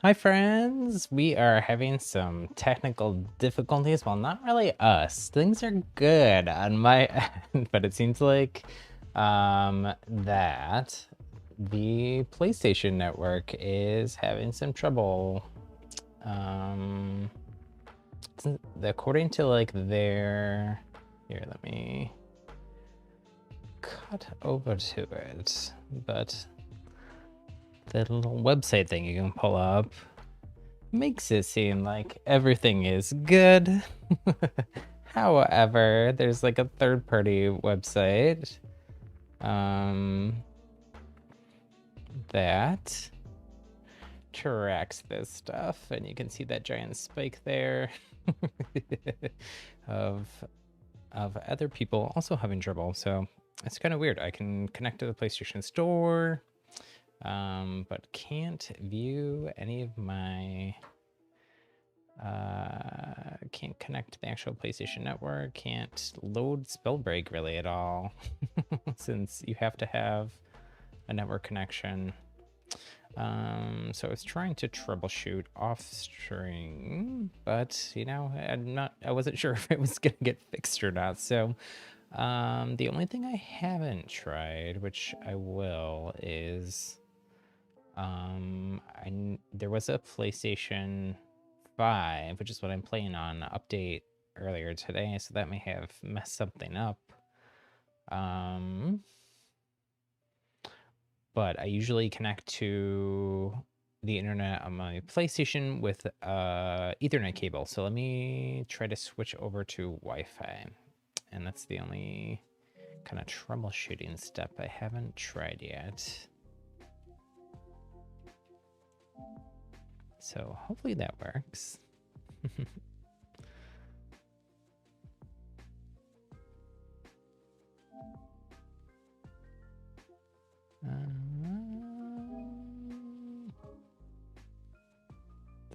Hi friends, we are having some technical difficulties. Well, not really us. Things are good on my end, but it seems like that the PlayStation Network is having some trouble. According to like their, here, let me cut over to it, but the little website thing you can pull up makes it seem like everything is good. However, there's like a third-party website that tracks this stuff, and you can see that giant spike there of other people also having trouble. So it's kind of weird. I can connect to the PlayStation Store, but can't view any of my can't connect to the actual PlayStation Network, can't load Spellbreak really at all, since you have to have a network connection. So I was trying to troubleshoot off string, but you know, I wasn't sure if it was gonna get fixed or not. So the only thing I haven't tried, which I will, is there was a PlayStation 5, which is what I'm playing on, update earlier today, so that may have messed something up. But I usually connect to the internet on my PlayStation with Ethernet cable. So let me try to switch over to Wi-Fi. And that's the only kind of troubleshooting step I haven't tried yet. So hopefully that works.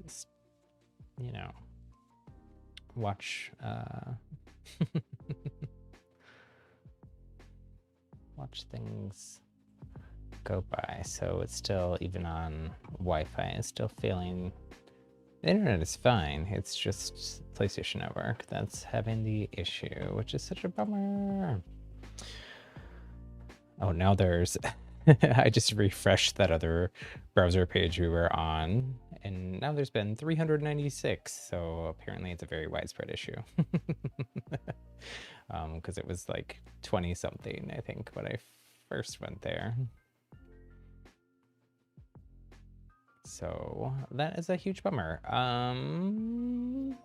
This, you know, watch watch things go by. So it's still, even on Wi-Fi, it's still failing. The internet is fine. It's just PlayStation Network that's having the issue, which is such a bummer. Oh, now there's, I just refreshed that other browser page we were on, and now there's been 396. So apparently it's a very widespread issue. Because it was like 20 something, I think, when I first went there. So that is a huge bummer. Trying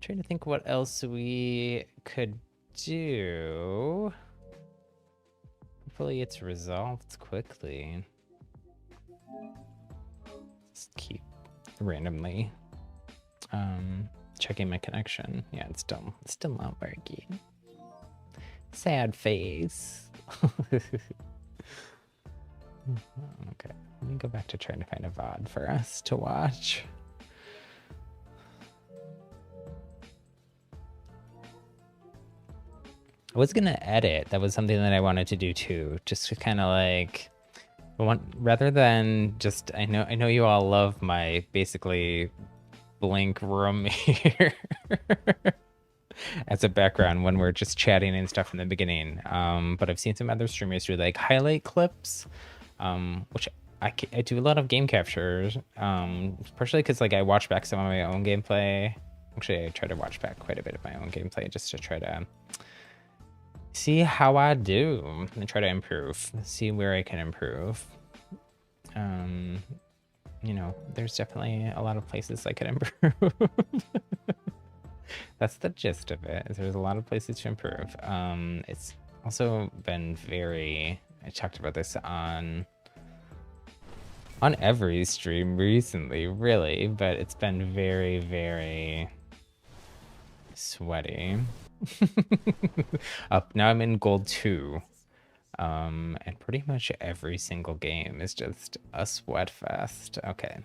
to think what else we could do. Hopefully it's resolved quickly. Just keep randomly checking my connection. Yeah, it's still not working. Sad face. Okay, let me go back to trying to find a VOD for us to watch. I was gonna edit. That was something that I wanted to do too, just to kind of like, rather than just, I know you all love my basically blank room here as a background when we're just chatting and stuff in the beginning. But I've seen some other streamers do like highlight clips, which I do a lot of game captures, partially because like I watch back some of my own gameplay. Actually, I try to watch back quite a bit of my own gameplay just to try to see how I do and try to improve, see where I can improve. You know, there's definitely a lot of places I could improve. That's the gist of it. There's a lot of places to improve. It's also been very, I talked about this on every stream recently, really, but it's been very, very sweaty. Up now, I'm in gold 2, and pretty much every single game is just a sweat fest. Okay,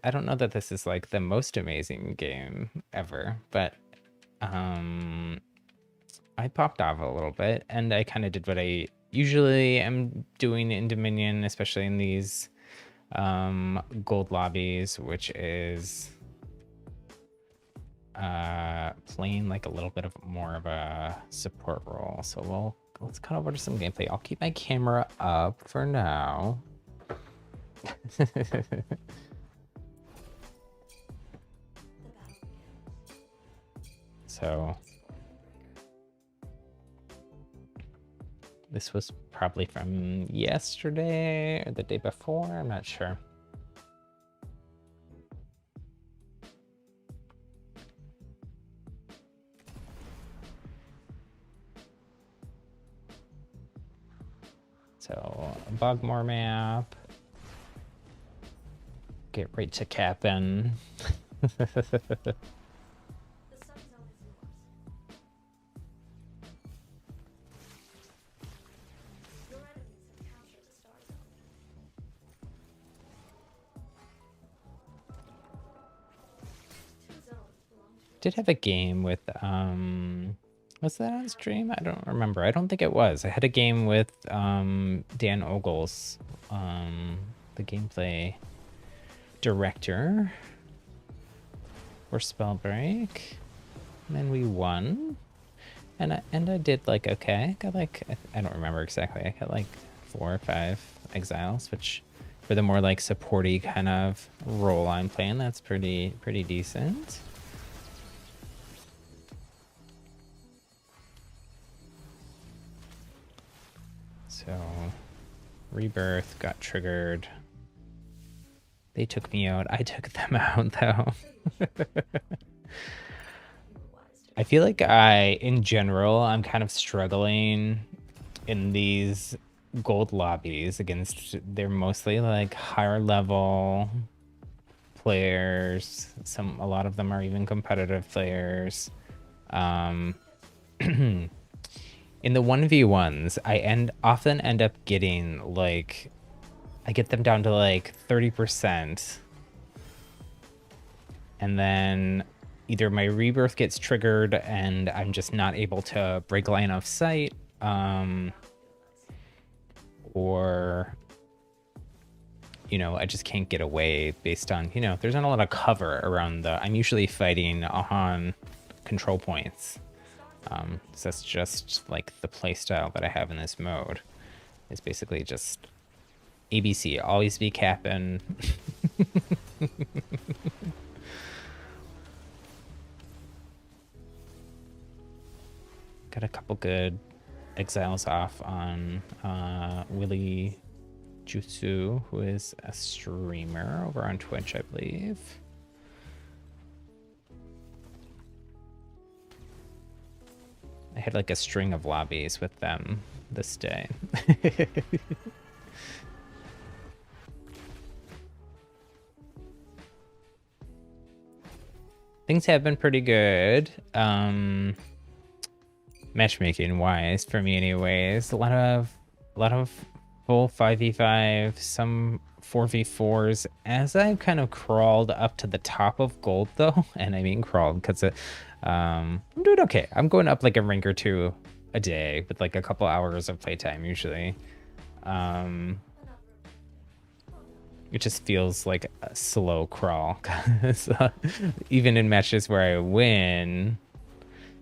I don't know that this is like the most amazing game ever, but I popped off a little bit, and I kind of did what I usually am doing in Dominion, especially in these Gold lobbies, which is playing like a little bit of more of a support role. So let's cut over to some gameplay. I'll keep my camera up for now. So this was probably from yesterday or the day before, I'm not sure. So Bogmore map. Get right to capping. Did have a game with was that on stream? I don't remember. I don't think it was. I had a game with Dan Ogles, the gameplay director for Spellbreak, and then we won. And I did like okay. Got like I don't remember exactly. I got like 4 or 5 exiles, which for the more like supporty kind of role I'm playing, that's pretty decent. So Rebirth got triggered. They took me out. I took them out though. I feel like in general, I'm kind of struggling in these gold lobbies against, they're mostly like higher level players. A lot of them are even competitive players. In the 1v1s, I often end up getting like, I get them down to like 30%. And then either my rebirth gets triggered and I'm just not able to break line of sight, or, you know, I just can't get away based on, you know, there's not a lot of cover around I'm usually fighting on control points. So that's just like the play style that I have in this mode. Is basically just ABC, always be capping. Got a couple good exiles off on Willie Jutsu, who is a streamer over on Twitch, I believe. I had like a string of lobbies with them this day. Things have been pretty good. Matchmaking wise for me anyways. A lot of full 5v5, some 4v4s. As I've kind of crawled up to the top of gold though, and I mean crawled because I'm doing okay. I'm going up like a rank or 2 a day with like a couple hours of playtime usually. It just feels like a slow crawl, because even in matches where I win,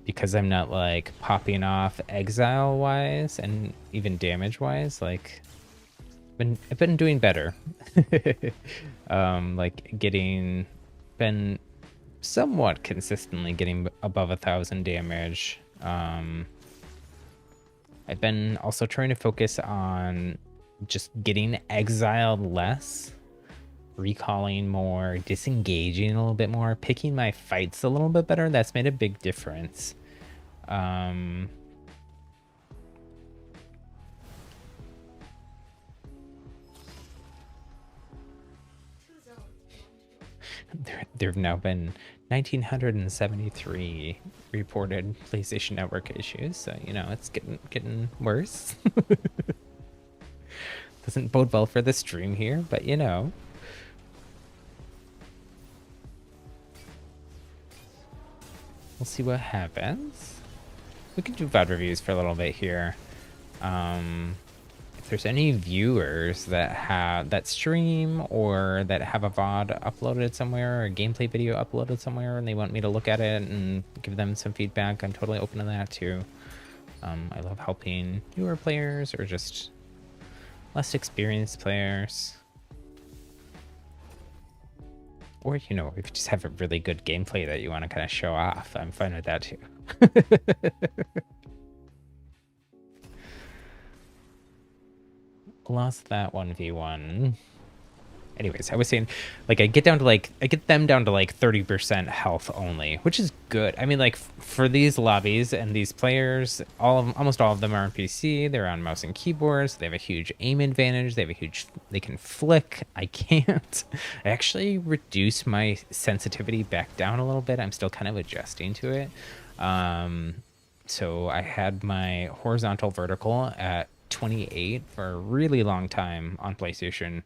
because I'm not like popping off exile wise and even damage wise, like I've been doing better. Like been somewhat consistently getting above 1,000 damage. I've been also trying to focus on just getting exiled less, recalling more, disengaging a little bit more, picking my fights a little bit better. That's made a big difference. There have now been 1,973 reported PlayStation Network issues, so you know it's getting worse. Doesn't bode well for the stream here, but you know. We'll see what happens. We can do VOD reviews for a little bit here. If If there's any viewers that stream or that have a VOD uploaded somewhere, or a gameplay video uploaded somewhere, and they want me to look at it and give them some feedback, I'm totally open to that too. I love helping newer players or just less experienced players. Or, you know, if you just have a really good gameplay that you want to kind of show off, I'm fine with that too. Lost that 1v1. Anyways, I was saying, like, I get them down to like 30% health only, which is good. I mean, like, for these lobbies and these players, almost all of them are on PC. They're on mouse and keyboards. They have a huge aim advantage. They can flick. I can't. I actually reduced my sensitivity back down a little bit. I'm still kind of adjusting to it. So I had my horizontal vertical at 28 for a really long time on PlayStation.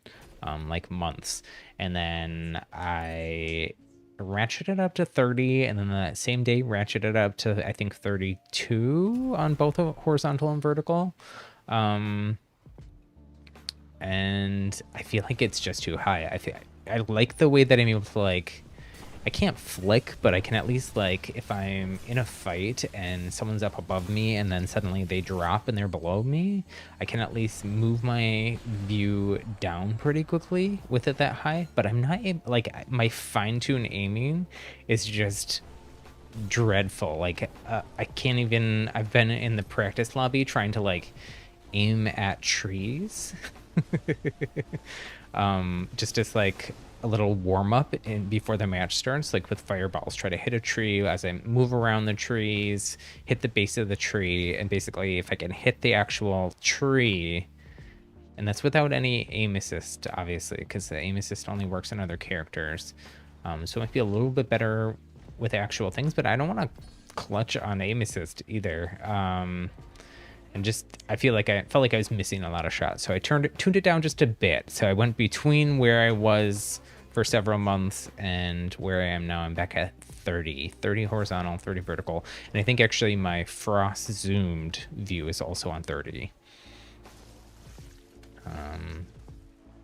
Like months, and then I ratcheted up to 30, and then that same day ratcheted up to I think 32 on both horizontal and vertical, and I feel like it's just too high. I like the way that I'm able to, like, I can't flick, but I can at least, like, if I'm in a fight and someone's up above me and then suddenly they drop and they're below me, I can at least move my view down pretty quickly with it that high. But I'm not able, like, my fine-tune aiming is just dreadful. Like, I can't even, I've been in the practice lobby trying to, like, aim at trees. Just as, like, a little warm-up before the match starts, like with fireballs, try to hit a tree as I move around the trees, hit the base of the tree, and basically if I can hit the actual tree, and that's without any aim assist, obviously, because the aim assist only works on other characters, so it might be a little bit better with actual things, but I don't want to clutch on aim assist either. And just, I felt like I was missing a lot of shots, so I tuned it down just a bit. So I went between where I was for several months and where I am now. I'm back at 30 horizontal, 30 vertical, and I think actually my frost zoomed view is also on 30.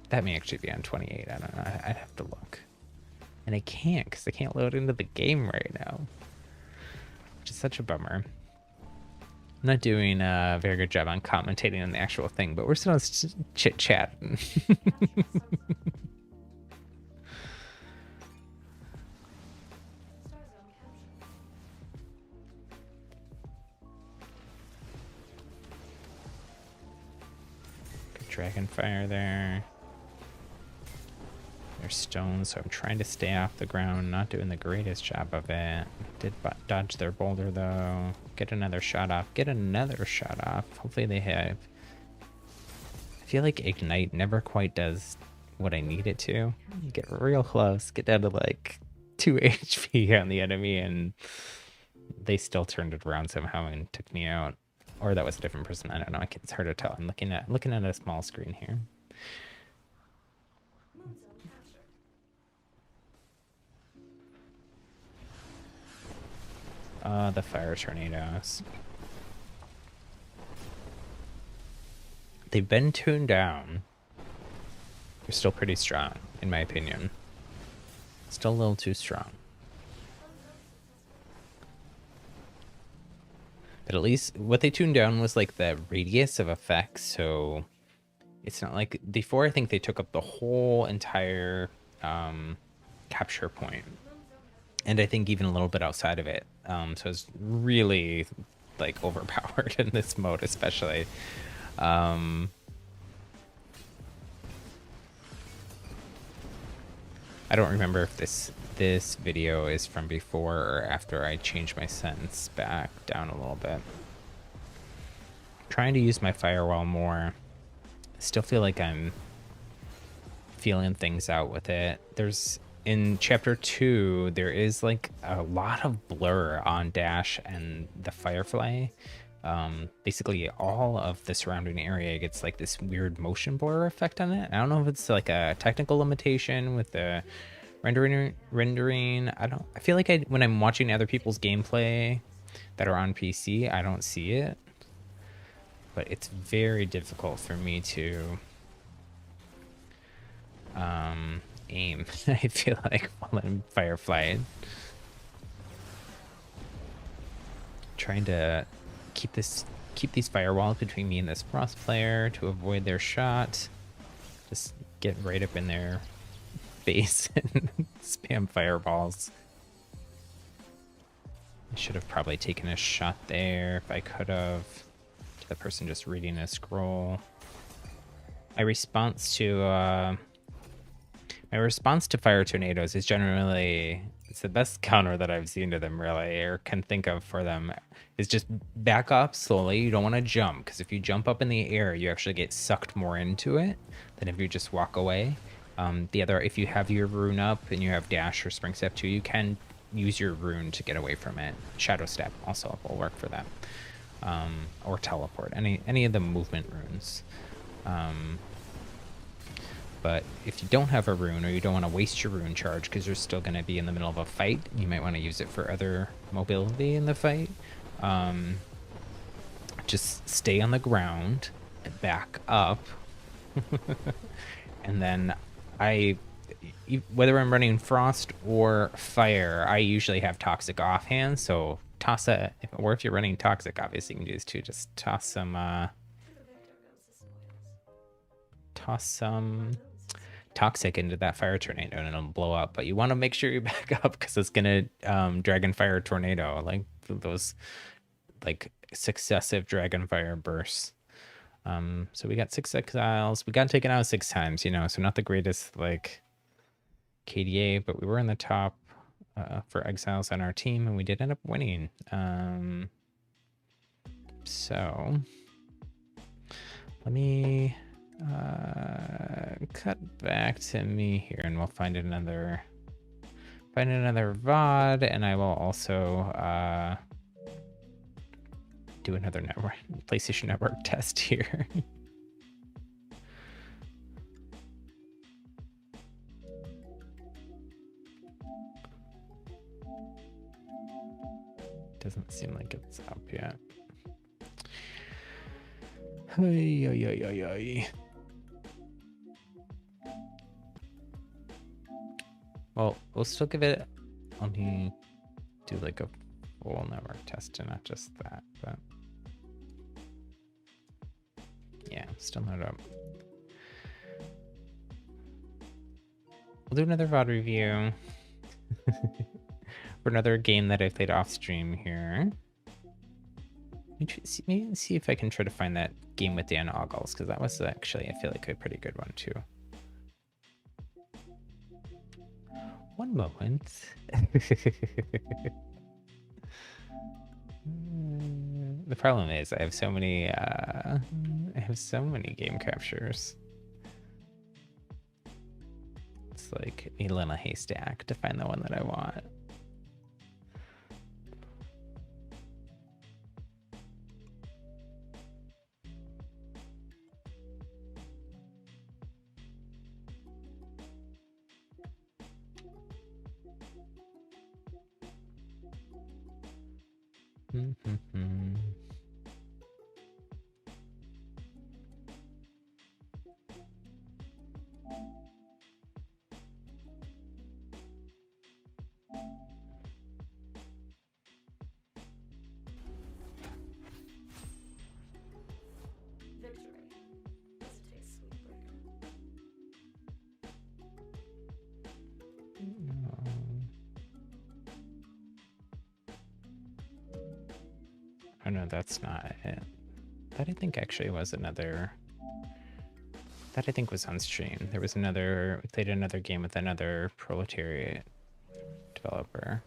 That may actually be on 28. I don't know. I'd have to look, and I can't because I can't load into the game right now, which is such a bummer. I'm not doing a very good job on commentating on the actual thing, but we're still chit-chatting. Good dragonfire there. There's stones, so I'm trying to stay off the ground, not doing the greatest job of it. Did dodge their boulder though. Get another shot off. Hopefully they have. I feel like Ignite never quite does what I need it to. You get real close, get down to like 2 HP on the enemy, and they still turned it around somehow and took me out. Or that was a different person. I don't know. It's hard to tell. I'm looking at a small screen here. The fire tornadoes. They've been tuned down. They're still pretty strong, in my opinion. Still a little too strong. But at least what they tuned down was like the radius of effects, so it's not like before. I think they took up the whole entire capture point, and I think even a little bit outside of it. So it's really like overpowered in this mode, especially. I don't remember if this video is from before or after I changed my sentence back down a little bit. Trying to use my firewall more. I still feel like I'm feeling things out with it. In chapter 2, there is like a lot of blur on Dash and the Firefly. Basically all of the surrounding area gets like this weird motion blur effect on it. I don't know if it's like a technical limitation with the rendering. I feel like when I'm watching other people's gameplay that are on PC, I don't see it. but it's very difficult for me to aim. I feel like while I'm firefly, trying to keep these firewalls between me and this frost player to avoid their shot. Just get right up in their face and spam fireballs. I should have probably taken a shot there if I could have. To the person just reading a scroll. My response to fire tornadoes is generally, it's the best counter that I've seen to them, really, or can think of for them, is just back up slowly. You don't want to jump, because if you jump up in the air, you actually get sucked more into it than if you just walk away. If you have your rune up and you have dash or spring step too, you can use your rune to get away from it. Shadow step also will work for that, or teleport, any of the movement runes. But if you don't have a rune, or you don't want to waste your rune charge because you're still going to be in the middle of a fight, you might want to use it for other mobility in the fight. Just stay on the ground, back up, and then whether I'm running frost or fire, I usually have toxic offhand, so toss or if you're running toxic, obviously you can do this too, just toss some toxic into that fire tornado and it'll blow up. But you want to make sure you back up, because it's gonna dragon fire tornado, like those like successive dragon fire bursts. So we got 6 exiles. We got taken out 6 times, you know, so not the greatest like KDA, but we were in the top for exiles on our team, and we did end up winning. So let me cut back to me here, and we'll find another VOD, and I will also do another PlayStation Network test here. Doesn't seem like it's up yet. Well, we'll still give it. Let me do like a full network test and not just that, but yeah, still not up. We'll do another VOD review for another game that I played off stream here. Maybe see if I can try to find that game with Dan Ogles, because that was actually, I feel like, a pretty good one too. One moment. The problem is I have so many game captures. It's like a little haystack to find the one that I want. Oh no, that's not it. That I think actually was another. That I think was on stream. There was another. We played another game with another proletariat developer.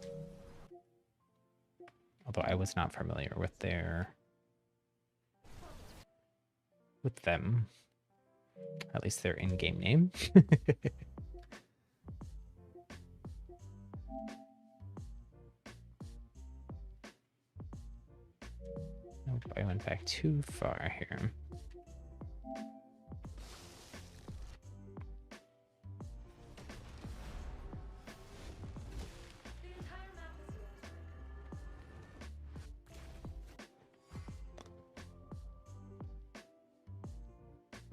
Although I was not familiar with them. At least their in-game name. Nope, I went back too far here.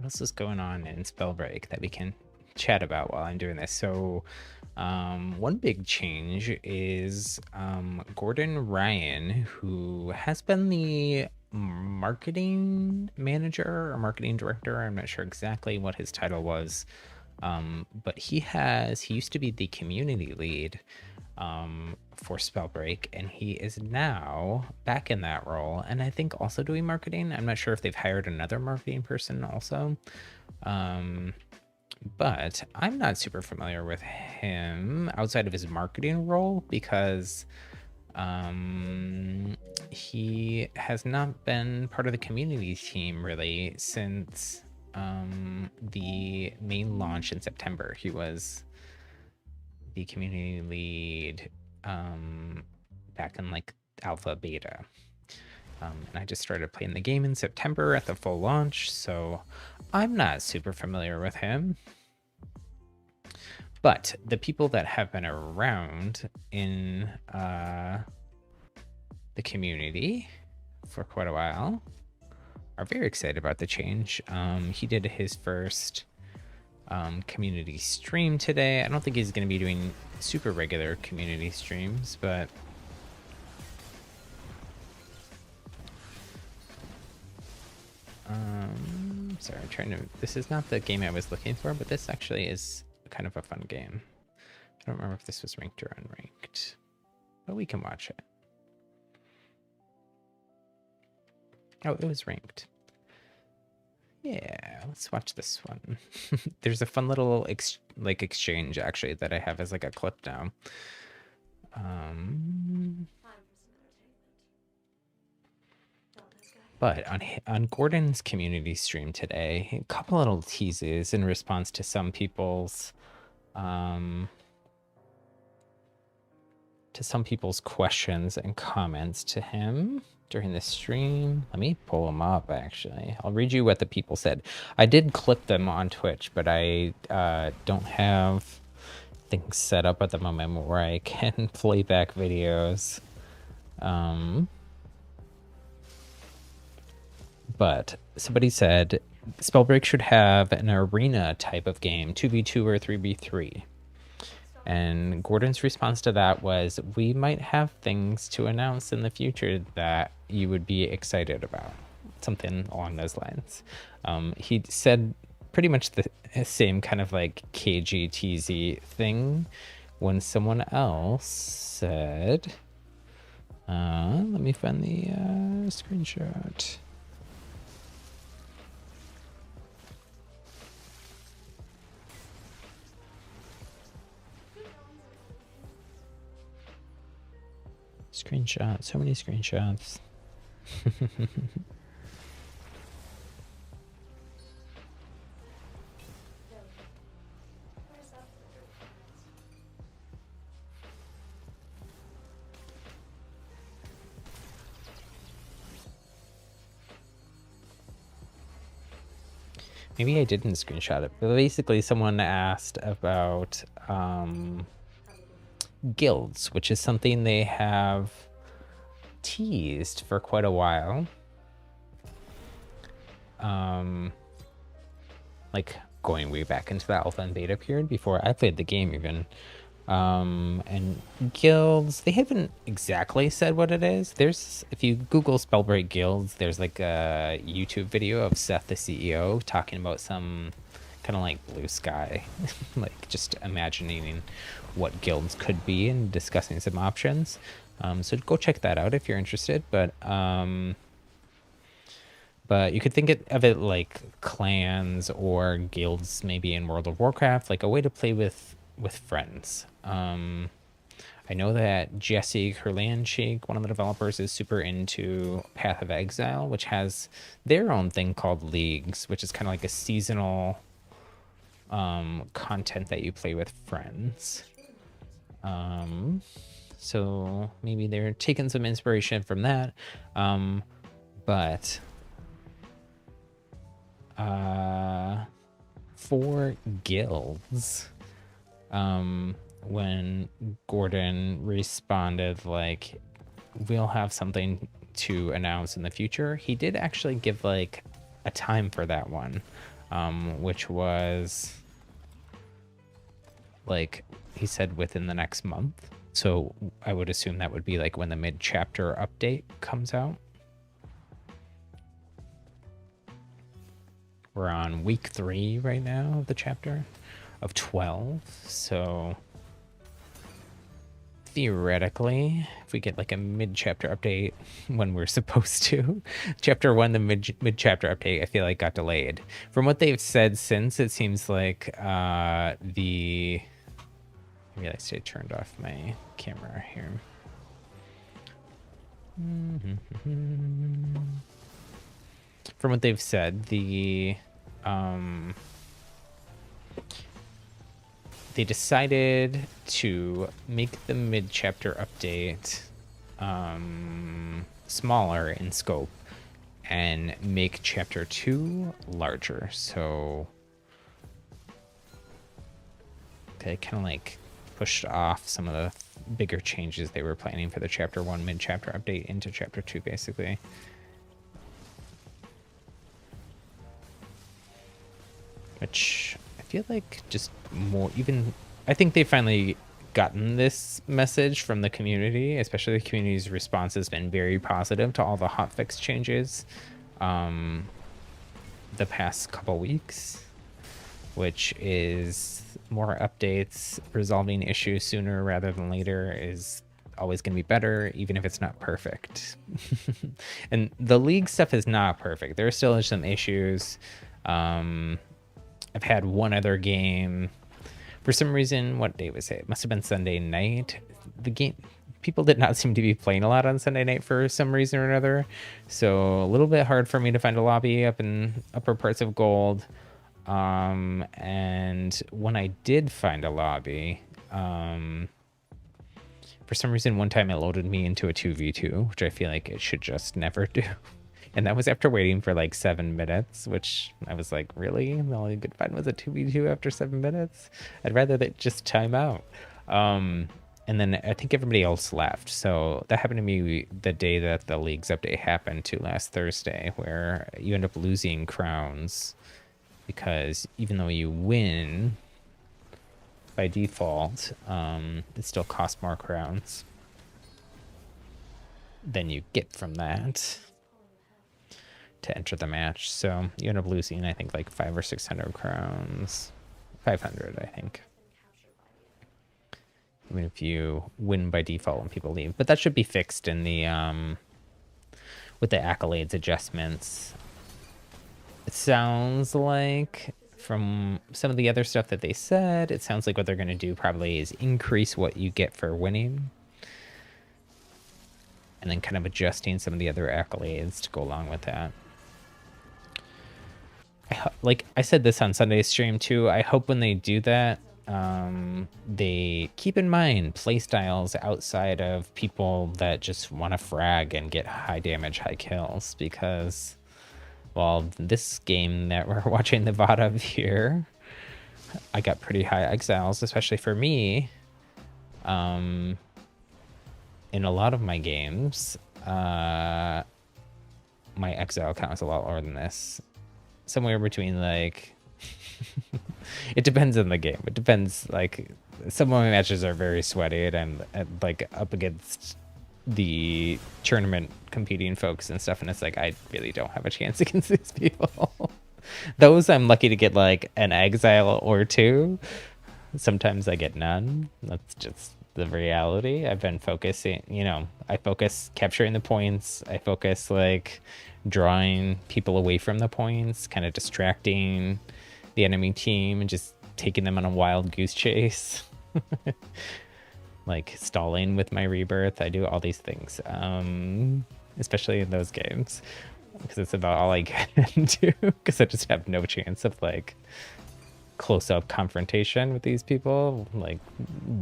else is going on in Spellbreak that we can chat about while I'm doing this? So one big change is Gordon Ryan, who has been the marketing manager or marketing director. I'm not sure exactly what his title was, but he used to be the community lead for Spellbreak, and he is now back in that role, and I think also doing marketing. I'm not sure if they've hired another marketing person also, but I'm not super familiar with him outside of his marketing role because he has not been part of the community team really since the main launch in September. He was the community lead back in like alpha beta, and I just started playing the game in September at the full launch, so I'm not super familiar with him. But the people that have been around in the community for quite a while are very excited about the change. He did his first community stream today. I don't think he's going to be doing super regular community streams, but sorry, I'm trying to, this is not the game I was looking for, but this actually is kind of a fun game. I don't remember if this was ranked or unranked, but we can watch it. Oh, it was ranked. Yeah, let's watch this one. There's a fun little exchange actually that I have as like a clip now. But on Gordon's community stream today, a couple little teases in response to some people's questions and comments to him during the stream. Let me pull them up, actually. I'll read you what the people said. I did clip them on Twitch, but I don't have things set up at the moment where I can play back videos. But somebody said, Spellbreak should have an arena type of game, 2v2 or 3v3. And Gordon's response to that was, we might have things to announce in the future that you would be excited about. Something along those lines. He said pretty much the same kind of like KGTZ thing when someone else said, let me find the screenshot. Screenshot, so many screenshots. Maybe I didn't screenshot it, but basically someone asked about guilds, which is something they have teased for quite a while. Like going way back into the alpha and beta period before I played the game even. And guilds, they haven't exactly said what it is. There's, if you Google Spellbreak guilds, there's like a YouTube video of Seth, the CEO, talking about some kind of like blue sky, like just imagining what guilds could be and discussing some options. So go check that out if you're interested. But you could think of it like clans or guilds maybe in World of Warcraft, like a way to play with friends. I know that Jesse Kurlanchik, one of the developers, is super into Path of Exile, which has their own thing called Leagues, which is kind of like a seasonal content that you play with friends. So maybe they're taking some inspiration from that. But for guilds, when Gordon responded like, we'll have something to announce in the future, he did actually give like a time for that one. which was like he said within the next month. So I would assume that would be like when the mid-chapter update comes out. We're on week 3 right now of the chapter of 12. So theoretically, if we get like a mid-chapter update when we're supposed to, chapter 1, the mid-chapter update, I feel like got delayed. From what they've said since, it seems like maybe I stay turned off my camera here. From what they've said, they decided to make the mid-chapter update smaller in scope and make chapter 2 larger. So they kind of like pushed off some of the bigger changes they were planning for the chapter 1 mid-chapter update into chapter 2, basically. Which I feel like just more, even I think they finally gotten this message from the community, especially the community's response has been very positive to all the hotfix changes the past couple weeks, which is more updates, resolving issues sooner rather than later is always going to be better, even if it's not perfect. And the league stuff is not perfect. There still are some issues. I've had one other game. For some reason, what day was it? It must have been Sunday night. The game, people did not seem to be playing a lot on Sunday night for some reason or another. So a little bit hard for me to find a lobby up in upper parts of Gold. And when I did find a lobby, for some reason, one time it loaded me into a 2v2, which I feel like it should just never do. And that was after waiting for like 7 minutes, which I was like, really? The only good find was a 2v2 after 7 minutes? I'd rather that just time out. And then I think everybody else left. So that happened to me the day that the league's update happened to last Thursday, where you end up losing crowns because even though you win by default, it still costs more crowns than you get from that to enter the match. So you end up losing, I think, like 500 or 600 crowns. 500, I think. Even if you win by default when people leave. But that should be fixed in the with the accolades adjustments. It sounds like from some of the other stuff that they said, it sounds like what they're going to do probably is increase what you get for winning. And then kind of adjusting some of the other accolades to go along with that. Like I said this on Sunday's stream too, I hope when they do that, they keep in mind playstyles outside of people that just want to frag and get high damage, high kills, because, well, this game that we're watching the VOD of here, I got pretty high exiles, especially for me. In a lot of my games, my exile count is a lot lower than this. Somewhere between like it depends on the game. It depends, like some of my matches are very sweaty and I'm like up against the tournament competing folks and stuff, and it's like I really don't have a chance against these people. Those I'm lucky to get like an exile or two. Sometimes I get none. That's just the reality. I've been focusing, I focus capturing the points. I focus like drawing people away from the points, kind of distracting the enemy team and just taking them on a wild goose chase. Like stalling with my rebirth. I do all these things, especially in those games, because it's about all I can do, because I just have no chance of like close-up confrontation with these people, like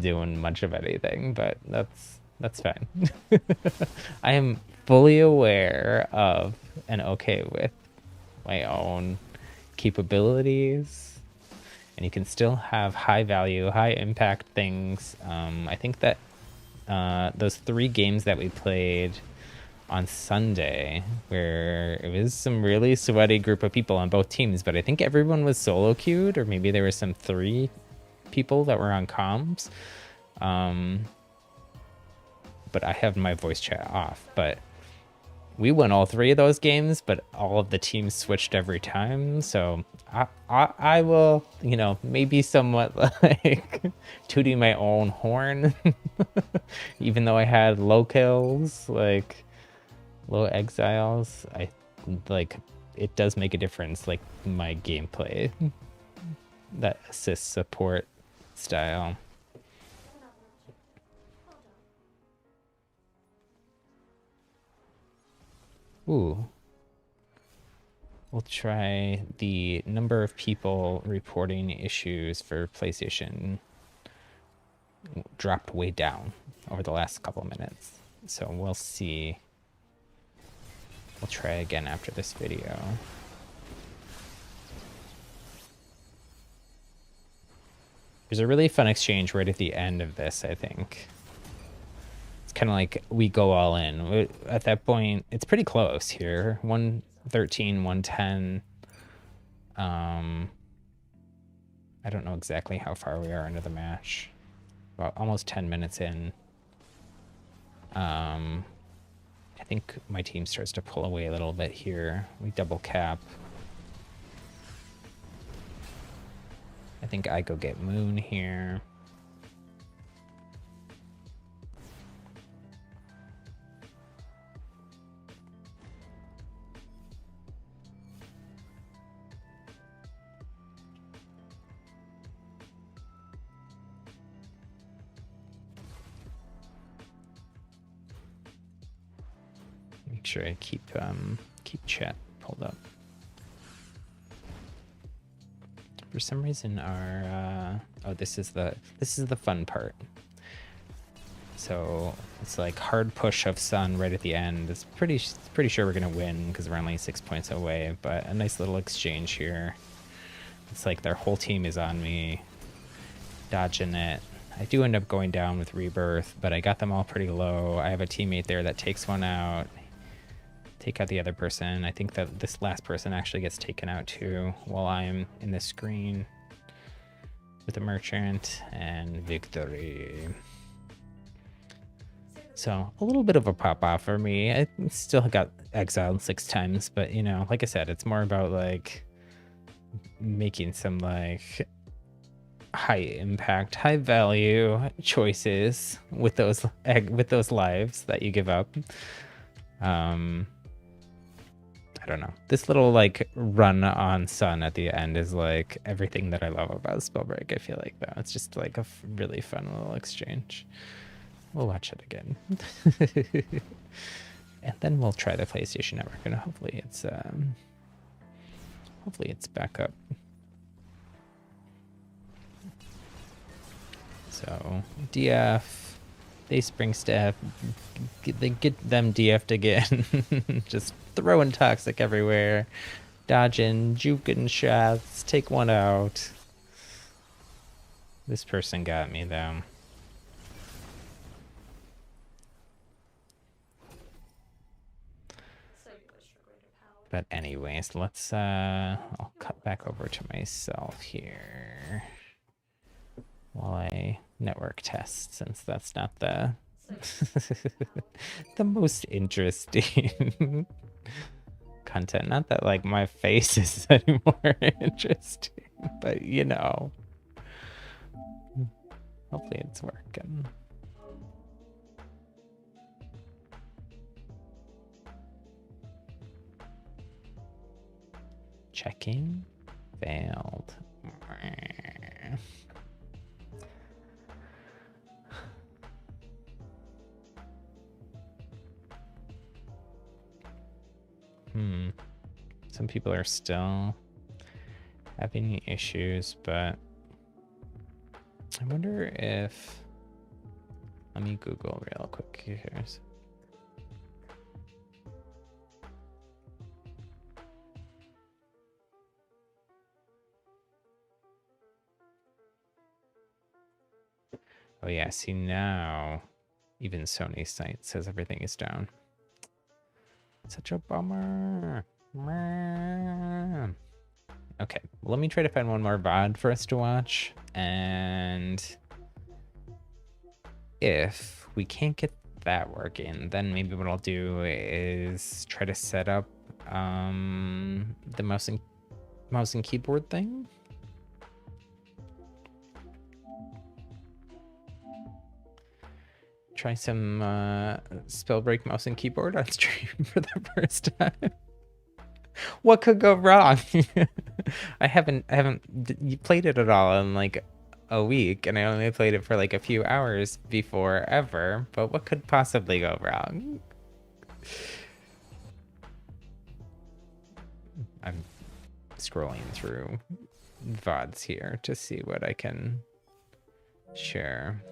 doing much of anything. But that's fine. I am fully aware of and okay with my own capabilities, and you can still have high value, high impact things. I think that those 3 games that we played on Sunday, where it was some really sweaty group of people on both teams, but I think everyone was solo queued, or maybe there were some 3 people that were on comms. But I have my voice chat off, but we won all 3 of those games, but all of the teams switched every time. So I will, you know, maybe somewhat like tooting my own horn, even though I had low kills, like low exiles. I like it does make a difference, like my gameplay, that assist support style. Ooh. We'll try the number of people reporting issues for PlayStation dropped way down over the last couple minutes. So we'll see. We'll try again after this video. There's a really fun exchange right at the end of this, I think. Kind of like we go all in. At that point, it's pretty close here. 113, 110. I don't know exactly how far we are into the match. About almost 10 minutes in. I think my team starts to pull away a little bit here. We double cap. I think I go get Moon here. Make sure I keep chat pulled up. For some reason our oh, this is the fun part. So it's like hard push of Sun right at the end. It's pretty sure we're gonna win because we're only 6 points away, but a nice little exchange here. It's like their whole team is on me, dodging it. I do end up going down with Rebirth, but I got them all pretty low. I have a teammate there that takes one out. Take out the other person. I think that this last person actually gets taken out too while I'm in the screen with the merchant, and victory. So a little bit of a pop off for me. I still got exiled 6 times, but you know, like I said, it's more about like making some like high impact, high value choices with those lives that you give up. I don't know. This little like run on Sun at the end is like everything that I love about Spellbreak. I feel like though it's just like a really fun little exchange. We'll watch it again, and then we'll try the PlayStation Network, and hopefully it's back up. So DF. They spring step, they get them DF'd again. Just throwing toxic everywhere, dodging, juking shots, take one out. This person got me though. But anyways, let's I'll cut back over to myself here while I network test, since that's not the the most interesting content. Not that like my face is any more interesting, but you know, hopefully it's working. Checking, failed. Some people are still having issues, but I wonder if, let me Google real quick here. Oh yeah, see now, even Sony's site says everything is down. Such a bummer. Okay, well, let me try to find one more VOD for us to watch. And if we can't get that working, then maybe what I'll do is try to set up the mouse and keyboard thing. Try some Spellbreak mouse and keyboard on stream for the first time. What could go wrong? I haven't played it at all in like a week, and I only played it for like a few hours before ever. But what could possibly go wrong? I'm scrolling through VODs here to see what I can share.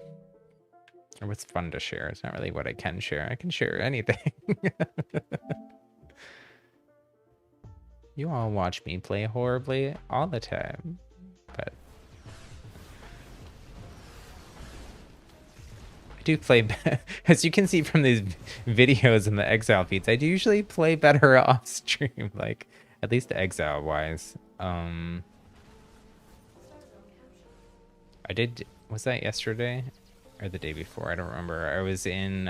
Or what's fun to share. It's not really what I can share. I can share anything. You all watch me play horribly all the time, but I do play, as you can see from these videos and the Exile feeds, I do usually play better off stream, like at least Exile wise. I did, was that yesterday or the day before? I don't remember. I was in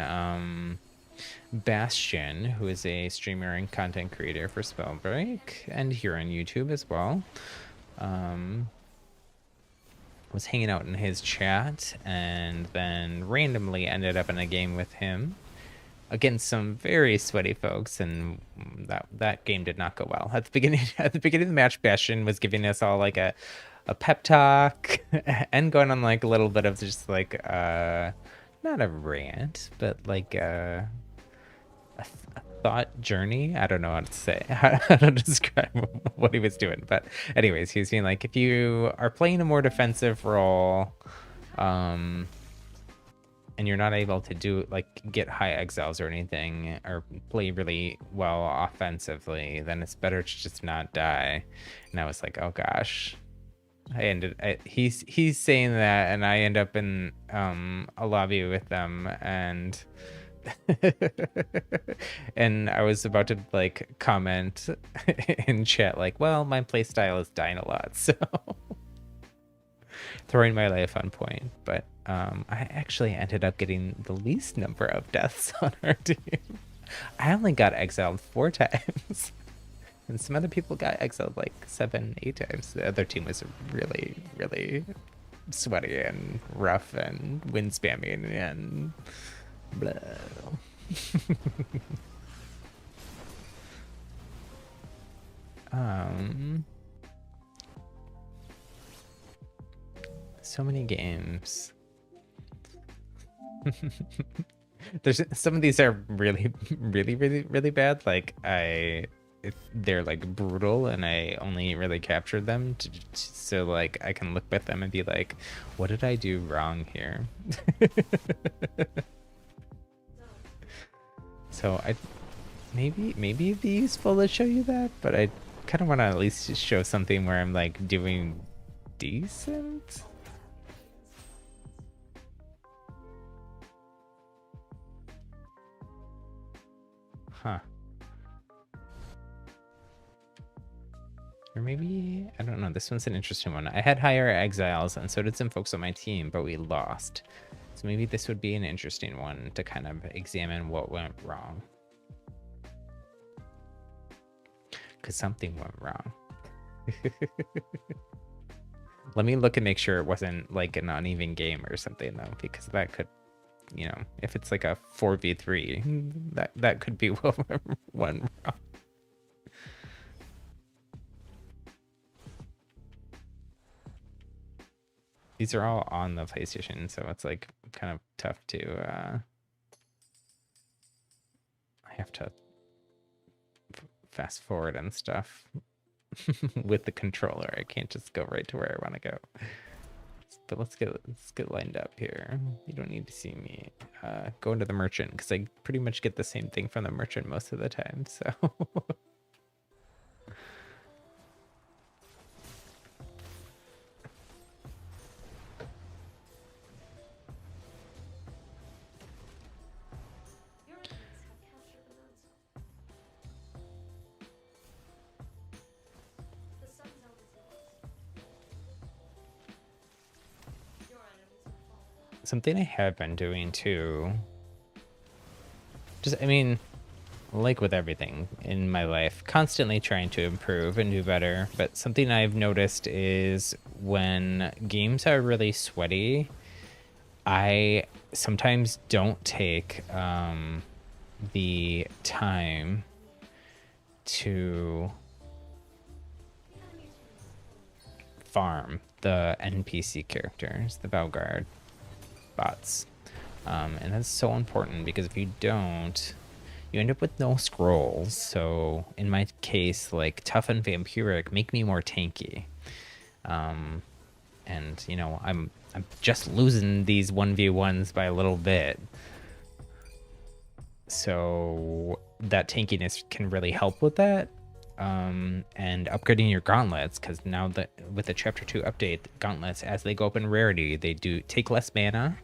Bastion, who is a streamer and content creator for Spellbreak and here on YouTube as well. Was hanging out in his chat and then randomly ended up in a game with him against some very sweaty folks, and that game did not go well. At the beginning of the match, Bastion was giving us all like a pep talk and going on like a little bit of just like not a rant, but like a thought journey. I don't know how to say, how to describe what he was doing, but anyways, he was being like, if you are playing a more defensive role, and you're not able to do like get high exiles or anything, or play really well offensively, then it's better to just not die. And I was like, oh gosh. He's saying that, and I end up in a lobby with them, and and I was about to like comment in chat like, well, my playstyle is dying a lot, so throwing my life on point. But I actually ended up getting the least number of deaths on our team. I only got exiled 4 times. And some other people got exiled like 7, 8 times. The other team was really, really sweaty and rough and wind spamming and blah. So many games. There's some of these are really, really, really, really bad. Like they're like brutal, and I only really captured them so like I can look at them and be like, what did I do wrong here? So maybe it'd be useful to show you that, but I kind of want to at least just show something where I'm like doing decent. Huh. Or maybe, I don't know, this one's an interesting one. I had higher exiles, and so did some folks on my team, but we lost. So maybe this would be an interesting one to kind of examine what went wrong. Because something went wrong. Let me look and make sure it wasn't like an uneven game or something, though, because that could, you know, if it's like a 4v3, that could be what went wrong. These are all on the PlayStation, so it's like kind of tough to I have to fast forward and stuff with the controller. I can't just go right to where I want to go. But let's get lined up here. You don't need to see me go into the merchant, because I pretty much get the same thing from the merchant most of the time, so Something I have been doing too, just, I mean, like with everything in my life, constantly trying to improve and do better. But something I've noticed is when games are really sweaty, I sometimes don't take the time to farm the NPC characters, the Valgard bots. And that's so important because if you don't, you end up with no scrolls. So in my case, like Tough and Vampiric make me more tanky. And you know, I'm just losing these 1v1s by a little bit. So that tankiness can really help with that. And upgrading your gauntlets, because now that with the chapter 2 update, gauntlets, as they go up in rarity, they do take less mana.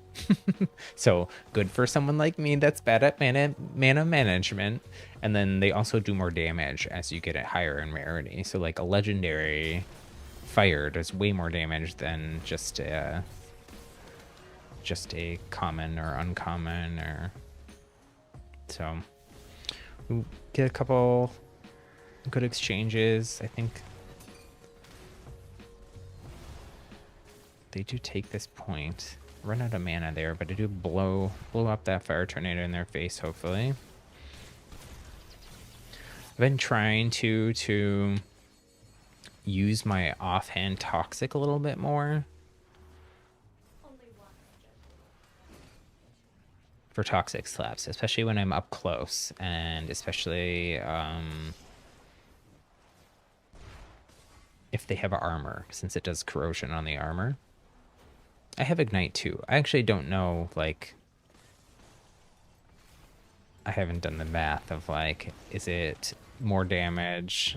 So good for someone like me that's bad at mana management. And then they also do more damage as you get it higher in rarity. So like a legendary fire does way more damage than just a common or uncommon. Or so we get a couple good exchanges. I think they do take this point. Run out of mana there, but I do blow up that fire tornado in their face, hopefully. I've been trying to use my offhand toxic a little bit more for toxic slaps, especially when I'm up close, and especially if they have armor, since it does corrosion on the armor. I have Ignite too. I actually don't know, like, I haven't done the math of, like, is it more damage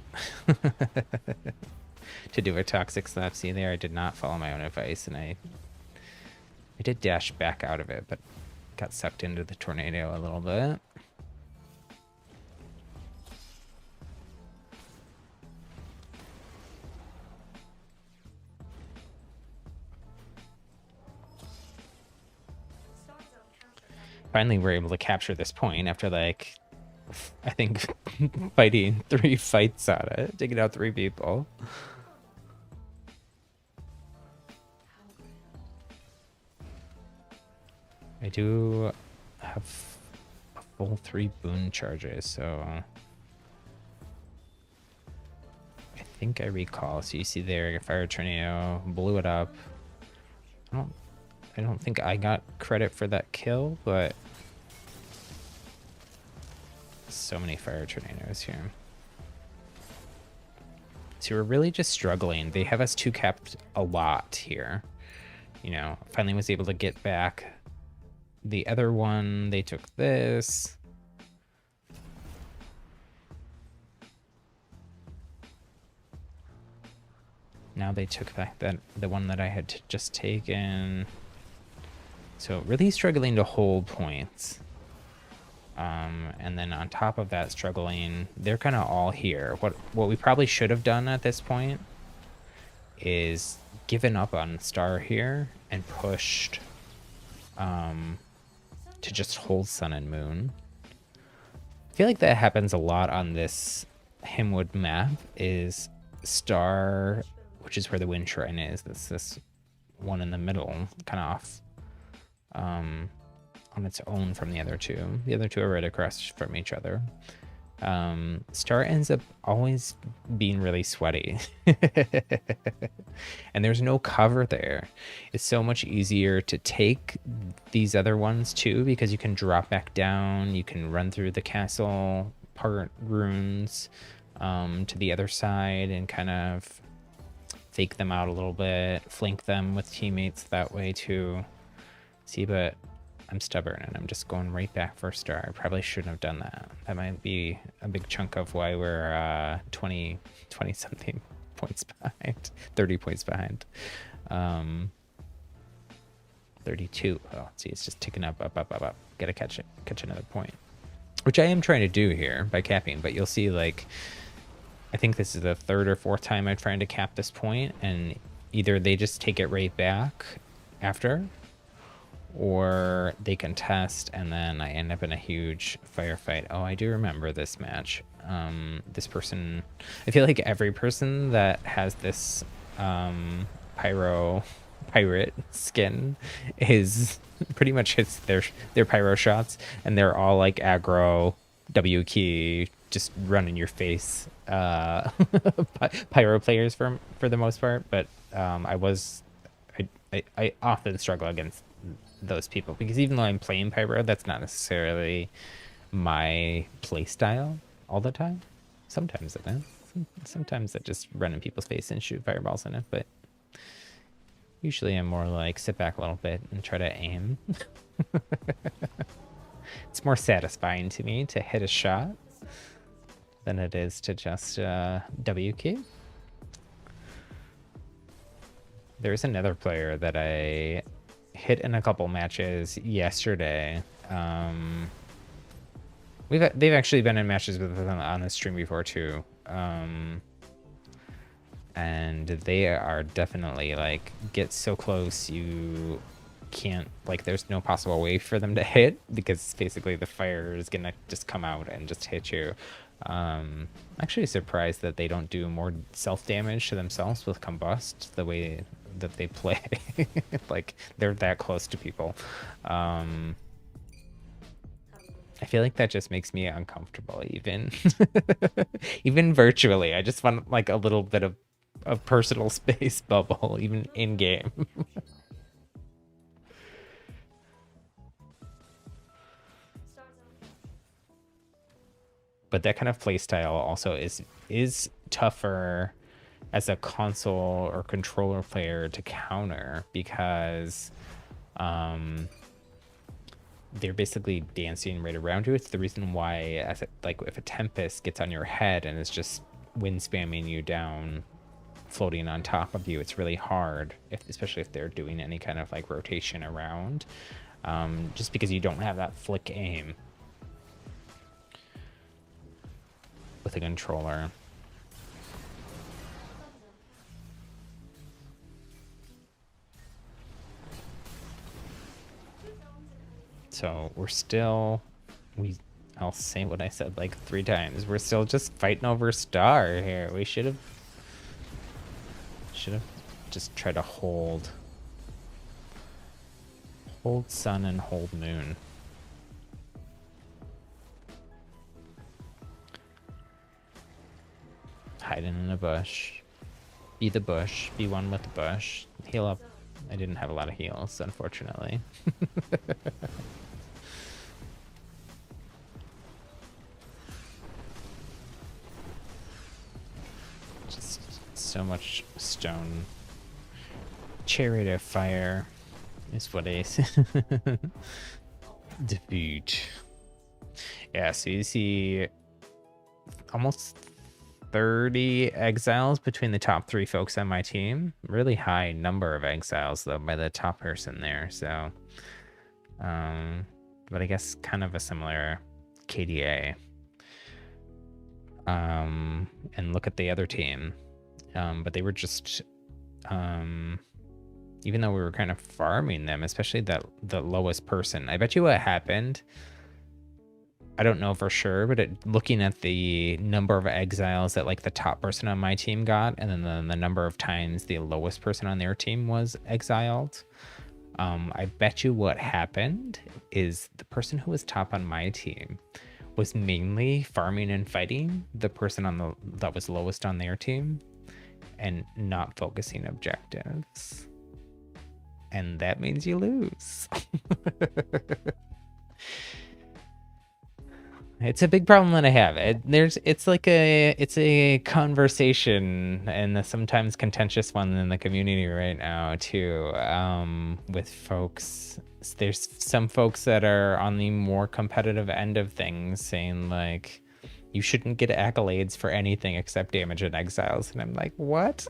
to do a toxic slap? See there, I did not follow my own advice, and I did dash back out of it, but got sucked into the tornado a little bit. Finally, we're able to capture this point after, like, I think fighting 3 fights on it, taking out 3 people. I do have a full 3 boon charges, so I think I recall. So you see there, fire tornado, blew it up. I don't think I got credit for that kill, but so many fire tornadoes here. So we're really just struggling. They have us 2 capped a lot here. You know, finally was able to get back the other one. They took this. Now they took back the one that I had just taken. So really struggling to hold points. And then on top of that, struggling, they're kind of all here. What we probably should have done at this point is given up on Star here and pushed to just hold Sun and Moon. I feel like that happens a lot on this Himwood map, is Star, which is where the Wind Shrine is. That's this one in the middle, kind of off on its own from the other 2. The other 2 are right across from each other. Star ends up always being really sweaty. And there's no cover there. It's so much easier to take these other ones too, because you can drop back down, you can run through the castle part runes to the other side and kind of fake them out a little bit, flank them with teammates that way too. See, but I'm stubborn and I'm just going right back for a Star. I probably shouldn't have done that. That might be a big chunk of why we're 20 something points behind, 30 points behind. 32. Oh, see, it's just ticking up. Gotta catch another point, which I am trying to do here by capping, but you'll see, like, I think this is the 3rd or 4th time I'm trying to cap this point, and either they just take it right back after, or they contest, and then I end up in a huge firefight. Oh, I do remember this match. This person, I feel like every person that has this pirate skin is pretty much hits their pyro shots, and they're all like aggro W key, just run in your face pyro players for the most part. But I often struggle against those people, because even though I'm playing pyro, that's not necessarily my play style all the time. Sometimes it is. Sometimes I just run in people's face and shoot fireballs in it, but usually I'm more like sit back a little bit and try to aim. It's more satisfying to me to hit a shot than it is to just W key. There's another player that I hit in a couple matches yesterday. They've actually been in matches with us on the stream before too. And they are definitely like, get so close you can't, like, there's no possible way for them to hit, because basically the fire is gonna just come out and just hit you. I'm actually surprised that they don't do more self-damage to themselves with combust the way that they play. Like, they're that close to people. I feel like that just makes me uncomfortable, even even virtually. I just want like a little bit of personal space bubble, even in game. But that kind of play style also is tougher as a console or controller player to counter, because they're basically dancing right around you. It's the reason why, as like if a Tempest gets on your head and is just wind spamming you down, floating on top of you, it's really hard, especially if they're doing any kind of like rotation around, just because you don't have that flick aim with a controller. So we're still, I'll say what I said like 3 times. We're still just fighting over star here. We should have just tried to hold sun and hold moon. Hiding in a bush. Be the bush. Be one with the bush. Heal up. I didn't have a lot of heals, unfortunately. Just so much stone. Chariot of fire is what I defeat. Yeah, so you see almost 30 exiles between the top 3 folks on my team. Really high number of exiles though by the top person there. So, but I guess kind of a similar KDA. And look at the other team. But they were just, even though we were kind of farming them, especially the lowest person. I bet you what happened, I don't know for sure, but looking at the number of exiles that like the top person on my team got, and then the number of times the lowest person on their team was exiled, I bet you what happened is the person who was top on my team was mainly farming and fighting the person that was lowest on their team, and not focusing objectives. And that means you lose. It's a big problem that I have. It's a conversation, and a sometimes contentious one in the community right now too. With folks, there's some folks that are on the more competitive end of things, saying like, you shouldn't get accolades for anything except damage and exiles, and I'm like, what?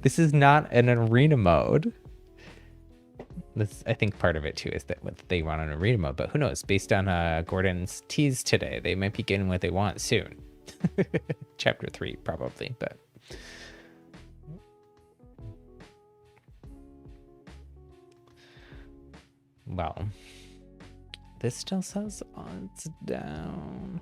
This is not an arena mode. I think part of it too is that what they want an arena mode, but who knows? Based on Gordon's tease today, they might be getting what they want soon. Chapter 3 probably, but well, this still says it's down.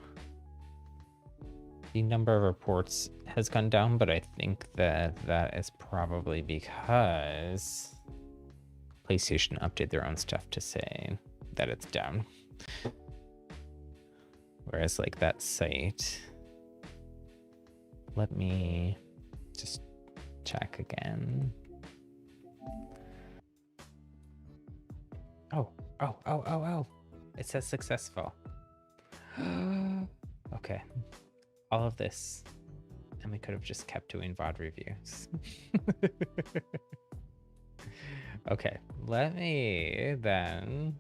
The number of reports has gone down, but I think that that is probably because PlayStation updated their own stuff to say that it's down. Whereas like that site, let me just check again. Oh. It says successful. Okay. All of this. And we could have just kept doing VOD reviews. Okay. Let me then.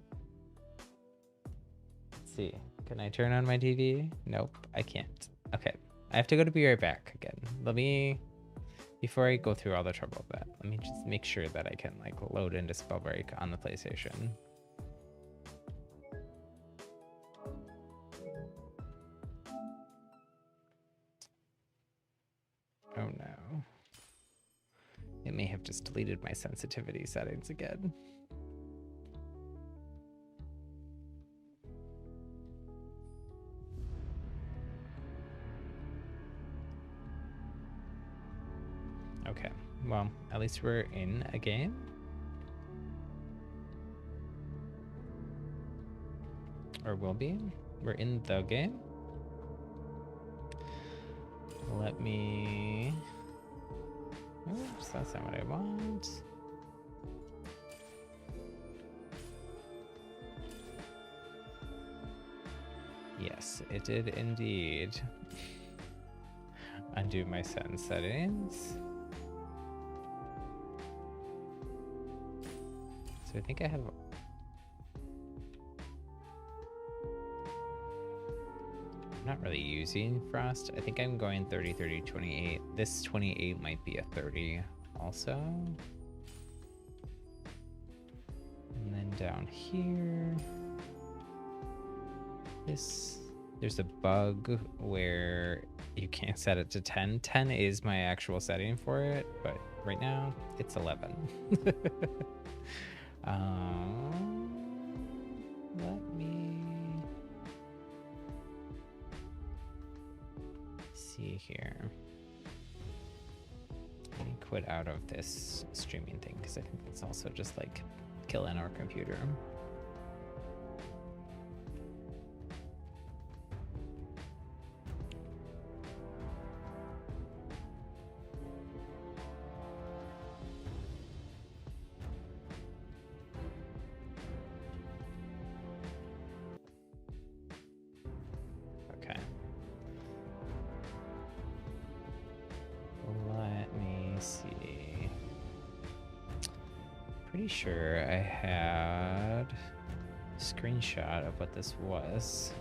Let's see. Can I turn on my TV? Nope, I can't. Okay. I have to go to be right back again. Let me, before I go through all the trouble of that, let me just make sure that I can like load into Spellbreak on the PlayStation. Oh no. It may have just deleted my sensitivity settings again. Okay, well, at least we're in a game. Or will be. We're in the game. Let me... Oops, that's not what I want. Yes, it did indeed. Undo my send settings. So I think I have... I'm not really using Frost. I think I'm going 30, 30, 28. This 28 might be a 30 also. And then down here, there's a bug where you can't set it to 10. 10 is my actual setting for it, but right now it's 11. Let me see here. Let me quit out of this streaming thing because I think it's also just like killing our computer. Pretty sure I had a screenshot of what this was.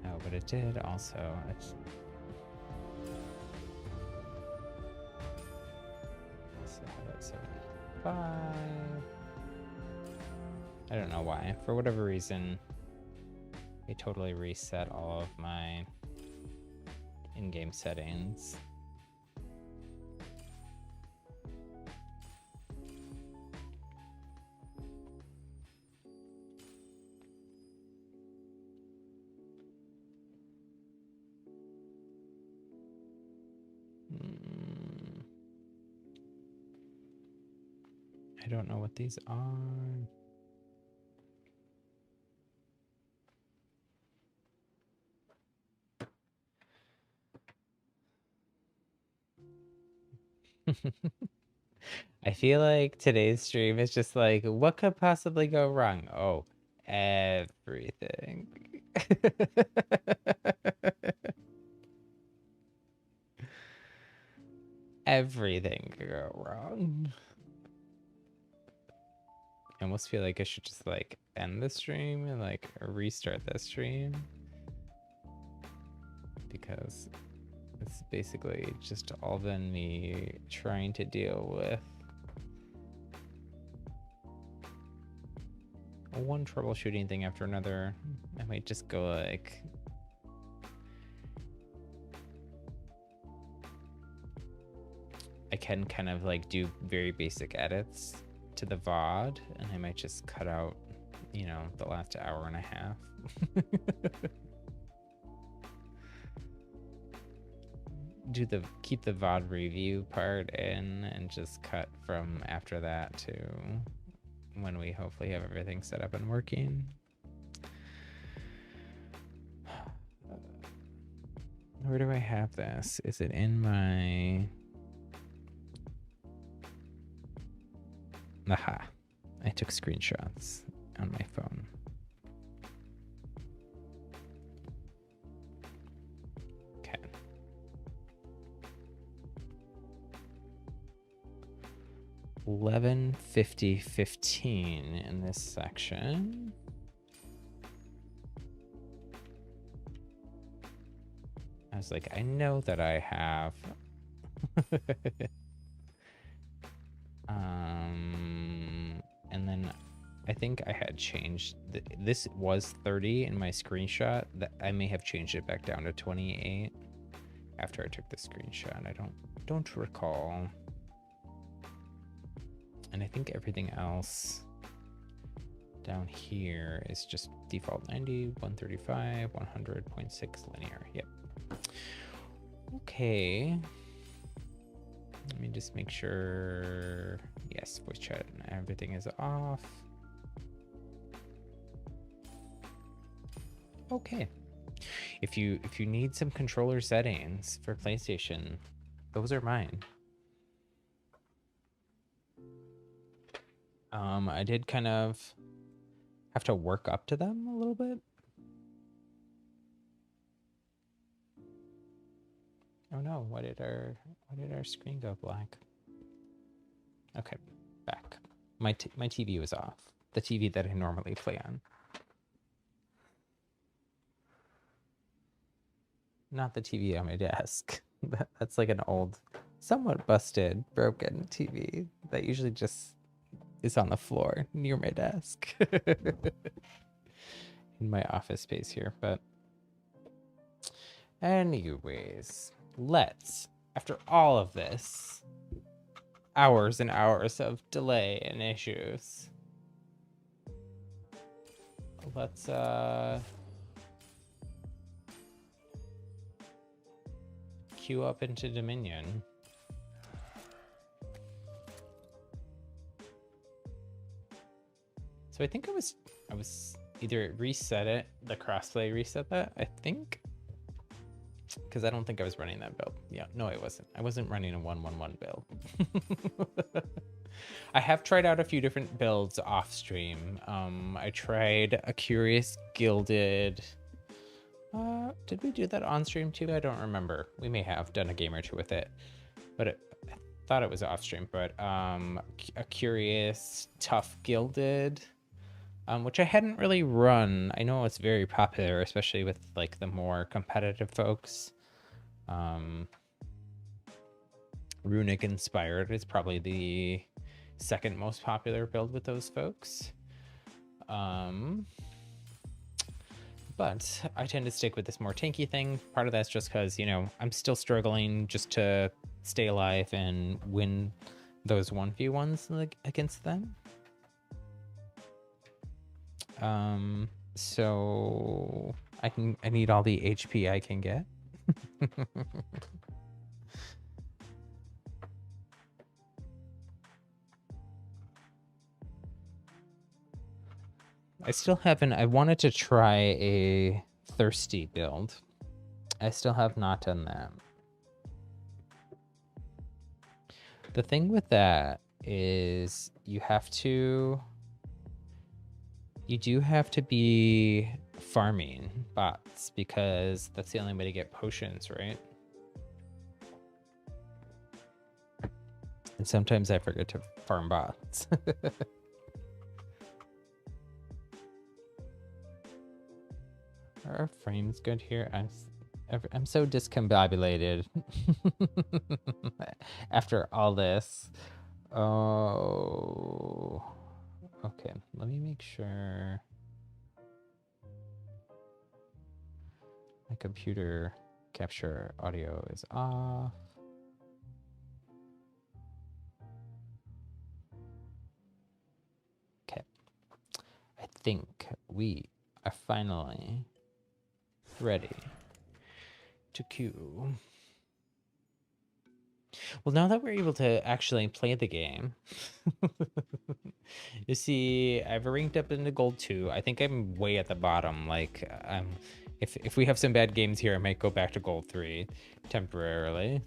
Oh, but it did also. So that's 75. I don't know why. For whatever reason, they totally reset all of my in-game settings. I don't know what these are. I feel like today's stream is just like, what could possibly go wrong? Oh, everything. Everything could go wrong. I almost feel like I should just like end the stream and like restart the stream, because it's basically just all been me trying to deal with one troubleshooting thing after another. I might just go like, I can kind of like do very basic edits to the VOD, and I might just cut out, you know, the last hour and a half. Keep the VOD review part in and just cut from after that to when we hopefully have everything set up and working. Where do I have this? Is it in my... Aha. I took screenshots on my phone. Okay. $11.50.15 in this section. I was like, I know that I have. And then I think I had changed. This was 30 in my screenshot. That I may have changed it back down to 28 after I took the screenshot. I don't recall. And I think everything else down here is just default 90, 135, 100.6 linear. Yep. Okay. Let me just make sure. Yes, voice chat and everything is off. Okay. If you need some controller settings for PlayStation, those are mine. I did kind of have to work up to them a little bit. Oh no, why did our screen go black? Okay, back. My TV was off. The TV that I normally play on. Not the TV on my desk. That's like an old, somewhat busted, broken TV that usually just is on the floor near my desk. In my office space here, but anyways, let's, after all of this, hours and hours of delay and issues, let's queue up into Dominion. So I think I was either reset it, the crossplay reset that, I think, because I don't think I was running that build. Yeah, no, I wasn't. I wasn't running a 1-1-1 build. I have tried out a few different builds off stream. I tried a Curious Gilded. Did we do that on stream too? I don't remember. We may have done a game or two with it, but I thought it was off stream. But a Curious Tough Gilded. Which I hadn't really run. I know it's very popular, especially with like the more competitive folks. Runic Inspired is probably the second most popular build with those folks. But I tend to stick with this more tanky thing. Part of that's just because, you know, I'm still struggling just to stay alive and win those 1v1s like, against them. So I need all the HP I can get. I still haven't, I wanted to try a thirsty build. I still have not done that. The thing with that is you do have to be farming bots because that's the only way to get potions, right? And sometimes I forget to farm bots. Are our frames good here? I'm so discombobulated after all this. Oh, okay. Let me make sure my computer capture audio is off. think we are finally ready to queue. Well, now that we're able to actually play the game, you see, I've ranked up into gold 2. I think I'm way at the bottom. Like, if we have some bad games here, I might go back to gold 3 temporarily.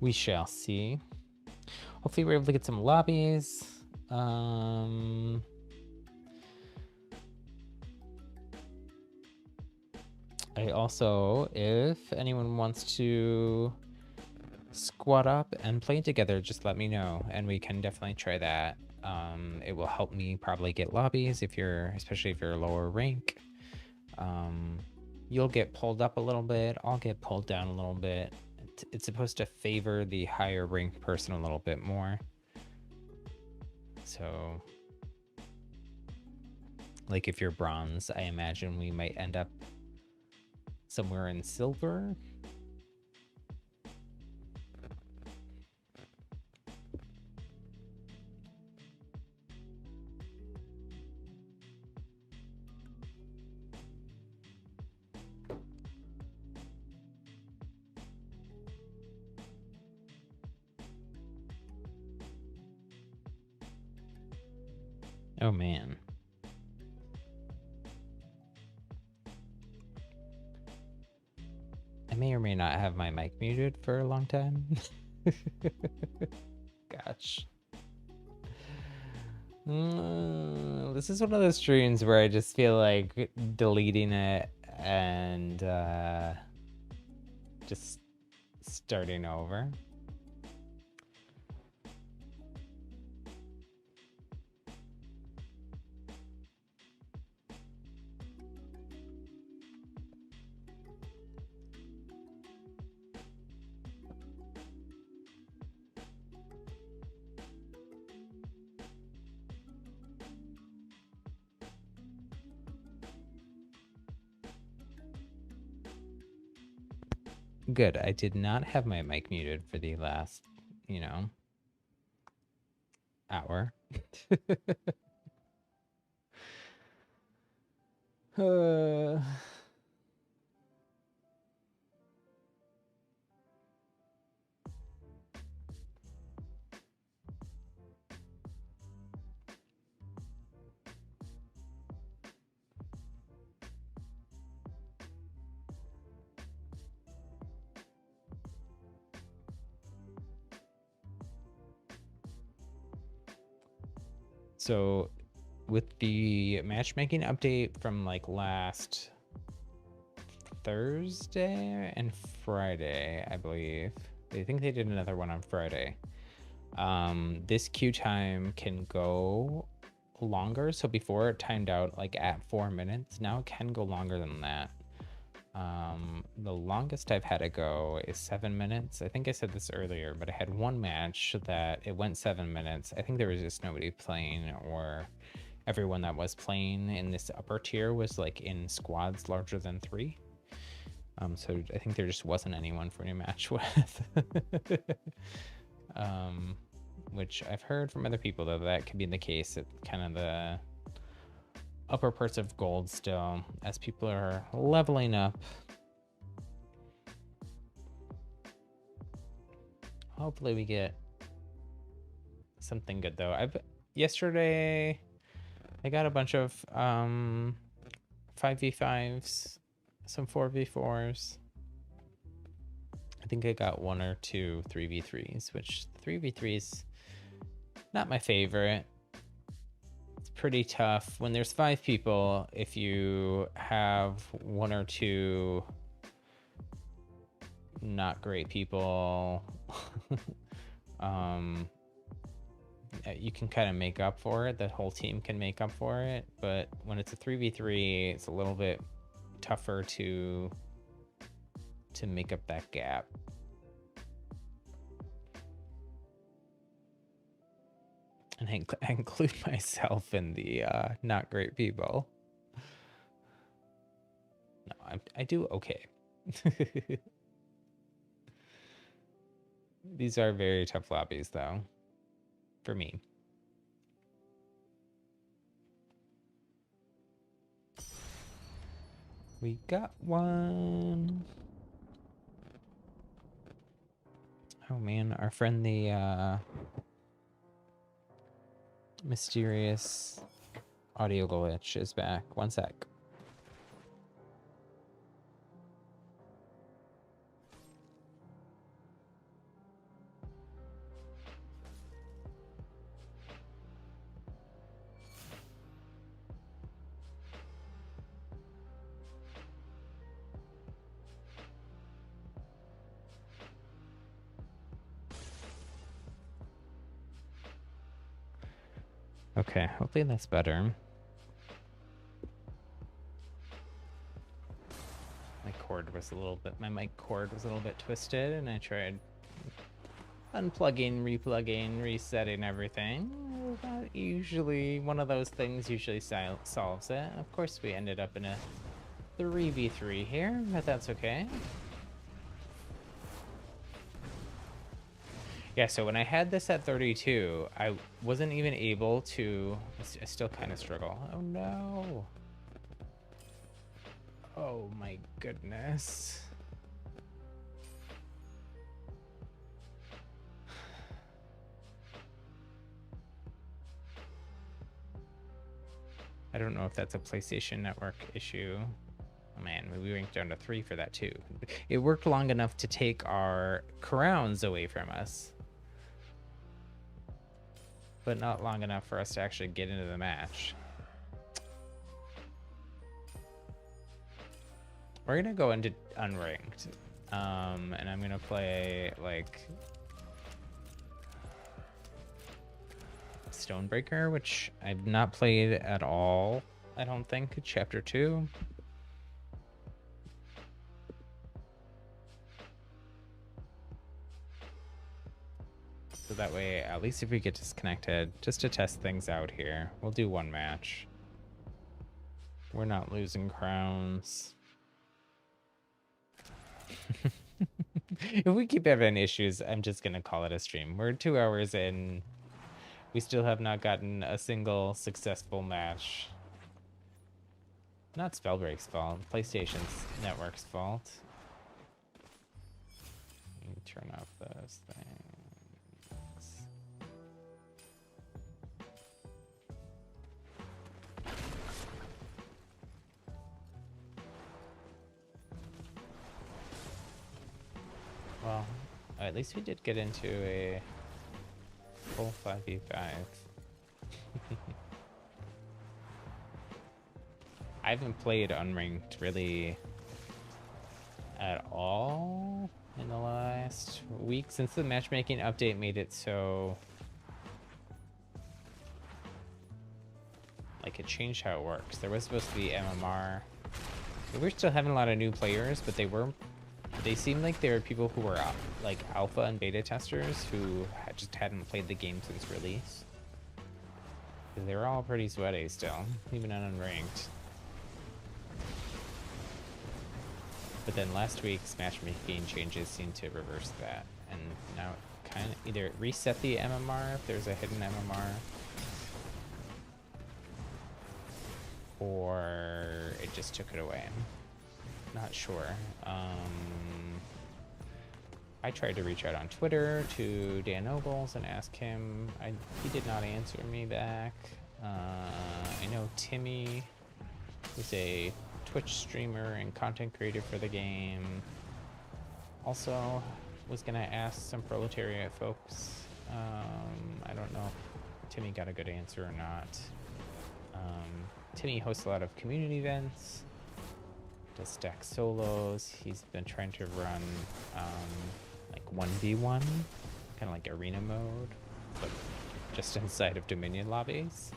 We shall see. Hopefully we're able to get some lobbies. I also, if anyone wants to squad up and play together, just let me know, and we can definitely try that. It will help me probably get lobbies especially if you're lower rank. You'll get pulled up a little bit. I'll get pulled down a little bit. It's supposed to favor the higher ranked person a little bit more. So, like if you're bronze, I imagine we might end up somewhere in silver. Oh man. I may or may not have my mic muted for a long time. Gosh. This is one of those streams where I just feel like deleting it and just starting over. Good. I did not have my mic muted for the last, hour. So with the matchmaking update from like last Thursday and Friday, I believe. I think they did another one on Friday. This queue time can go longer. So before it timed out like at 4 minutes, now it can go longer than that. The longest I've had it go is 7 minutes. I think I said this earlier, but I had one match that it went 7 minutes. I think there was just nobody playing, or everyone that was playing in this upper tier was like in squads larger than 3. So I think there just wasn't anyone for me to match with. Which I've heard from other people though that could be the case at kind of the upper parts of gold still, as people are leveling up. Hopefully we get something good though. Yesterday I got a bunch of 5v5s, some 4v4s. I think I got 1 or 2 3v3s, which 3v3s not my favorite. It's pretty tough when there's 5 people. If you have 1 or 2 not great people, you can kind of make up for it. The whole team can make up for it. But when it's a 3v3, it's a little bit tougher to make up that gap. And I include myself in the not great people. No, I do okay. These are very tough lobbies, though, for me. We got one. Oh man, our friend the mysterious audio glitch is back. One sec. Okay, hopefully that's better. My mic cord was a little bit twisted, and I tried unplugging, replugging, resetting everything. That usually, one of those things usually solves it. Of course, we ended up in a 3v3 here, but that's okay. Yeah, so when I had this at 32, I wasn't even able to... I still kind of struggle. Oh no. Oh my goodness. I don't know if that's a PlayStation Network issue. Oh man, we went down to 3 for that too. It worked long enough to take our crowns away from us, but not long enough for us to actually get into the match. We're gonna go into unranked, and I'm gonna play like Stonebreaker, which I've not played at all, I don't think, chapter 2. So that way, at least if we get disconnected, just to test things out here, we'll do one match. We're not losing crowns. If we keep having issues, I'm just gonna call it a stream. We're 2 hours in. We still have not gotten a single successful match. Not Spellbreak's fault, PlayStation's Network's fault. Let me turn off those things. Well, at least we did get into a full 5v5. I haven't played unranked really at all in the last week since the matchmaking update made it so like it changed how it works. There was supposed to be MMR. We're still having a lot of new players, but they seemed like they were people who were like alpha and beta testers who just hadn't played the game since release. They were all pretty sweaty still, even on unranked. But then last week's matchmaking changes seemed to reverse that, and now it kind of either reset the MMR if there's a hidden MMR, or it just took it away. Not sure. I tried to reach out on Twitter to Dan Nobles and ask him. He did not answer me back. I know Timmy, who's a Twitch streamer and content creator for the game, also was gonna ask some proletariat folks. I don't know if Timmy got a good answer or not. Timmy hosts a lot of community events, does stack solos. He's been trying to run like 1v1, kind of like arena mode, but just inside of Dominion lobbies,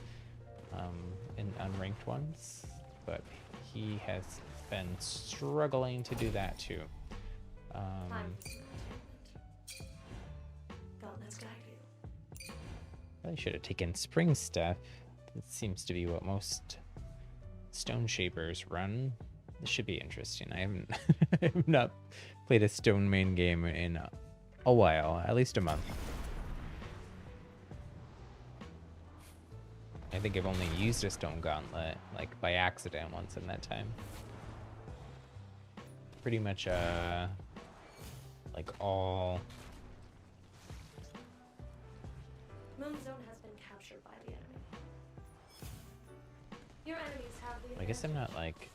in unranked ones. But he has been struggling to do that too. I should have taken spring stuff. That seems to be what most stone shapers run. This should be interesting. I haven't I've not played a stone main game in a while, at least a month. I think I've only used a stone gauntlet, like by accident once in that time. Pretty much like all. Moon zone has been captured by the enemy. Your enemies have the I guess I'm not like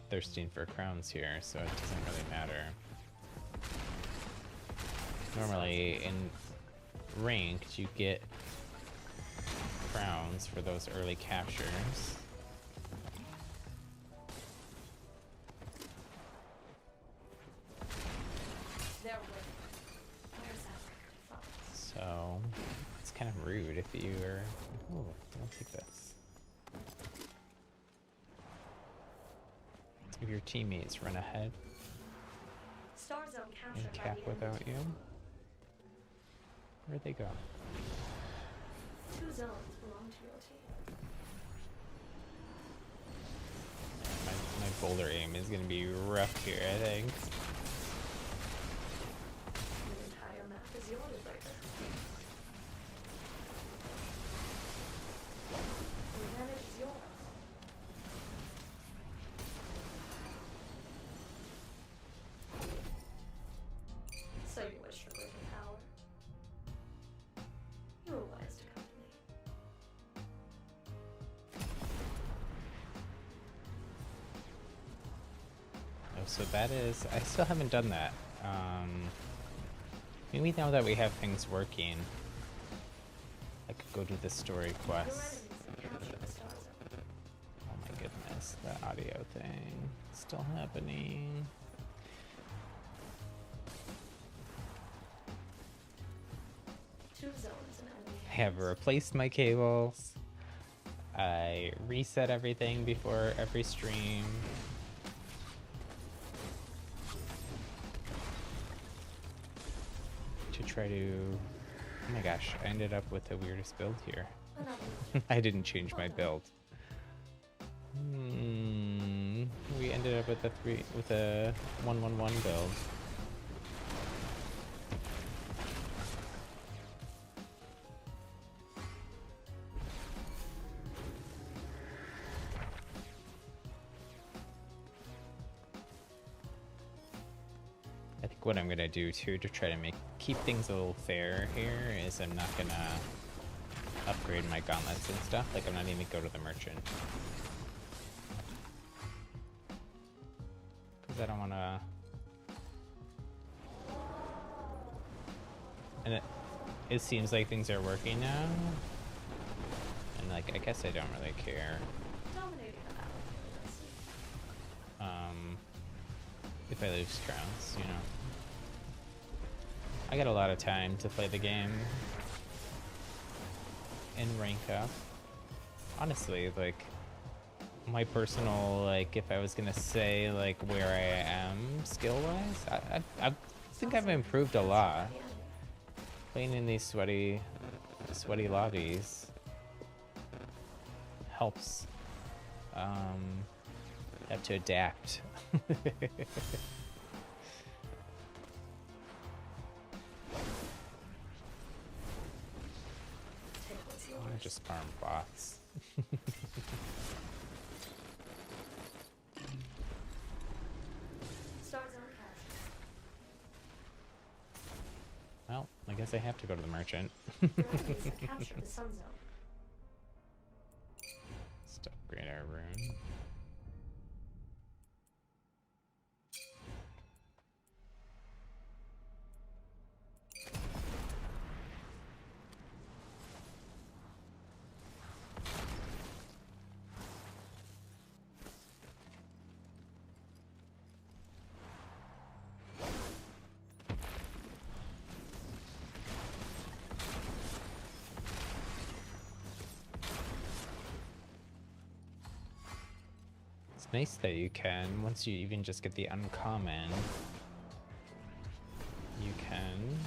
thirsting for crowns here, so it doesn't really matter. Normally in ranked you get crowns for those early captures. So it's kind of rude if you are. Oh, I'll take this. If your teammates run ahead Star zone and captured tap by the without enemy. you, where'd they go? 2 zones belong to your team. My boulder aim is gonna be rough here, I think. The entire map is yours, Breaker. The advantage is yours. So you wish for greater power? You are wise to come to me. Oh, so that is. I still haven't done that. Maybe now that we have things working, I could go do the story Your quests. enemies have captured the Star Zone. Oh my goodness, the audio thing still happening. Two zones and enemy. I have replaced my cables. I reset everything before every stream. To try to. Oh my gosh, I ended up with the weirdest build here. Another. I didn't change my build. We ended up with a 1-1-1 build. I think what I'm gonna do too to try to keep things a little fair here is I'm not gonna upgrade my gauntlets and stuff. Like I'm not even gonna go to the merchant. Because I don't wanna. And it seems like things are working now. And like I guess I don't really care. Dominating the battle. If I lose crowns, you know. I got a lot of time to play the game and rank up. Honestly, like my personal, like if I was gonna say like where I am skill-wise, I think I've improved a lot. Playing in these sweaty lobbies helps. Have to adapt. I just farm bots. Star zone captured. Well, I guess I have to go to the merchant. Your enemies have captured the Sun Zone. Let's upgrade our rune. It's nice that you can, once you even just get the uncommon, you can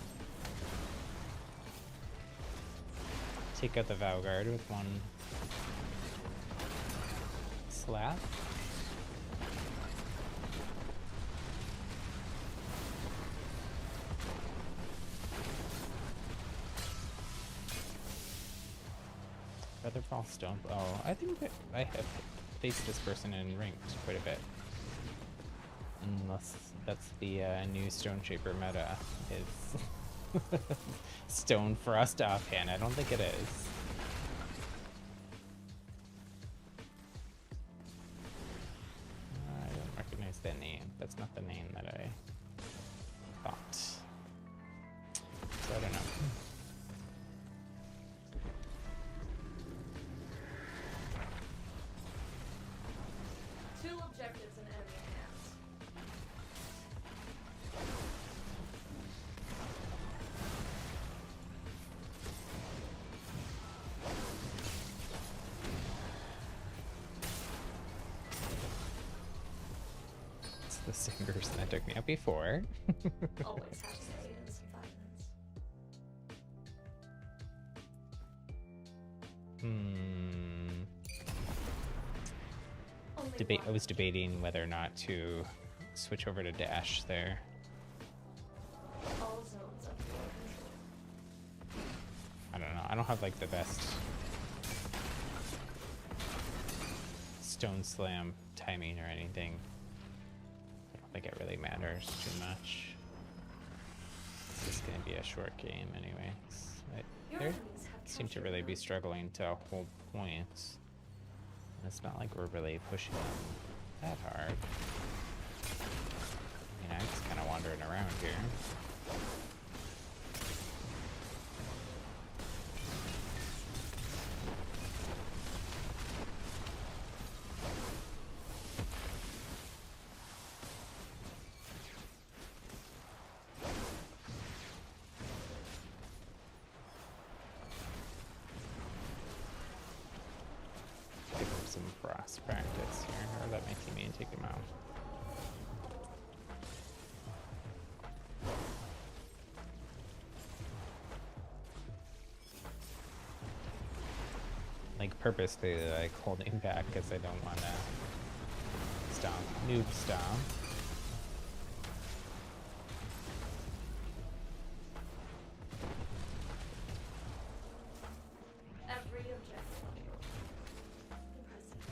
take out the Valguard with one slap. Featherball stone. Oh, I think that I have faced this person in ranked quite a bit. Unless that's the new Stone Shaper meta is Stone Frost offhand. I don't think it is. I don't recognize that name. That's not the name that I thought. So I don't know. Two objectives in enemy hands. It's the same person that took me out before. Always have to say it in some violence. Only I was debating whether or not to switch over to dash there. all zones under your control. I don't know. I don't have like the best stone slam timing or anything. I don't think it really matters too much. This is going to be a short game anyways. Your They enemies have seem to captured really be them. struggling to hold points. And it's not like we're really pushing them that hard. I mean, I'm just kind of wandering around here. Give him some frost practice here, or let my teammate take him out. Like purposely, like holding back because I don't want to stomp, noob stomp. Every objective on your impressive.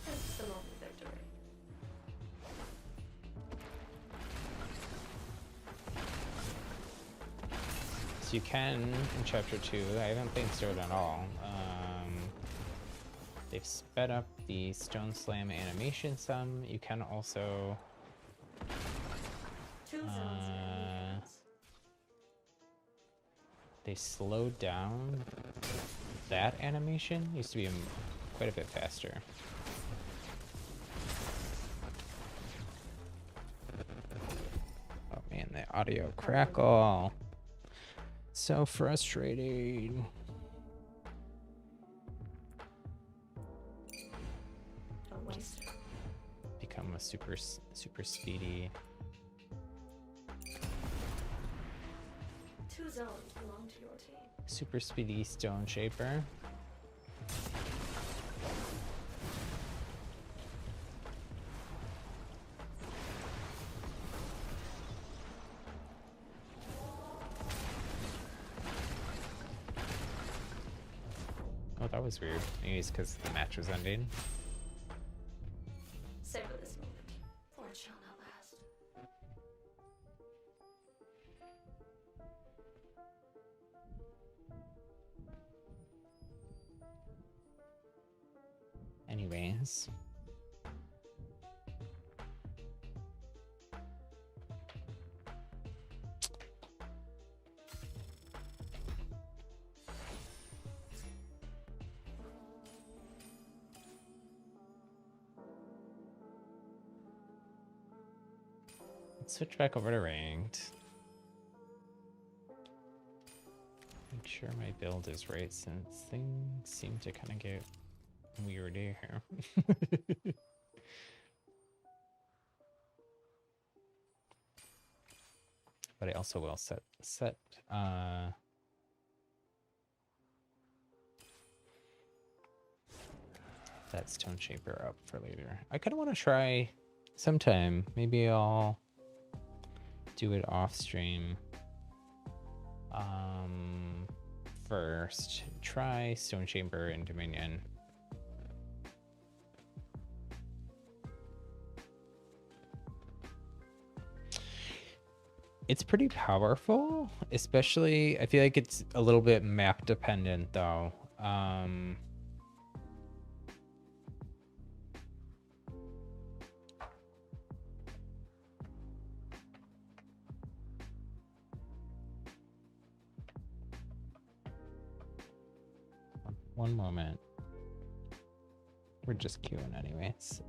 It's the moment of victory. So you can in chapter 2. I haven't played Sword at all. They've sped up the Stone Slam animation some. You can also Two zones in enemy hands. they slowed down that animation. Used to be quite a bit faster. Oh man, the audio crackle. So frustrating. Don't waste it. Become a super speedy. Two zones belong to your team. Super speedy Stone Shaper. Oh, that was weird. Maybe it's because the match was ending. Savor this moment, for it shall not last. Anyways. Let's switch back over to ranked. Make sure my build is right since things seem to kind of get weird here. But I also will set that Stone Shaper up for later. I kind of want to try sometime. Maybe I'll do it off stream. First, try Stone Chamber and Dominion. It's pretty powerful, especially I feel like it's a little bit map dependent though. One moment. We're just queuing anyways.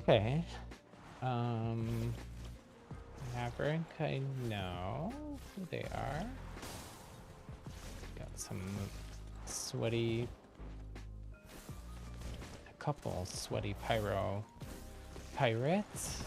Okay. Maverick, I know who they are. Got some sweaty, a couple sweaty pyro pirates.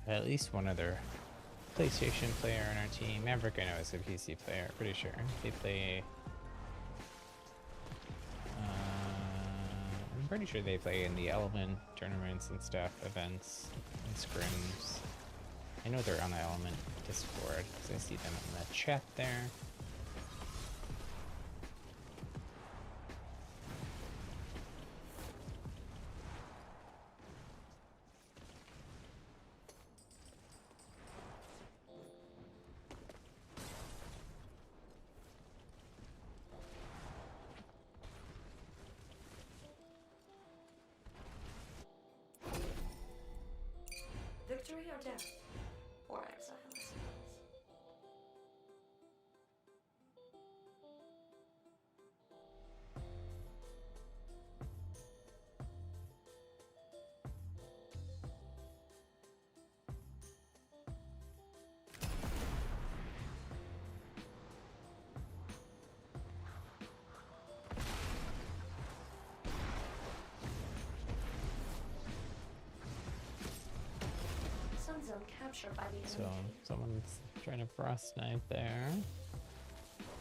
At least one other PlayStation player on our team. Maverick, I know, is a PC player, pretty sure. They play... I'm pretty sure they play in the Element tournaments and stuff, events, and scrims. I know they're on the Element Discord, because I see them in the chat there. Victory or death? Or exile, I suppose. Sun zone captured by the So enemy. someone's trying to frost knife there.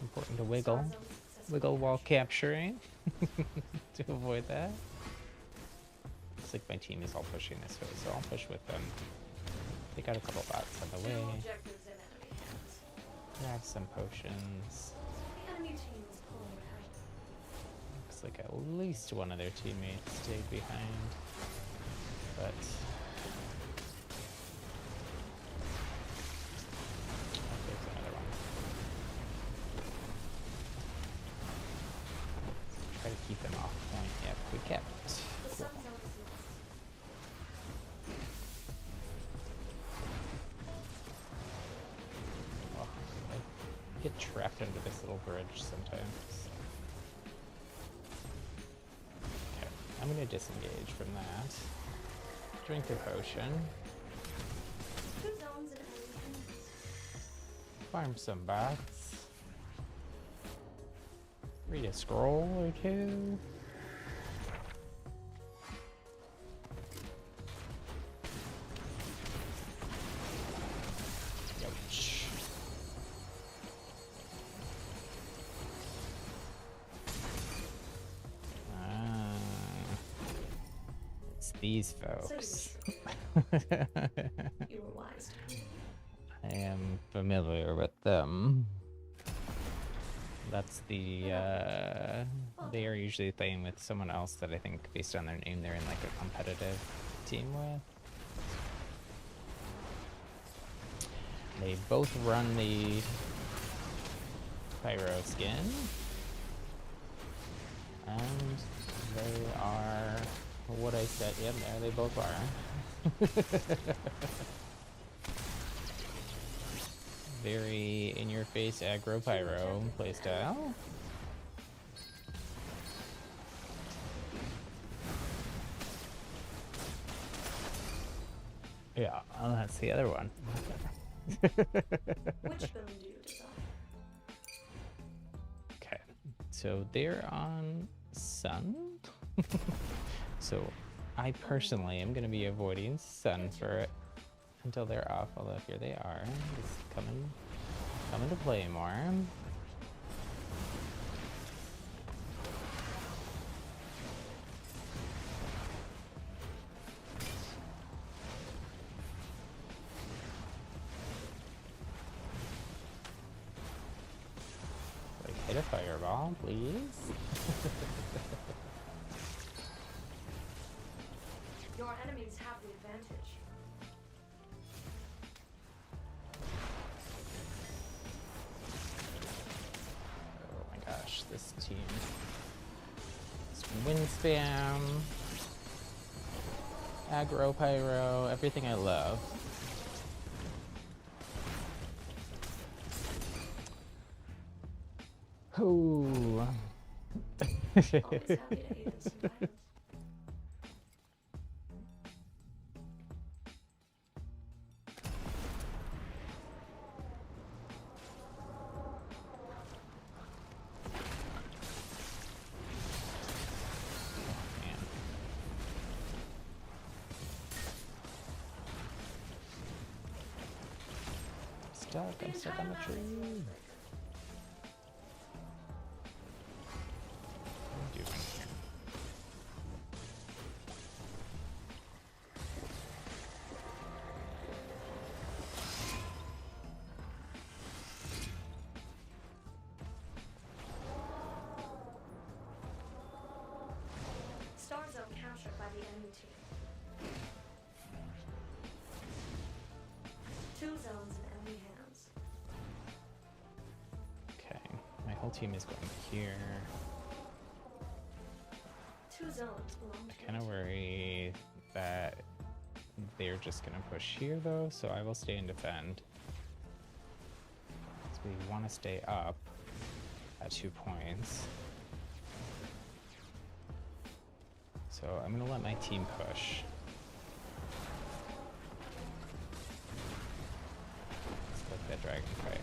Important to wiggle. Sun zone successfully Wiggle while captured. capturing to avoid that. Looks like my team is all pushing this way, so I'll push with them. They got a couple bots on the Two way. objectives in enemy hands. Grab some potions. The enemy team is pulling ahead. Looks like at least one of their teammates stayed behind. But oh, there's another one. Try to keep them off point. Yep, we kept. The Cool. sun zone is lost. Oh, I get trapped under this little bridge sometimes. Okay, I'm gonna disengage from that. Drink a potion. Two zones in enemy hands. Farm some bots. Read a scroll or two. Ouch. Ah, it's these folks. You were wise to me. I am familiar with them. That's the, they are usually playing with someone else that I think, based on their name, they're in like a competitive team with. They both run the pyro skin. And they are what I said. Yep, there they both are. Very in-your-face aggro pyro playstyle. Yeah, oh, that's the other one. Which boom do you design? Okay, so they're on sun. So I personally am going to be avoiding sun for it until they're off. Although here they are, just coming to play more. Like, hit a fireball, please. Your enemies have the advantage. Oh my gosh, this team. It's wind spam, aggro pyro, everything I love. Ooh. Always happy to aid in some violence. Man. I'm stuck on the tree. What am I doing here? Star zone captured by the enemy team. 2 zones in enemy hands. Okay, my whole team is going here. 2 zones belong I to kind of worry that they're just gonna push here though, so I will stay and defend. So we want to stay up at 2 points. So I'm gonna let my team push. Let's click that dragon fire.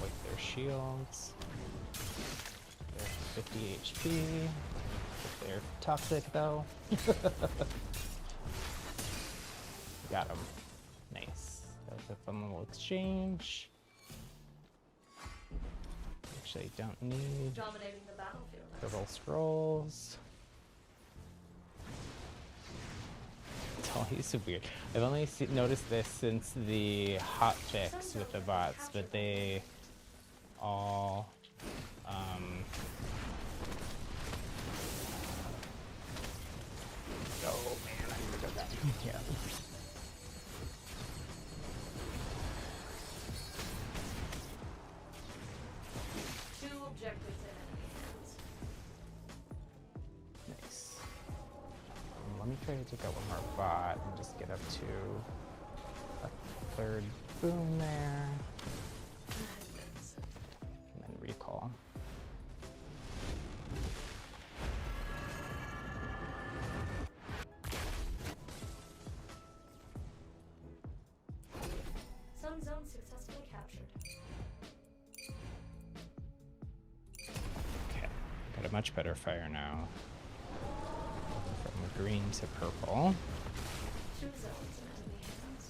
Wipe their shields. They're 50 HP. They're toxic though. Got him. Nice. That was a fun little exchange. Actually, don't need dominating the battlefield. purple scrolls. It's always so weird. I've only noticed this since the hot fix with the bots, but they all oh man, I need to go down. Yeah. Two objectives in enemy hands. Nice. Let me try to take out one more bot and just get up to a 3rd boom there. And then recall. Sun zone successfully captured. Okay, got a much better fire now. From green to purple. 2 zones in enemy hands.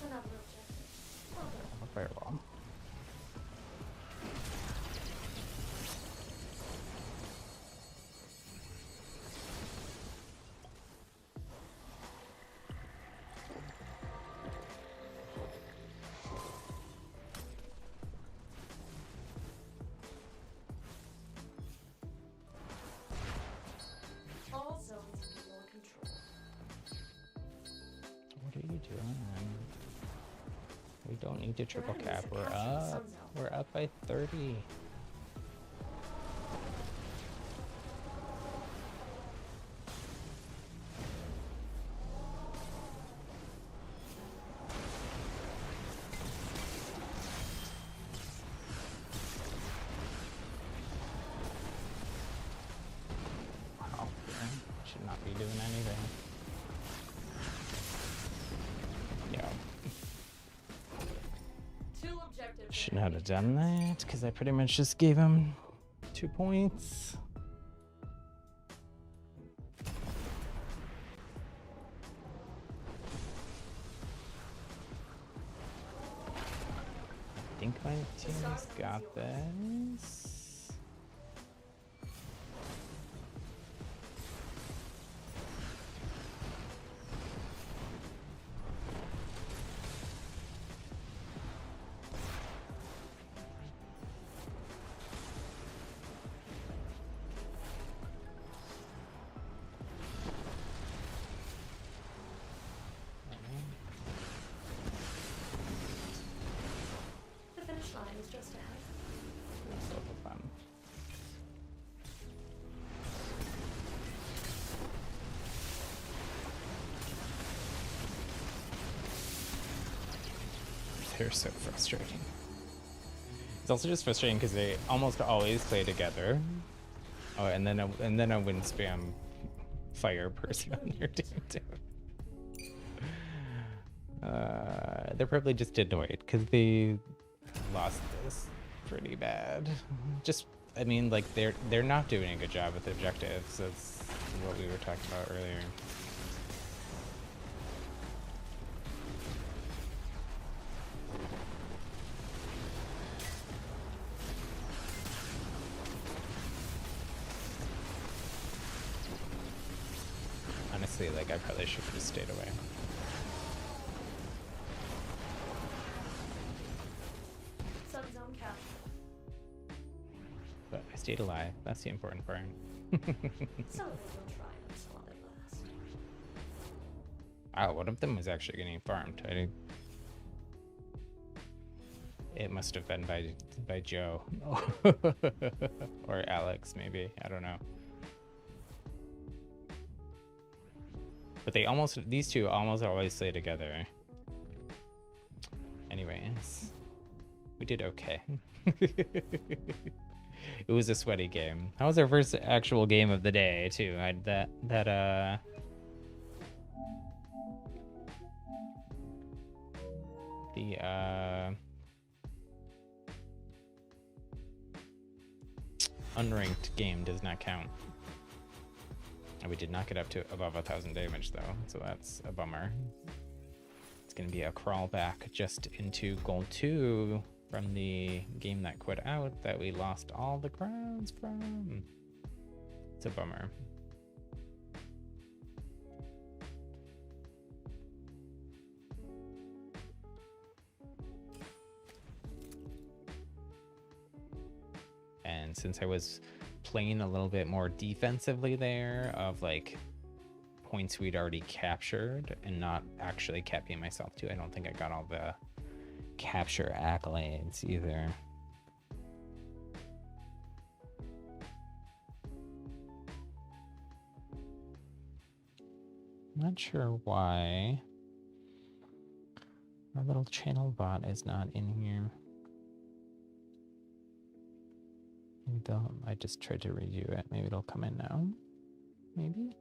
Another objective. Well done. Fireball. don't need to triple Your cap. enemies We're are capturing the up. sun zone. We're up by 30. Wow, should not be doing anything. Yeah. Two objectives. Should not have done that because I pretty much just gave him 2 points. I think my team's got this. The finish line is just ahead. So fun. They're so frustrating. It's also just frustrating because they almost always play together. Oh, and then I wouldn't spam fire person on your team too. They're probably just annoyed because they lost this pretty bad. Just, I mean, like they're not doing a good job with the objectives. That's what we were talking about earlier. Honestly, like I probably should have just stayed away. Sun zone captured. But I stayed alive. That's the important part. Some of it will triumphs while they last. Wow, one of them was actually getting farmed. It must have been by Joe or Alex, maybe. I don't know. But these two almost always play together. Anyways, we did okay. It was a sweaty game. That was our first actual game of the day too. Unranked game does not count. And we did not get up to above 1,000 damage though, so that's a bummer. It's gonna be a crawl back just into gold 2 from the game that quit out that we lost all the crowns from. It's a bummer. And since I was playing a little bit more defensively there of like points we'd already captured and not actually capping myself too, I don't think I got all the capture accolades either. Not sure why our little channel bot is not in here. Maybe I just tried to review it. Maybe it'll come in now. Maybe.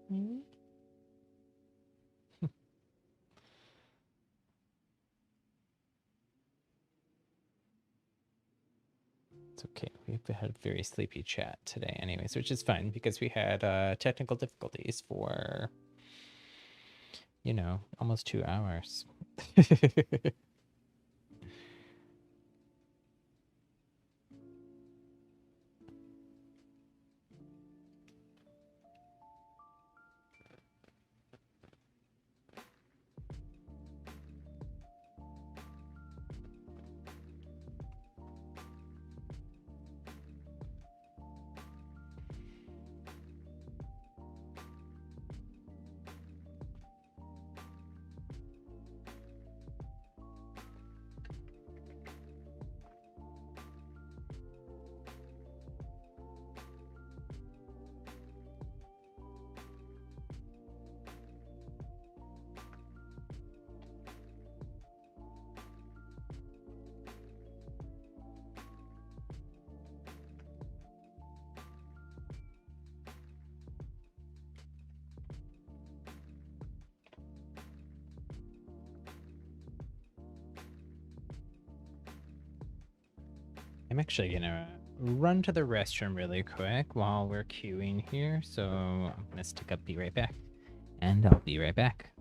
It's okay. We've had a very sleepy chat today anyways, which is fine because we had technical difficulties for, you know, almost 2 hours. I'm actually gonna run to the restroom really quick while we're queuing here, so I'm gonna stick up, be right back, and I'll be right back.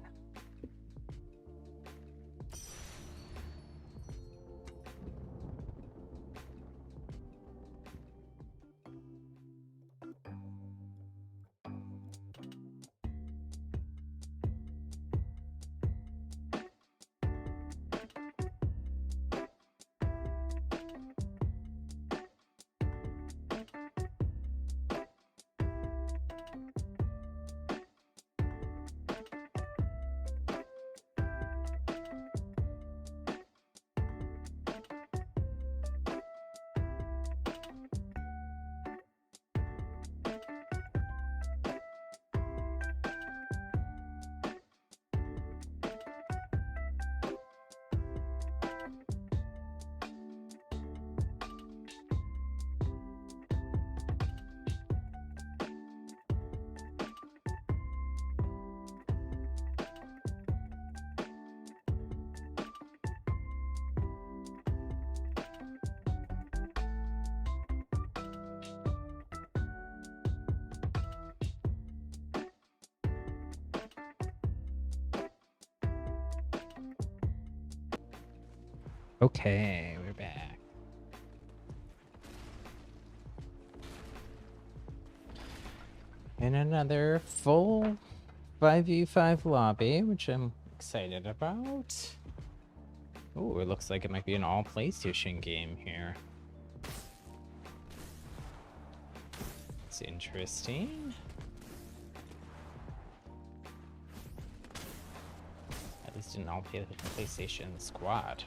Okay, we're back. In another full 5v5 lobby, which I'm excited about. Oh, it looks like it might be an all PlayStation game here. It's interesting. At least an all PlayStation squad.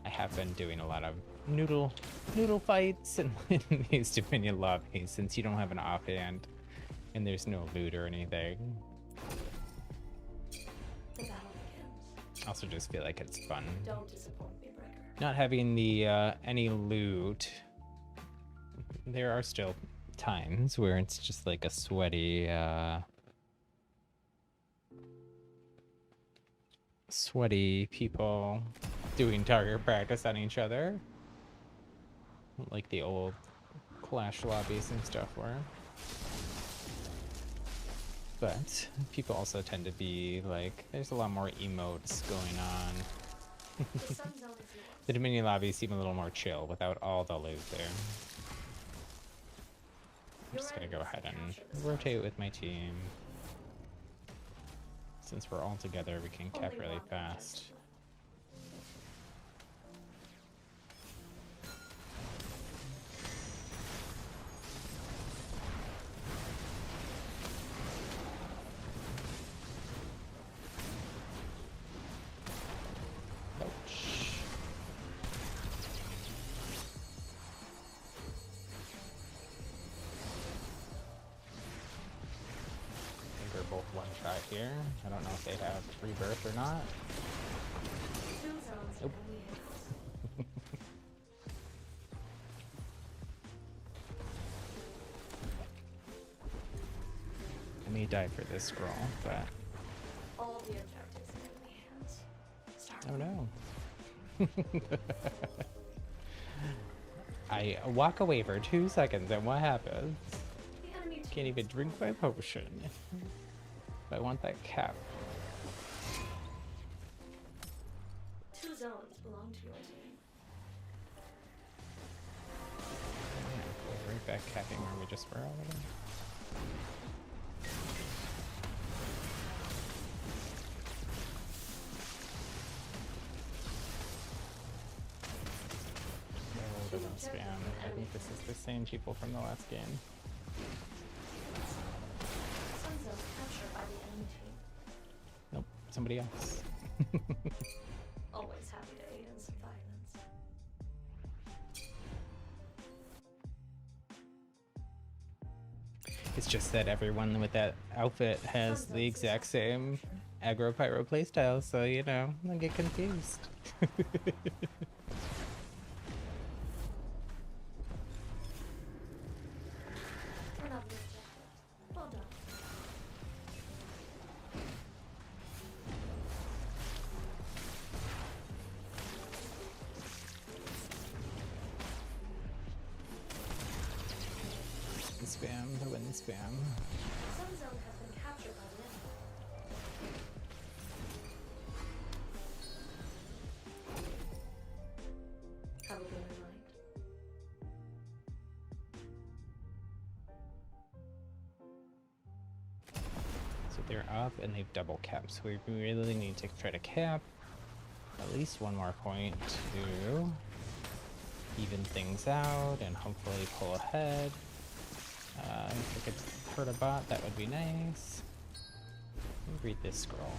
I have been doing a lot of noodle fights and in these Dominion lobbies since you don't have an offhand and there's no loot or anything. The battle begins. Also just feel like it's fun. Don't disappoint me, Breaker. Not having the any loot. There are still times where it's just like a sweaty people doing target practice on each other, like the old Clash lobbies and stuff were. But people also tend to be like, there's a lot more emotes going on. The sun zone is yours. The Dominion lobbies seem a little more chill without all the loot there. I'm just gonna go ahead and rotate with my team. Since we're all together, we can cap really fast. Ouch. They're both one shot here. I don't know if they have rebirth or not. Two zones Nope. and we hit. I may die for this scroll, but All the objectives in enemy hands. Start. oh no. I walk away for 2 seconds and what happens? The enemy team Can't even drink my potion. But I want that cap. Two zones belong to your team. Go right back capping where we just were already. No, don't spam. I think this is the same people from the last game. Sun zone captured by the enemy team. Nope, somebody else. Always happy to aid in some violence. It's just that everyone with that outfit has the exact same aggro pyro playstyle, so you know, I get confused. Turn up the objective. Well done. spam. Some zone has been captured by the enemy. Have a good night. So they're up and they've double capped. So we really need to try to cap at least one more point to even things out and hopefully pull ahead. If we could hurt a bot, that would be nice. Let me read this scroll.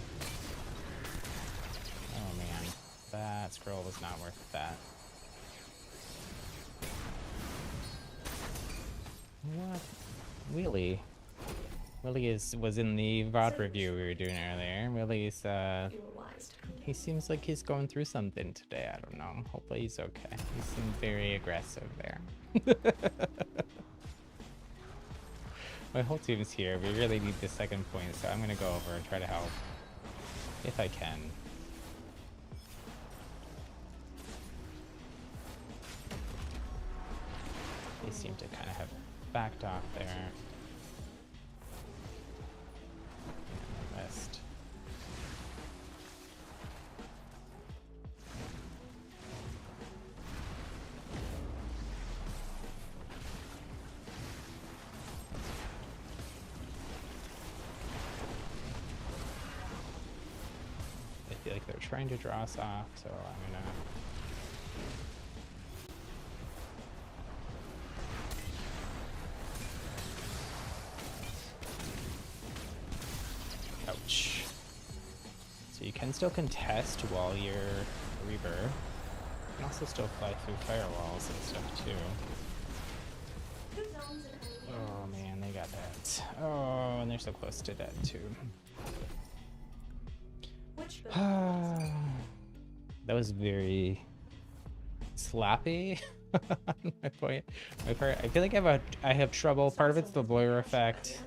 Oh man, that scroll was not worth that. What? Willie? Willie was in the VOD review we were doing earlier. Willie's, You were wise to come he seems like he's going through something today. I don't know. Hopefully he's okay. He seemed very aggressive there. My whole team's here. We really need the second point, so I'm gonna go over and try to help. If I can. They seem to kind of have backed off there. West. I feel like they're trying to draw us off, so I'm gonna... Ouch. So you can still contest while you're Reaver. You can also still fly through firewalls and stuff too. Two zones and enemy. Oh man, they got that. Oh, and they're so close to dead too. Which building? That was very sloppy. My point. My part. I feel like I have trouble. Part of it's the blur effect.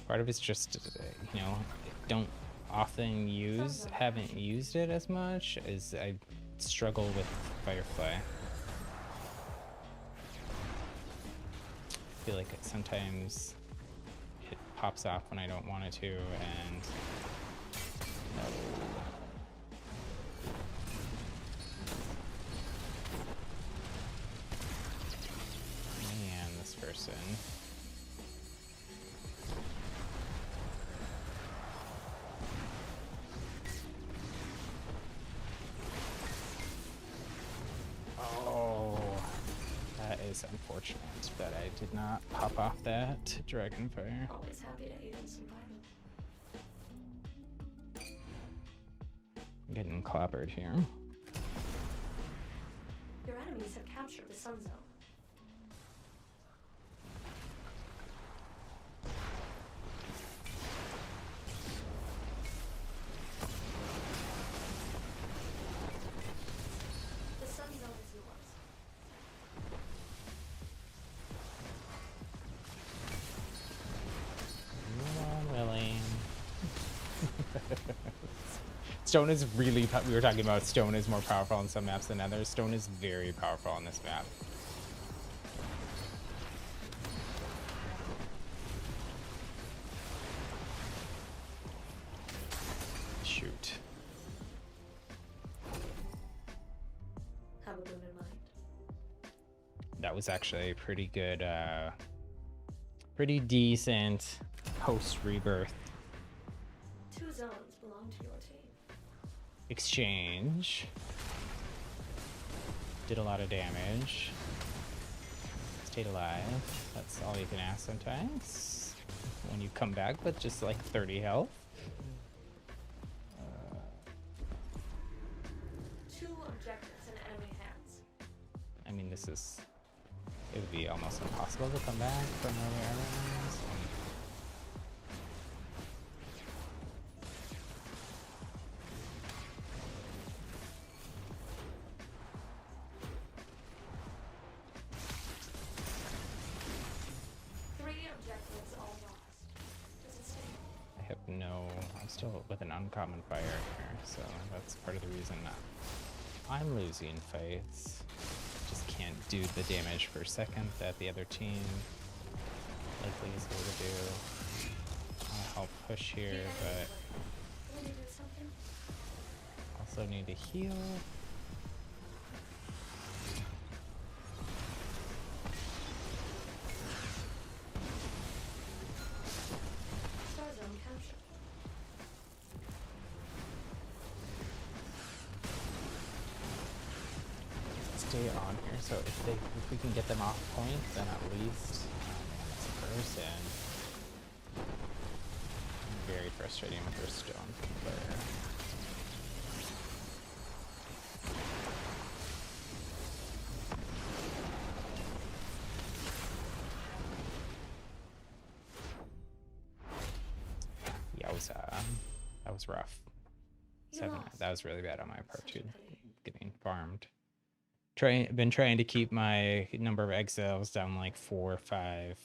Part of it's just, you know, haven't used it as much as I struggle with Firefly. I feel like sometimes it pops off when I don't want it to, and no. Man, this person. Is unfortunate that I did not pop off that Dragonfire. Always happy to aid in survival. I'm getting clobbered here. Your enemies have captured the Sun Zone. The Sun Zone is yours. Stone is really, we were talking about stone is more powerful on some maps than others. Stone is very powerful on this map. Shoot. Have a good in mind. That was actually a pretty good, pretty decent post-rebirth Two zones belong to your team. exchange. Did a lot of damage. Stayed alive. That's all you can ask sometimes. When you come back with just like 30 health. Two objectives in enemy hands. I mean, it would be almost impossible to come back from earlier rounds. I'm still with an uncommon fire here, so that's part of the reason I'm losing fights. Just can't do the damage per second that the other team likely is able to do. I'll help push here, but Want to do something? also need to heal. Star zone capture. Stay on here, so if we can get them off point, then at least it's a person. Very frustrating with their stone player. Yowza. That was rough. That was really bad on my part too. Getting farmed. Been trying to keep my number of exiles down like 4 or 5.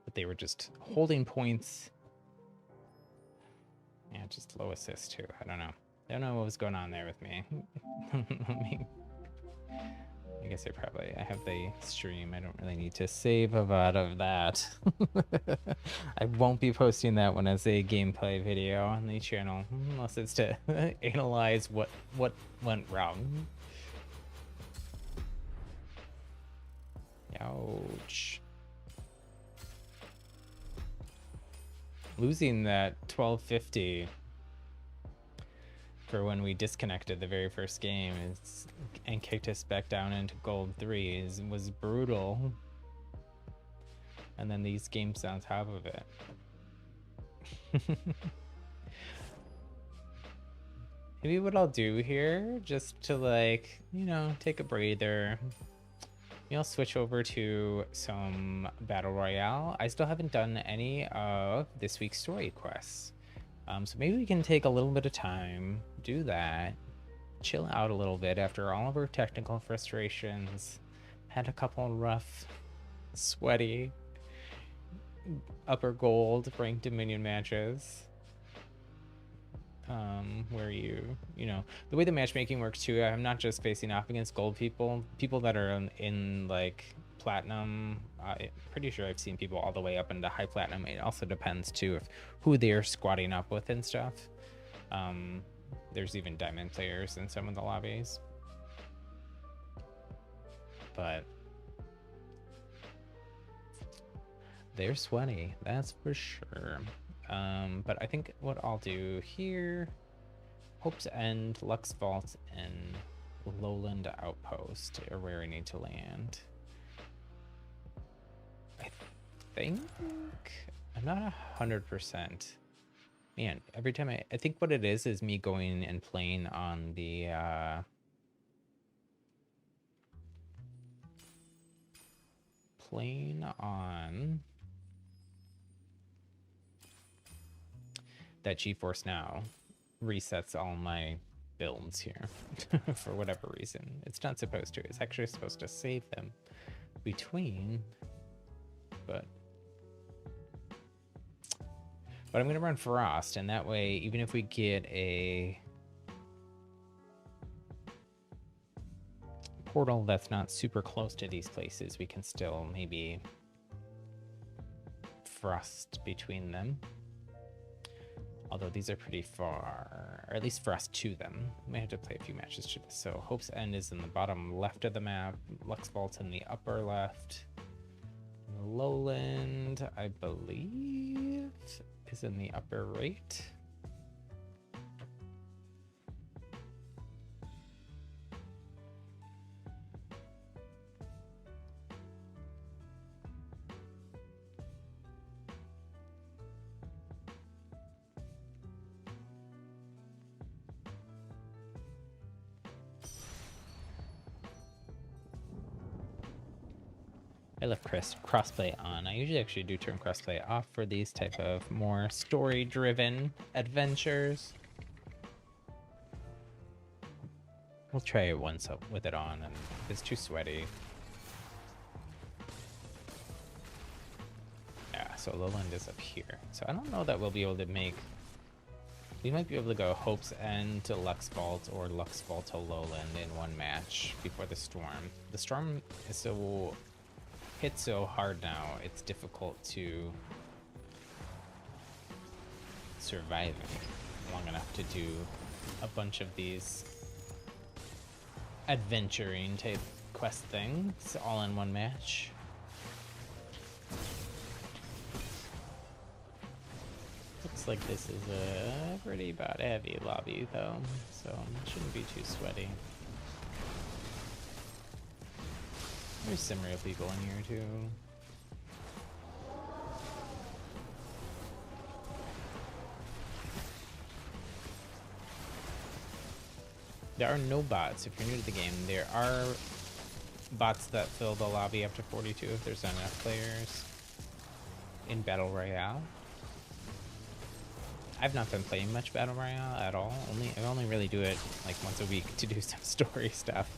But they were just holding points. Yeah, just low assist too. I don't know what was going on there with me. I guess I have the stream. I don't really need to save a VOD of that. I won't be posting that one as a gameplay video on the channel, unless it's to analyze what went wrong. Ouch. Losing that 1250 for when we disconnected the very first game and kicked us back down into gold 3 was brutal. And then these games on top of it. Maybe what I'll do here, just to like, take a breather. Maybe I'll switch over to some Battle Royale. I still haven't done any of this week's story quests. So maybe we can take a little bit of time, do that, chill out a little bit after all of our technical frustrations. Had a couple rough, sweaty, upper gold ranked Dominion matches. Where the way the matchmaking works too, I'm not just facing off against gold people that are in like platinum. I'm pretty sure I've seen people all the way up into high platinum. It also depends too of who they're squatting up with and stuff. There's even diamond players in some of the lobbies, but they're sweaty, that's for sure. But I think what I'll do here, Hope's End, Lux Vault, and Lowland Outpost are where I need to land. I think I'm not 100%. Man, every time I think what it is me going and playing on the that GeForce Now resets all my builds here for whatever reason. It's not supposed to. It's actually supposed to save them between, but I'm gonna run Frost, and that way, even if we get a portal that's not super close to these places, we can still maybe Frost between them. Although these are pretty far, or at least Frost to them. We may have to play a few matches to this. So Hope's End is in the bottom left of the map. Lux Vault in the upper left. Lowland, I believe, is in the upper right. I left crossplay on. I usually actually do turn crossplay off for these type of more story-driven adventures. We'll try it once with it on, and if it's too sweaty. Yeah, so Lowland is up here. So I don't know that we'll be able to make We might be able to go Hope's End to Lux Vault or Lux Vault to Lowland in one match before the Storm. The Storm is so hits so hard now, it's difficult to survive long enough to do a bunch of these adventuring type quest things all in one match. Looks like this is a pretty bot heavy lobby though, so it shouldn't be too sweaty. There's some real people in here too. There are no bots if you're new to the game. There are bots that fill the lobby after 42 if there's not enough players in Battle Royale. I've not been playing much Battle Royale at all. I only really do it like once a week to do some story stuff.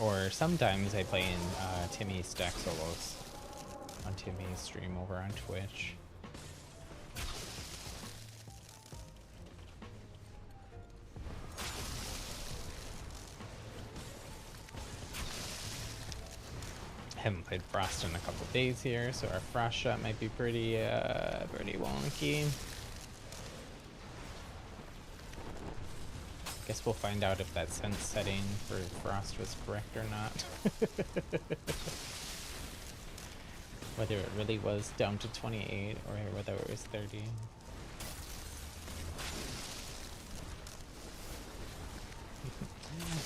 Or sometimes I play in Timmy's Stack Solos on Timmy's stream over on Twitch. Haven't played Frost in a couple days here, so our Frost shot might be pretty wonky. Guess we'll find out if that sense setting for Frost was correct or not. Whether it really was down to 28 or whether it was 30.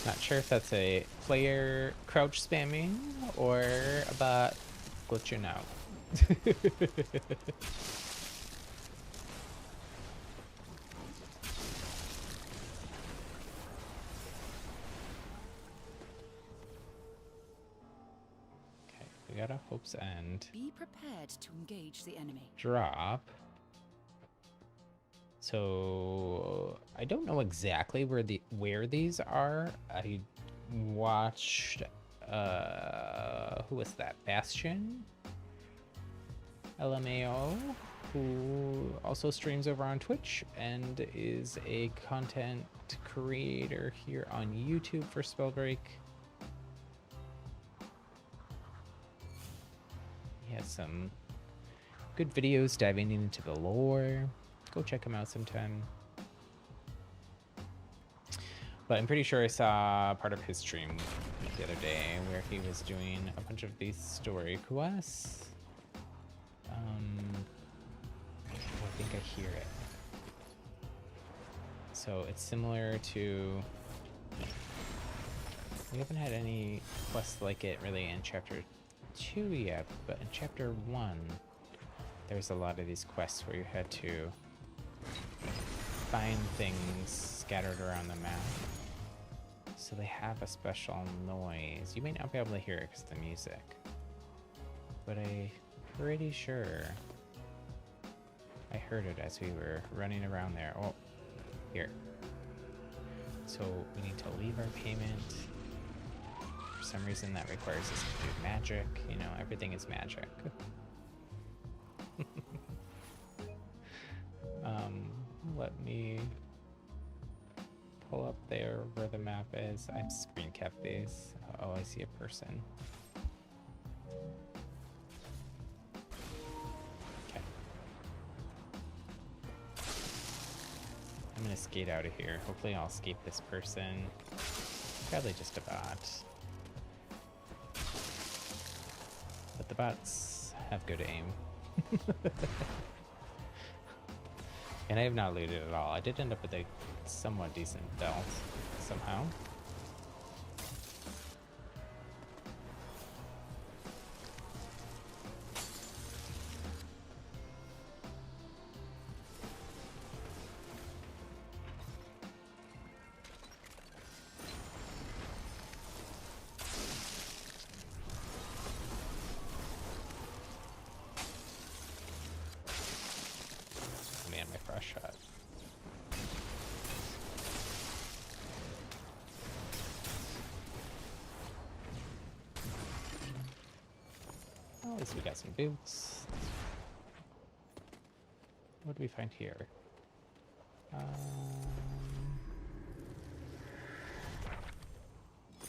Not sure if that's a player crouch spamming or a bot glitching out. Okay, we got a Hope's End. Be prepared to engage the enemy. Drop. So I don't know exactly where these are. I watched who was that? Bastion LMAO, who also streams over on Twitch and is a content creator here on YouTube for Spellbreak. He has some good videos diving into the lore. Go check him out sometime. But I'm pretty sure I saw part of his stream the other day where he was doing a bunch of these story quests. I think I hear it. So it's similar to... We haven't had any quests like it really in Chapter 2 yet, but in Chapter 1, there's a lot of these quests where you had to find things scattered around the map. So they have a special noise. You may not be able to hear it because of the music, but I'm pretty sure I heard it as we were running around there. Oh, here. So we need to leave our payment. For some reason that requires us to do magic. You know, everything is magic. Let me pull up there where the map is. I've screen capped these. Oh, I see a person. Okay. I'm gonna skate out of here. Hopefully I'll escape this person. Probably just a bot. But the bots have good aim. And I have not looted at all. I did end up with a somewhat decent belt somehow. Man, my frost shot. Well, at least we got some boots. What do we find here?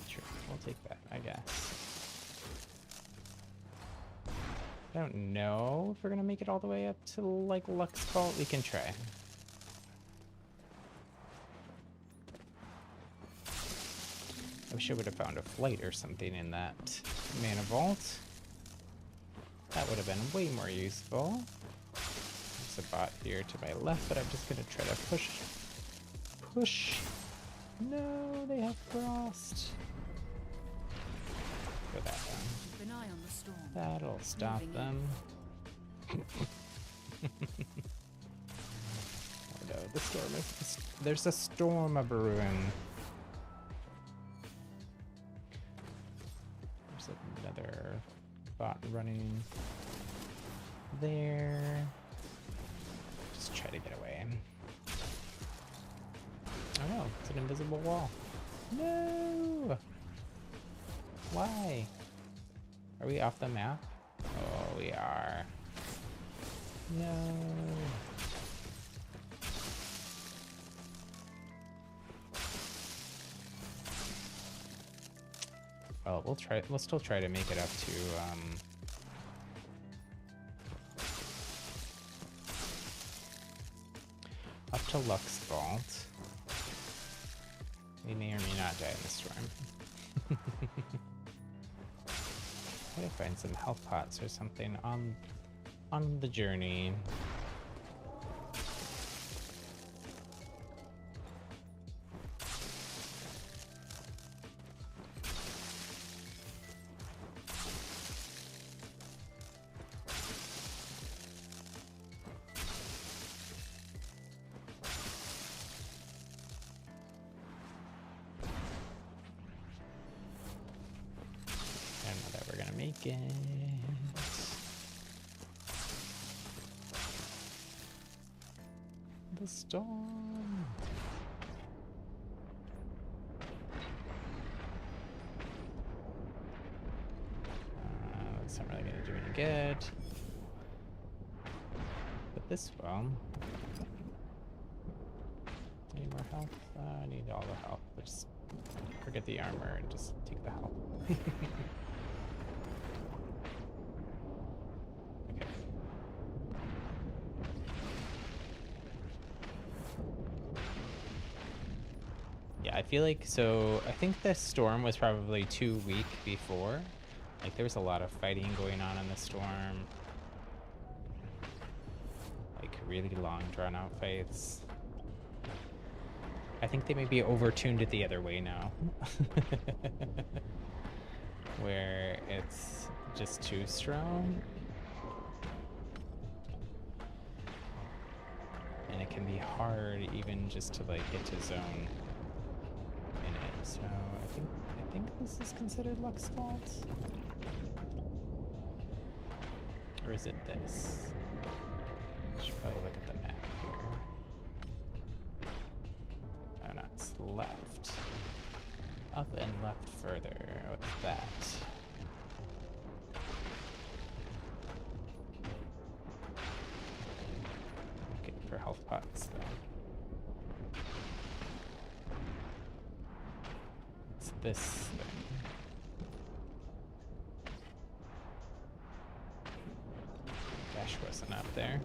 Sure, we'll take that, I guess. I don't know if we're gonna make it all the way up to like Lux Vault. We can try. I wish I would have found a flight or something in that mana vault. That would have been way more useful. There's a bot here to my left, but I'm just gonna try to push. Push. No, they have frost. Go that one. Keep an eye on the storm. That'll stop Moving them. Oh no, the storm is. There's a storm a brewing. There's another bot running there. Just try to get away. Oh no, it's an invisible wall. No! Why? Are we off the map? Oh, we are. No. Well, we'll try. We'll still try to make it up to Lux Vault. We may or may not die in the storm. Try to find some health pots or something on the journey. Make it. The storm. That's not really gonna do any good. But this will. Need more health? I need all the health. Just forget the armor and just take the health. I feel like, so I think the storm was probably too weak before. Like there was a lot of fighting going on in the storm. Like really long drawn out fights. I think they may be overtuned it the other way now. Where it's just too strong. And it can be hard even just to like get to zone. So I think this is considered Lux Vault? Or is it this? Should probably look at the map here. Oh no, it's left. Up and left further. What's that? Okay, for health pots though. This thing. Dash wasn't up there.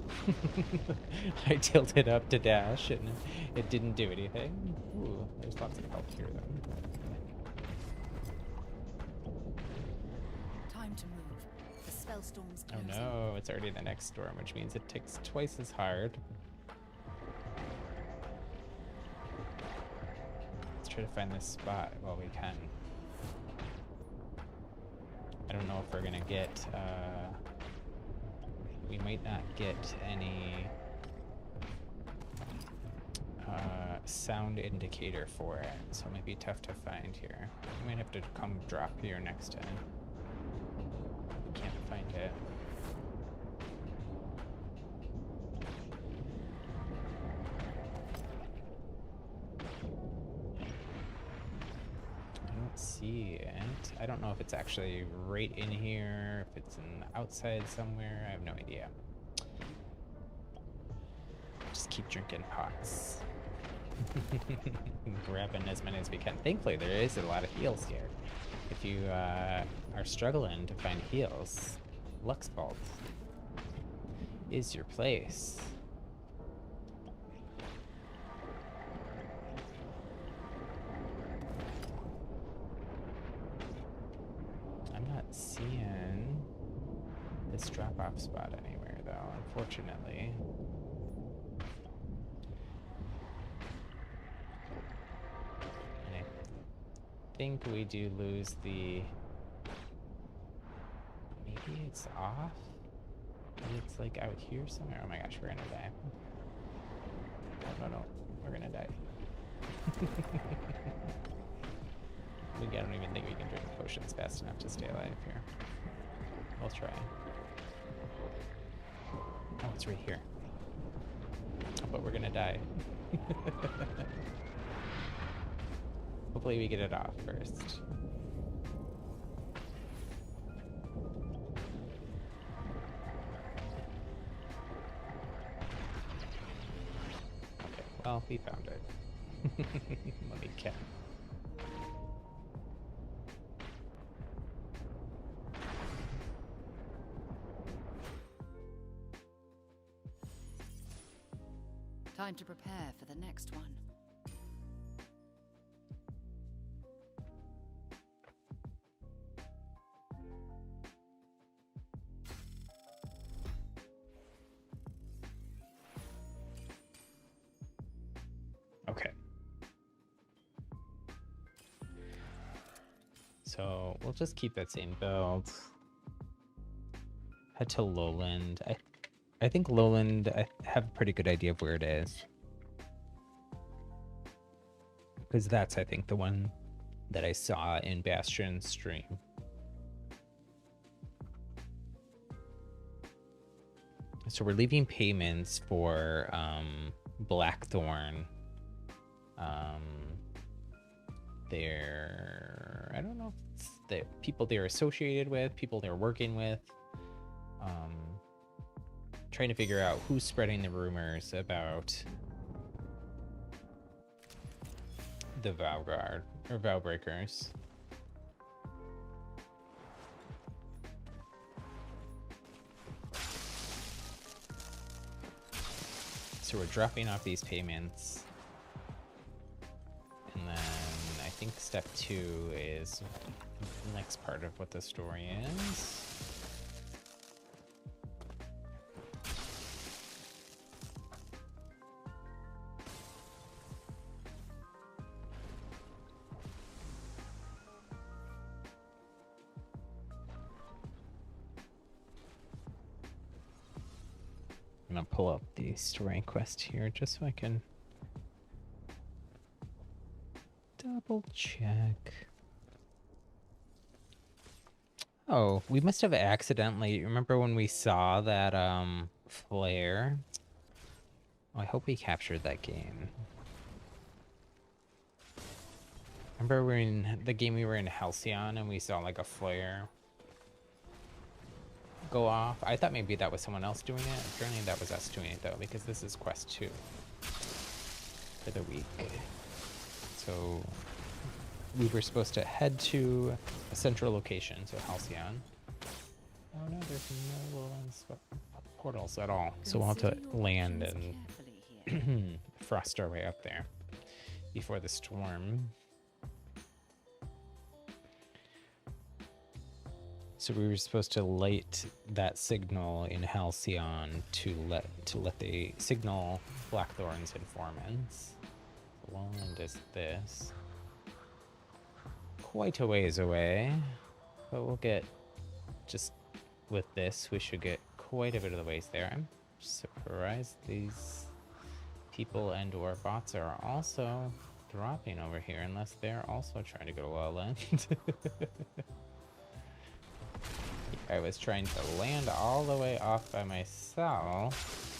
I tilted up to dash and it didn't do anything. Ooh, there's lots of help here though. Time to move. The spell storm's Oh closing. no, it's already the next storm, which means it takes twice as hard. Try to find this spot while we can. I don't know if we're gonna get we might not get any sound indicator for it, so it might be tough to find here. We might have to come drop here next time. Can't find it. See it. I don't know if it's actually right in here, if it's in the outside somewhere. I have no idea. Just keep drinking pots. Grabbing as many as we can. Thankfully, there is a lot of heals here. If you are struggling to find heals, Lux Vault is your place. I'm not seeing this drop-off spot anywhere, though, unfortunately. And I think we do lose the... Maybe it's off? Maybe it's like out here somewhere? Oh my gosh, we're gonna die. No, we're gonna die. I don't even think we can drink potions fast enough to stay alive here. We'll try. Oh, it's right here. Oh, but we're gonna die. Hopefully we get it off first. Okay, well, we found it. Let me cap. Time to prepare for the next one. Okay. So we'll just keep that same build. Head to Lowland. I think Lowland, I have a pretty good idea of where it is. Because that's, I think, the one that I saw in Bastion's stream. So we're leaving payments for Blackthorn. I don't know if it's the people they're associated with, people they're working with. Trying to figure out who's spreading the rumors about the Vow Breakers. So we're dropping off these payments. And then I think step 2 is the next part of what the story is. I'm gonna pull up the story quest here just so I can double check. Oh, we must have accidentally, remember when we saw that flare? Oh, I hope we captured that game. Remember we were in the game we were in Halcyon and we saw like a flare go off? I thought maybe that was someone else doing it. Apparently that was us doing it though, because this is quest 2 for the week. So we were supposed to head to a central location, so Halcyon. Oh no, there's no Lowlands portals at all. So we'll have to land and frost our way up there before the storm. So we were supposed to light that signal in Halcyon to let the signal Blackthorn's informants. Lowland is this. Quite a ways away, but we'll get, just with this, we should get quite a bit of the ways there. I'm surprised these people and or bots are also dropping over here, unless they're also trying to go to Lowland. I was trying to land all the way off by myself.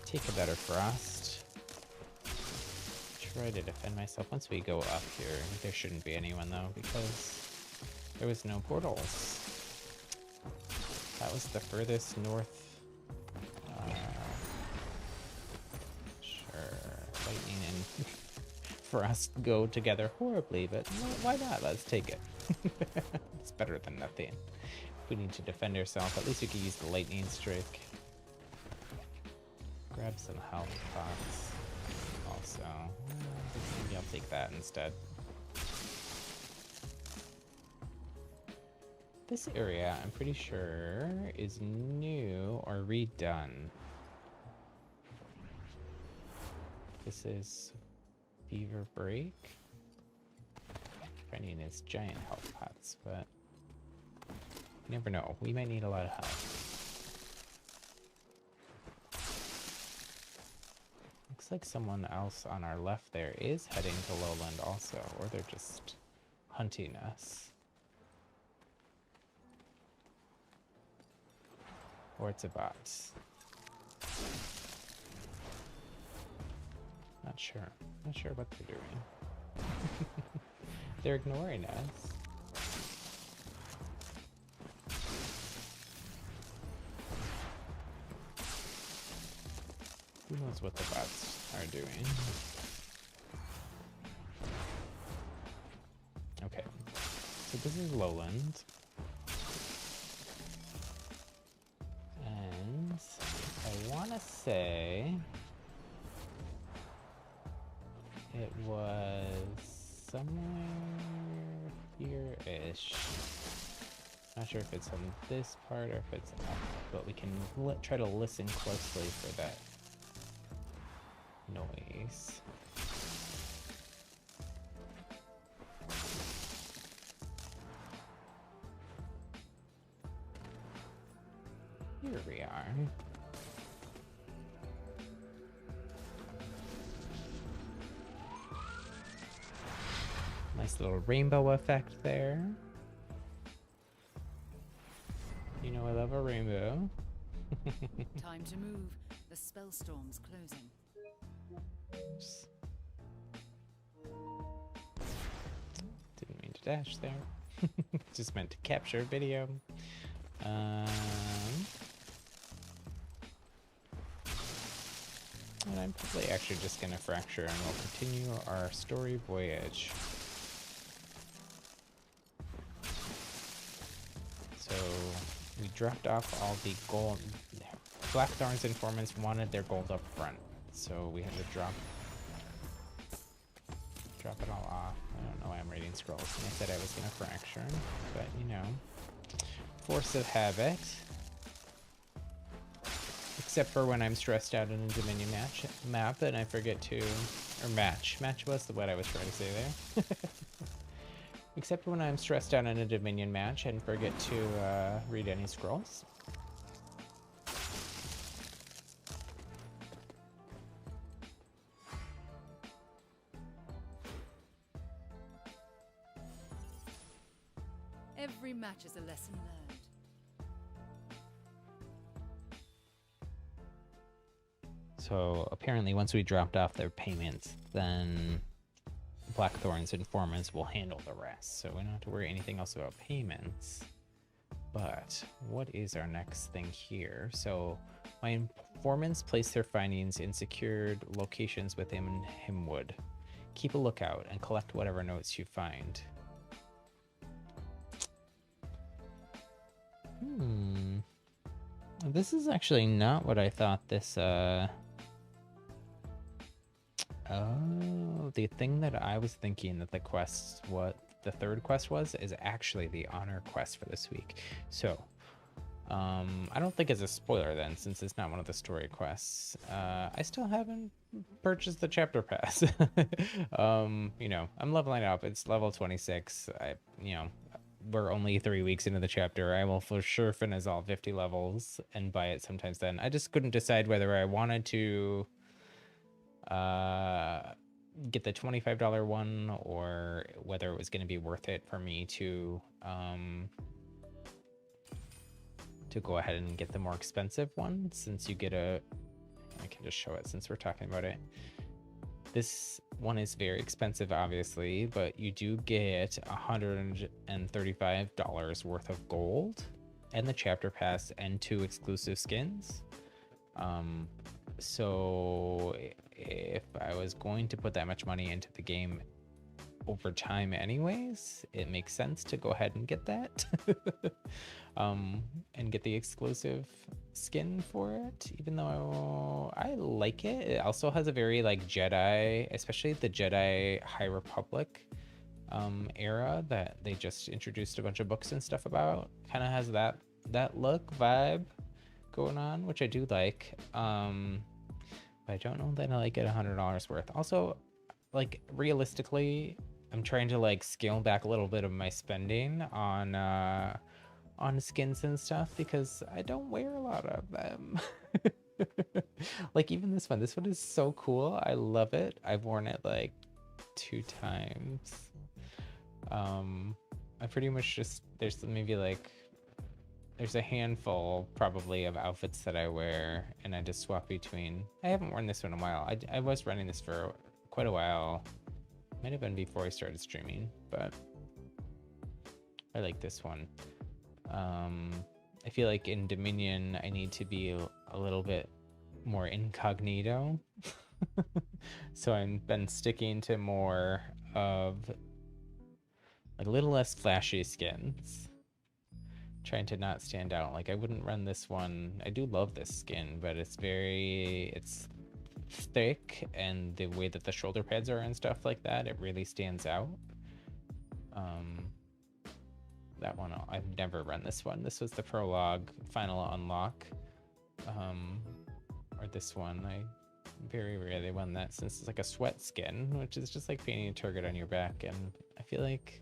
Take a better frost. try to defend myself. Once we go up here, there shouldn't be anyone though, because there was no portals. That was the furthest north. Sure, lightning and frost go together horribly, but why not? Let's take it. It's better than nothing. If we need to defend ourselves, at least we can use the lightning strike. Grab some health pots. Also, maybe I'll take that instead. This area, I'm pretty sure, is new or redone. This is Beaver Break. Finding his giant health pots, but you never know. We might need a lot of health. Looks like someone else on our left there is heading to Lowland also, or they're just hunting us. Or it's a bot. Not sure. Not sure what they're doing. They're ignoring us. Who knows what the bots are doing? Okay, so this is Lowland. And I want to say it was somewhere here-ish. Not sure if it's on this part or if it's up, but we can try to listen closely for that noise. Here we are. Nice little rainbow effect there. You know I love a rainbow. Time to move. The spell storm's closing. Oops. Didn't mean to dash there. Just meant to capture video. And I'm probably actually just gonna fracture and we'll continue our story voyage. So we dropped off all the gold. Blackthorn's informants wanted their gold up front, so we had to drop it all off. I don't know why I'm reading scrolls, and I said I was gonna fracture, but you know, force of habit. Except for when I'm stressed out in a Dominion map and I forget to, or match was the what I was trying to say there. Except when I'm stressed out in a Dominion match and forget to read any scrolls. Every match is a lesson learned. So apparently once we dropped off their payments, then Blackthorn's informants will handle the rest. So we don't have to worry anything else about payments. But what is our next thing here? So my informants place their findings in secured locations within Himwood. Keep a lookout and collect whatever notes you find. This is actually not what I thought this, Oh, the thing that I was thinking that the quest, what the third quest was, is actually the honor quest for this week. So, I don't think it's a spoiler then, since it's not one of the story quests. I still haven't purchased the chapter pass. You know, I'm leveling up. It's level 26. You know, we're only 3 weeks into the chapter. I will for sure finish all 50 levels and buy it sometimes then. I just couldn't decide whether I wanted to get the $25 one or whether it was going to be worth it for me to go ahead and get the more expensive one, since you get I can just show it since we're talking about it. This one is very expensive, obviously, but you do get $135 worth of gold and the chapter pass and 2 exclusive skins. So if I was going to put that much money into the game over time anyways, it makes sense to go ahead and get that. And get the exclusive skin for it, even though I like it. It also has a very like Jedi, especially the Jedi High Republic era that they just introduced a bunch of books and stuff about. Kind of has that look vibe going on, which I do like. But I don't know that I like it $100 worth. Also, like realistically, I'm trying to like scale back a little bit of my spending on skins and stuff because I don't wear a lot of them. Like even this one is so cool. I love it. I've worn it like 2 times. I pretty much just, there's maybe like, there's a handful probably of outfits that I wear and I just swap between. I haven't worn this one in a while. I was running this for quite a while. Might have been before I started streaming, but I like this one. I feel like in Dominion, I need to be a little bit more incognito. So I've been sticking to more of like a little less flashy skins. Trying to not stand out. Like I wouldn't run this one. I do love this skin, but it's thick, and the way that the shoulder pads are and stuff like that, it really stands out. That one, I've never run this one. This was the prologue final unlock. Or this one, I very rarely run that since it's like a sweat skin, which is just like painting a target on your back, and I feel like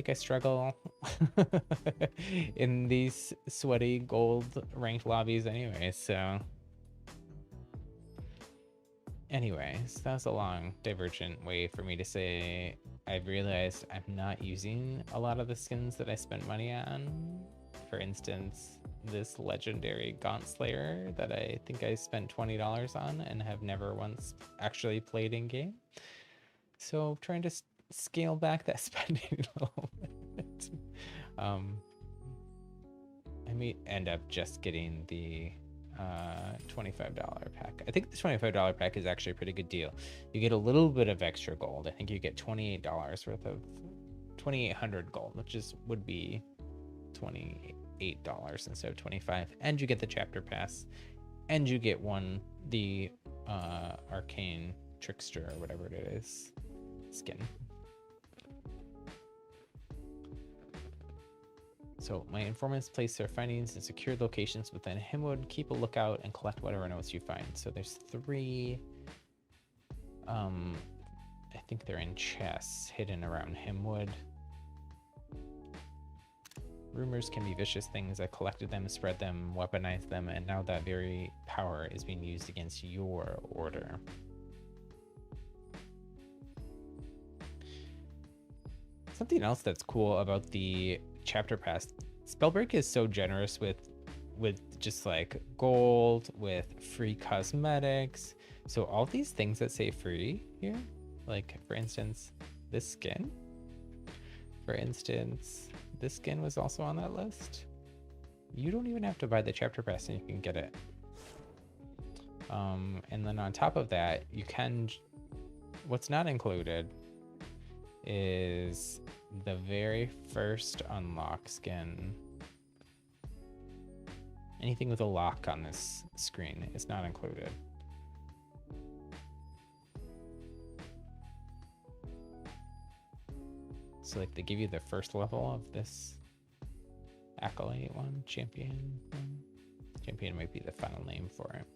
I struggle in these sweaty gold ranked lobbies anyway, so anyways, that was a long divergent way for me to say I've realized I'm not using a lot of the skins that I spent money on. For instance, this legendary Gaunt Slayer that I think I spent $20 on and have never once actually played in game. So trying to scale back that spending a little bit. I may end up just getting the $25 pack. I think the $25 pack is actually a pretty good deal. You get a little bit of extra gold. I think you get $28 worth of 2,800 gold, which would be $28 instead of 25, and you get the chapter pass, and you get the arcane trickster or whatever it is skin. So my informants place their findings in secured locations within Himwood. Keep a lookout and collect whatever notes you find. So there's 3, I think they're in chests hidden around Himwood. Rumors can be vicious things. I collected them, spread them, weaponized them, and now that very power is being used against your order. Something else that's cool about the chapter pass, Spellbreak is so generous with just like gold, with free cosmetics. So all these things that say free here, like for instance, this skin. For instance, this skin was also on that list. You don't even have to buy the chapter pass and you can get it. And then on top of that, you can, what's not included is the very first unlock skin. Anything with a lock on this screen is not included. So like they give you the first level of this Acolyte one, Champion one. Champion might be the final name for it.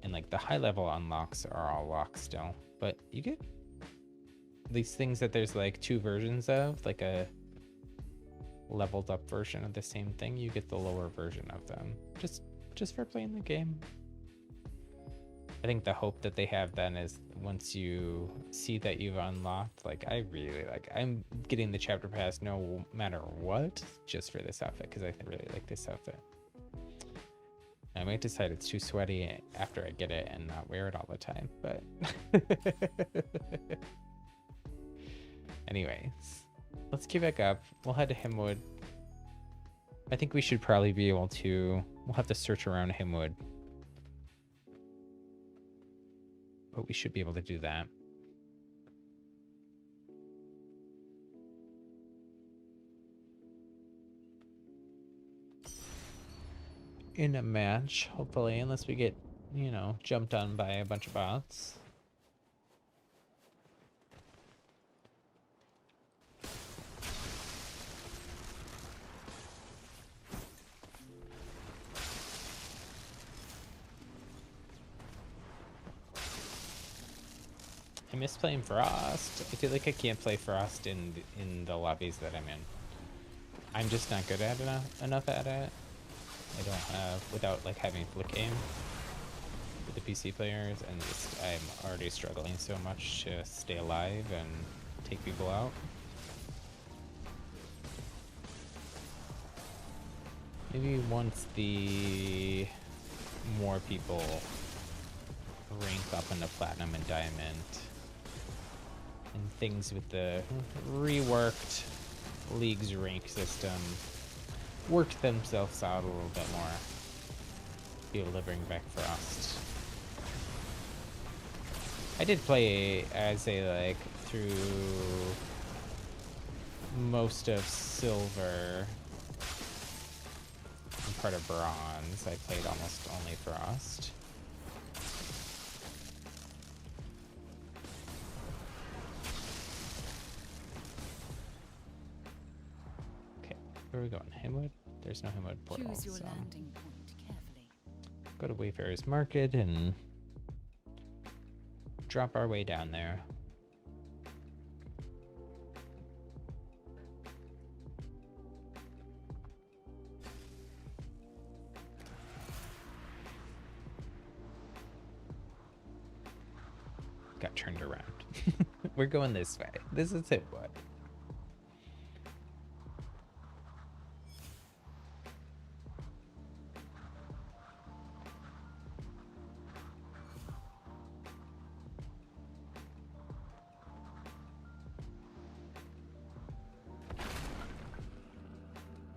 And like the high level unlocks are all locked still, but you get these things that there's like 2 versions of, like a leveled up version of the same thing. You get the lower version of them just for playing the game. I think the hope that they have then is once you see that you've unlocked, like I'm getting the chapter pass no matter what, just for this outfit, because I really like this outfit. I might decide it's too sweaty after I get it and not wear it all the time, but anyways, let's queue back up. We'll head to Himwood. I think we should probably be able to, we'll have to search around Himwood, but we should be able to do that. In a match, hopefully, unless we get, you know, jumped on by a bunch of bots. I miss playing Frost. I feel like I can't play Frost in the lobbies that I'm in. I'm just not good at enough at it. I don't have, without like having flick aim with the PC players, and just I'm already struggling so much to stay alive and take people out. Maybe once the more people rank up into platinum and diamond, and things with the reworked League's rank system worked themselves out a little bit more, be able to bring back Frost. I did play as a, like, through most of Silver and part of Bronze. I played almost only Frost. Okay, where are we going? Himwood? There's no Himwood portal. Choose your So landing point carefully. go to Wayfarer's Market and drop our way down there. Got turned around. We're going this way. This is it, what?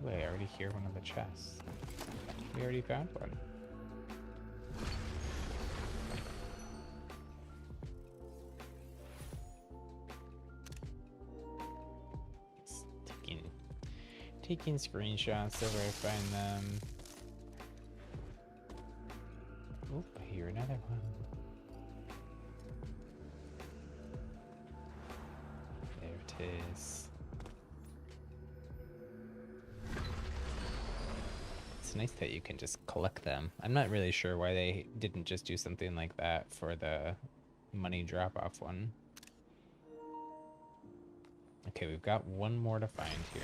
Wait, I already hear one of the chests. We already found one. Just taking screenshots so where I find them. Oop, I hear another one. There it is. It's nice that you can just collect them. I'm not really sure why they didn't just do something like that for the money drop-off one. Okay, we've got one more to find here.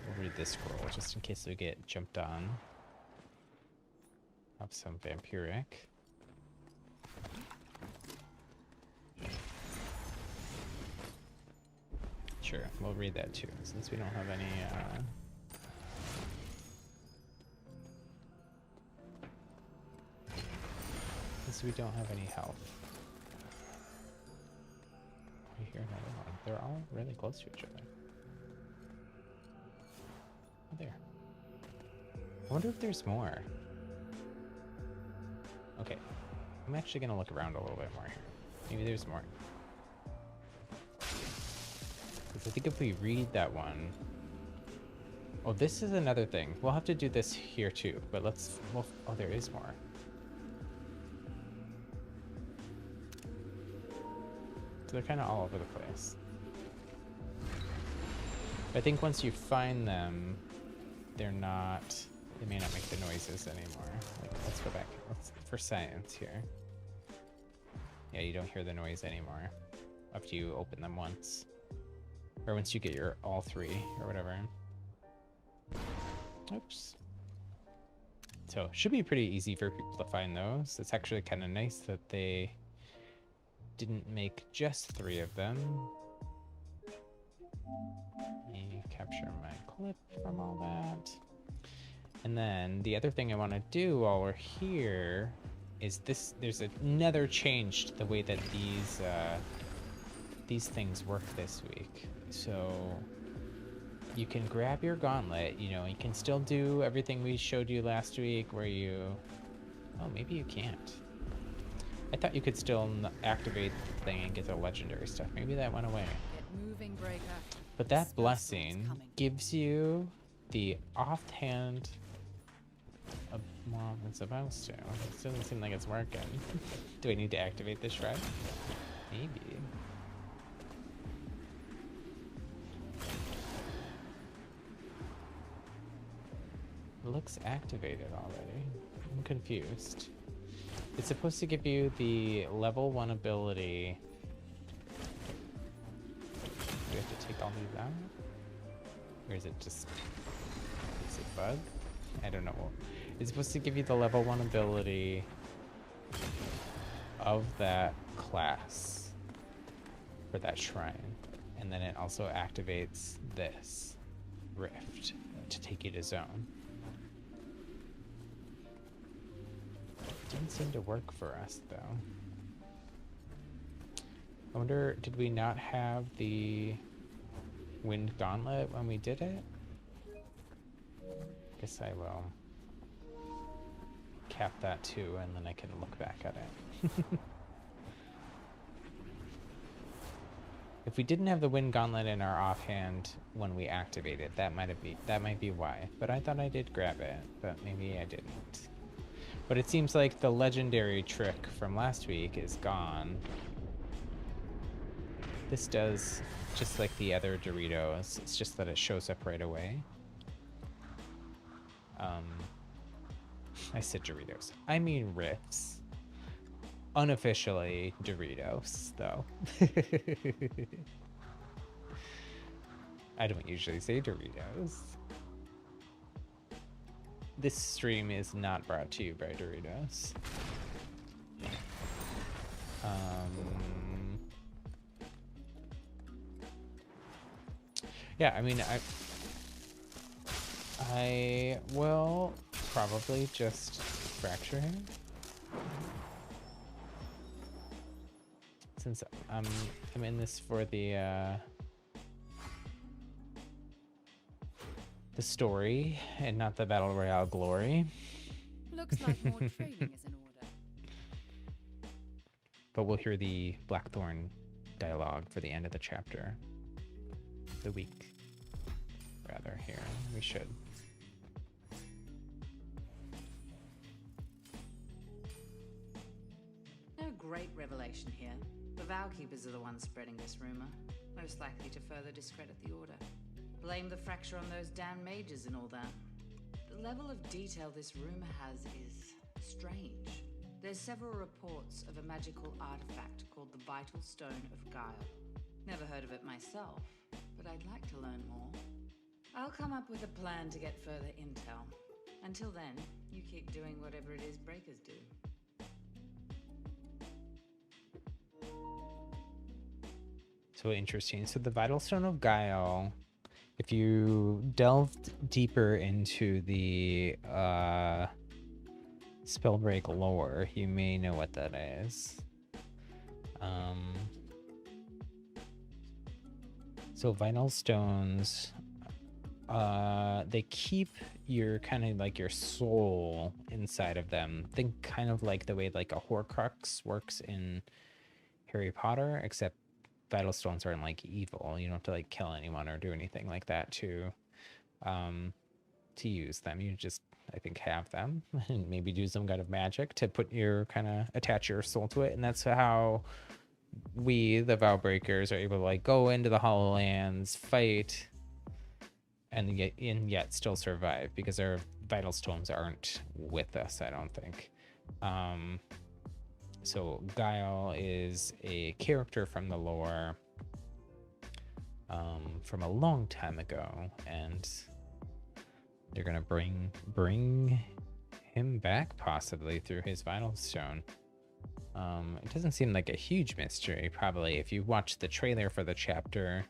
We'll read this scroll just in case we get jumped on. Have some vampiric. Sure, we'll read that too, since we don't have any, since we don't have any health. We hear another one. They're all really close to each other. Oh, there. I wonder if there's more. Okay, I'm actually gonna look around a little bit more here. Maybe there's more. I think if we read that one... Oh, this is another thing. We'll have to do this here too, but let's... Well, oh, there is more. So they're kind of all over the place. I think once you find them, they're not... They may not make the noises anymore. Like, let's go back. For science here. Yeah, you don't hear the noise anymore after you open them once. Or once you get your all three, or whatever. Oops. So, should be pretty easy for people to find those. It's actually kind of nice that they didn't make just 3 of them. Let me capture my clip from all that. And then the other thing I want to do while we're here is this. There's another change to the way that these things work this week. So you can grab your gauntlet. You know, you can still do everything we showed you last week, where you. Oh, maybe you can't. I thought you could still activate the thing and get the legendary stuff. Maybe that went away. Get moving, Breaker. But The that spellstorm's blessing coming. gives you the offhand. Well, it's supposed to. It doesn't seem like it's working. Do I need to activate the shred? Maybe. It looks activated already. I'm confused. It's supposed to give you the level 1 ability. Do we have to take all these out? Or is it just... Is it bug? I don't know. It's supposed to give you the level 1 ability of that class for that shrine. And then it also activates this rift to take you to zone. Didn't seem to work for us though. I wonder, did we not have the wind gauntlet when we did it? Guess I will cap that too, and then I can look back at it. If we didn't have the wind gauntlet in our offhand when we activated, that might be why. But I thought I did grab it, but maybe I didn't. But it seems like the legendary trick from last week is gone. This does just like the other Doritos. It's just that it shows up right away. I said Doritos. I mean Riffs. Unofficially Doritos, though. I don't usually say Doritos. This stream is not brought to you by Doritos. Yeah, I mean, I will probably just fracture him. Since I'm in this for the story and not the Battle Royale glory. Looks like more trading is in order. But we'll hear the Blackthorn dialogue for the end of the chapter. The week. Rather, here. We should. No great revelation here. The Vow-Keepers are the ones spreading this rumor, most likely to further discredit the Order. Blame the fracture on those damn mages and all that. The level of detail this rumor has is strange. There's several reports of a magical artifact called the Vital Stone of Guile. Never heard of it myself, but I'd like to learn more. I'll come up with a plan to get further intel. Until then, you keep doing whatever it is breakers do. So interesting. So the Vital Stone of Guile, if you delved deeper into the Spellbreak lore, you may know what that is. So Vital Stones, they keep your kind of like your soul inside of them. Think kind of like the way like a Horcrux works in Harry Potter, except Vital Stones aren't like evil. You don't have to like kill anyone or do anything like that to use them. You just, I think, have them and maybe do some kind of magic to put your kind of attach your soul to it. And that's how we, the Vowbreakers, are able to like go into the Hollow Lands, fight, and yet still survive because our Vital Stones aren't with us, I don't think. So Guile is a character from the lore from a long time ago, and they're gonna bring him back possibly through his Vital Stone. It doesn't seem like a huge mystery. Probably if you watch the trailer for the chapter,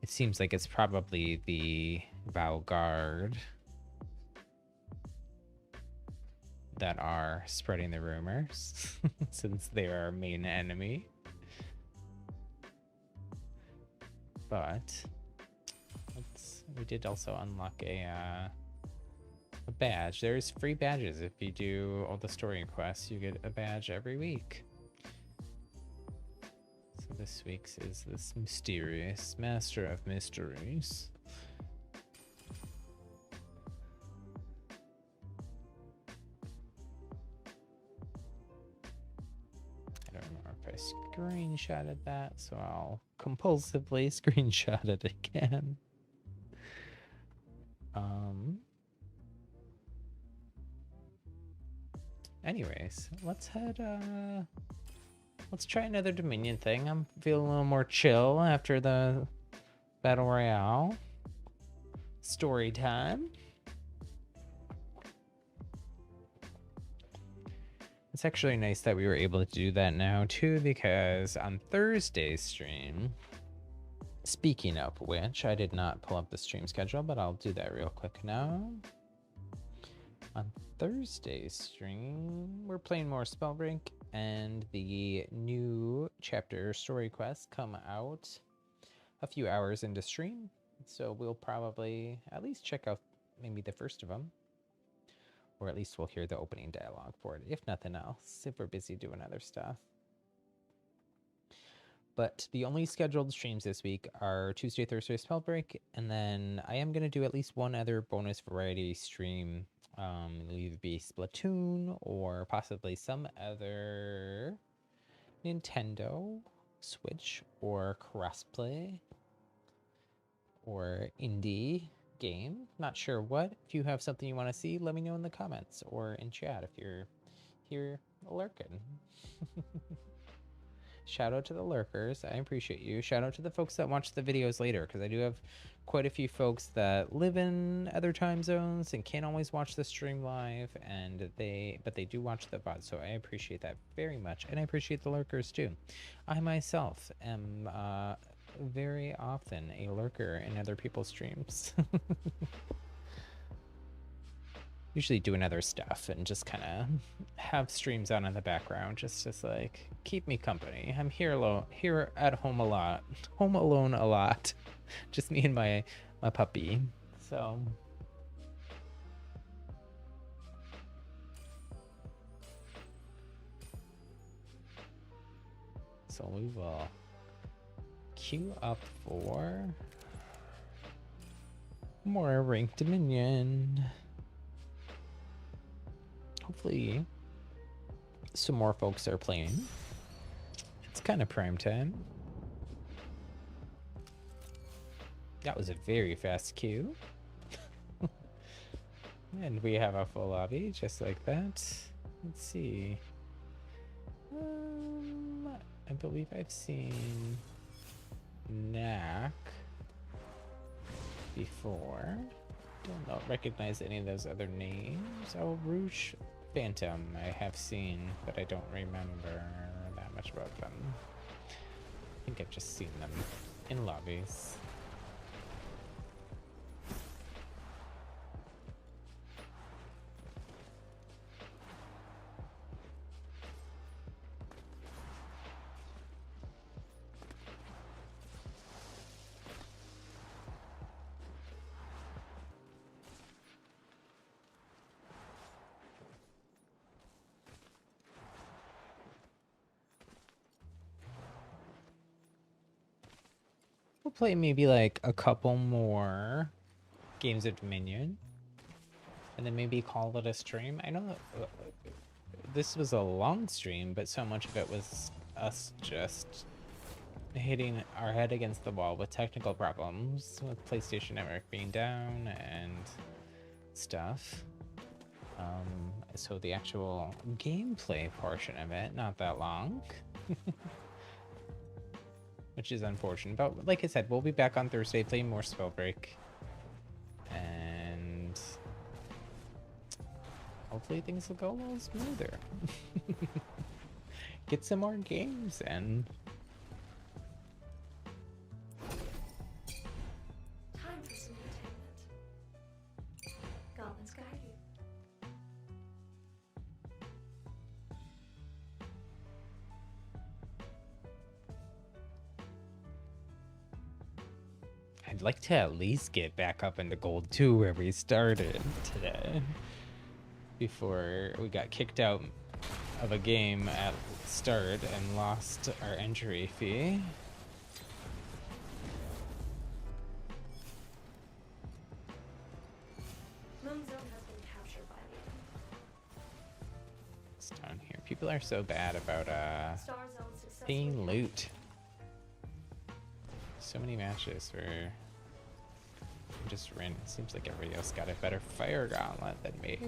it seems like it's probably the Valguard that are spreading the rumors since they are our main enemy. But we did also unlock a badge. There's free badges if you do all the story quests. You get a badge every week. So this week's is this mysterious Master of Mysteries. I don't remember if I screenshotted that, so I'll compulsively screenshot it again. Anyways, let's try another Dominion thing. I'm feeling a little more chill after the Battle Royale. Story time. It's actually nice that we were able to do that now too, because on Thursday's stream, speaking of which, I did not pull up the stream schedule, but I'll do that real quick now. On Thursday's stream, we're playing more Spellbreak, and the new chapter story quests come out a few hours into stream. So we'll probably at least check out maybe the first of them, or at least we'll hear the opening dialogue for it, if nothing else, if we're busy doing other stuff. But the only scheduled streams this week are Tuesday, Thursday, Spellbreak, and then I am going to do at least one other bonus variety stream. It'll either be Splatoon or possibly some other Nintendo, Switch, or crossplay, or indie game. Not sure what. If you have something you want to see, let me know in the comments or in chat if you're here lurking. Shout out to the lurkers. I appreciate you. Shout out to the folks that watch the videos later, because I do have quite a few folks that live in other time zones and can't always watch the stream live, and but they do watch the VOD, so I appreciate that very much, and I appreciate the lurkers too. I myself am very often a lurker in other people's streams. Usually doing other stuff and just kind of have streams on in the background, just like keep me company. I'm here at home alone a lot, just me and my puppy. So we will queue up for more ranked Dominion. Hopefully some more folks are playing. It's kind of prime time. That was a very fast queue. And we have a full lobby just like that. Let's see. I believe I've seen Knack before. Don't recognize any of those other names. Oh, Rouge Phantom I have seen, but I don't remember that much about them. I think I've just seen them in lobbies. We'll play maybe like a couple more games of Dominion, and then maybe call it a stream. I know that this was a long stream, but so much of it was us just hitting our head against the wall with technical problems, with PlayStation Network being down and stuff. So the actual gameplay portion of it, not that long. Which is unfortunate, but like I said, we'll be back on Thursday playing more Spellbreak, and hopefully things will go a little smoother. Get some more games in. Time for some entertainment. I'd like to at least get back up into gold 2 where we started today. Before we got kicked out of a game at start and lost our entry fee. Moon Zone has been captured by the It's down here. People are so bad about Star Zone successfully. paying loot. So many matches where I'm just ran. It seems like everybody else got a better fire gauntlet than me.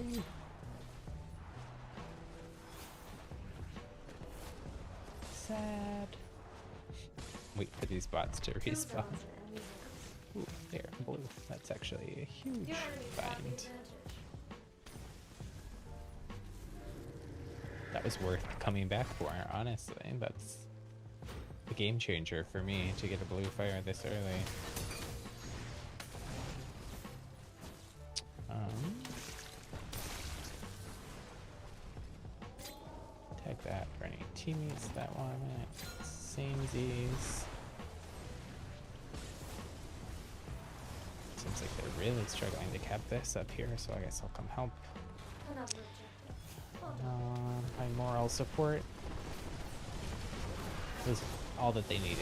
Sad. Wait for these bots to 2 respawn. zones in enemy hands. Ooh, there, blue. That's actually a huge Your enemies have the find. advantage. That was worth coming back for, honestly. That's a game changer for me to get a blue fire this early. Tag that for any teammates that want it. Samesies. Seems like they're really struggling to cap this up here, so I guess I'll come help. Another objective. Well done. My moral support was all that they needed.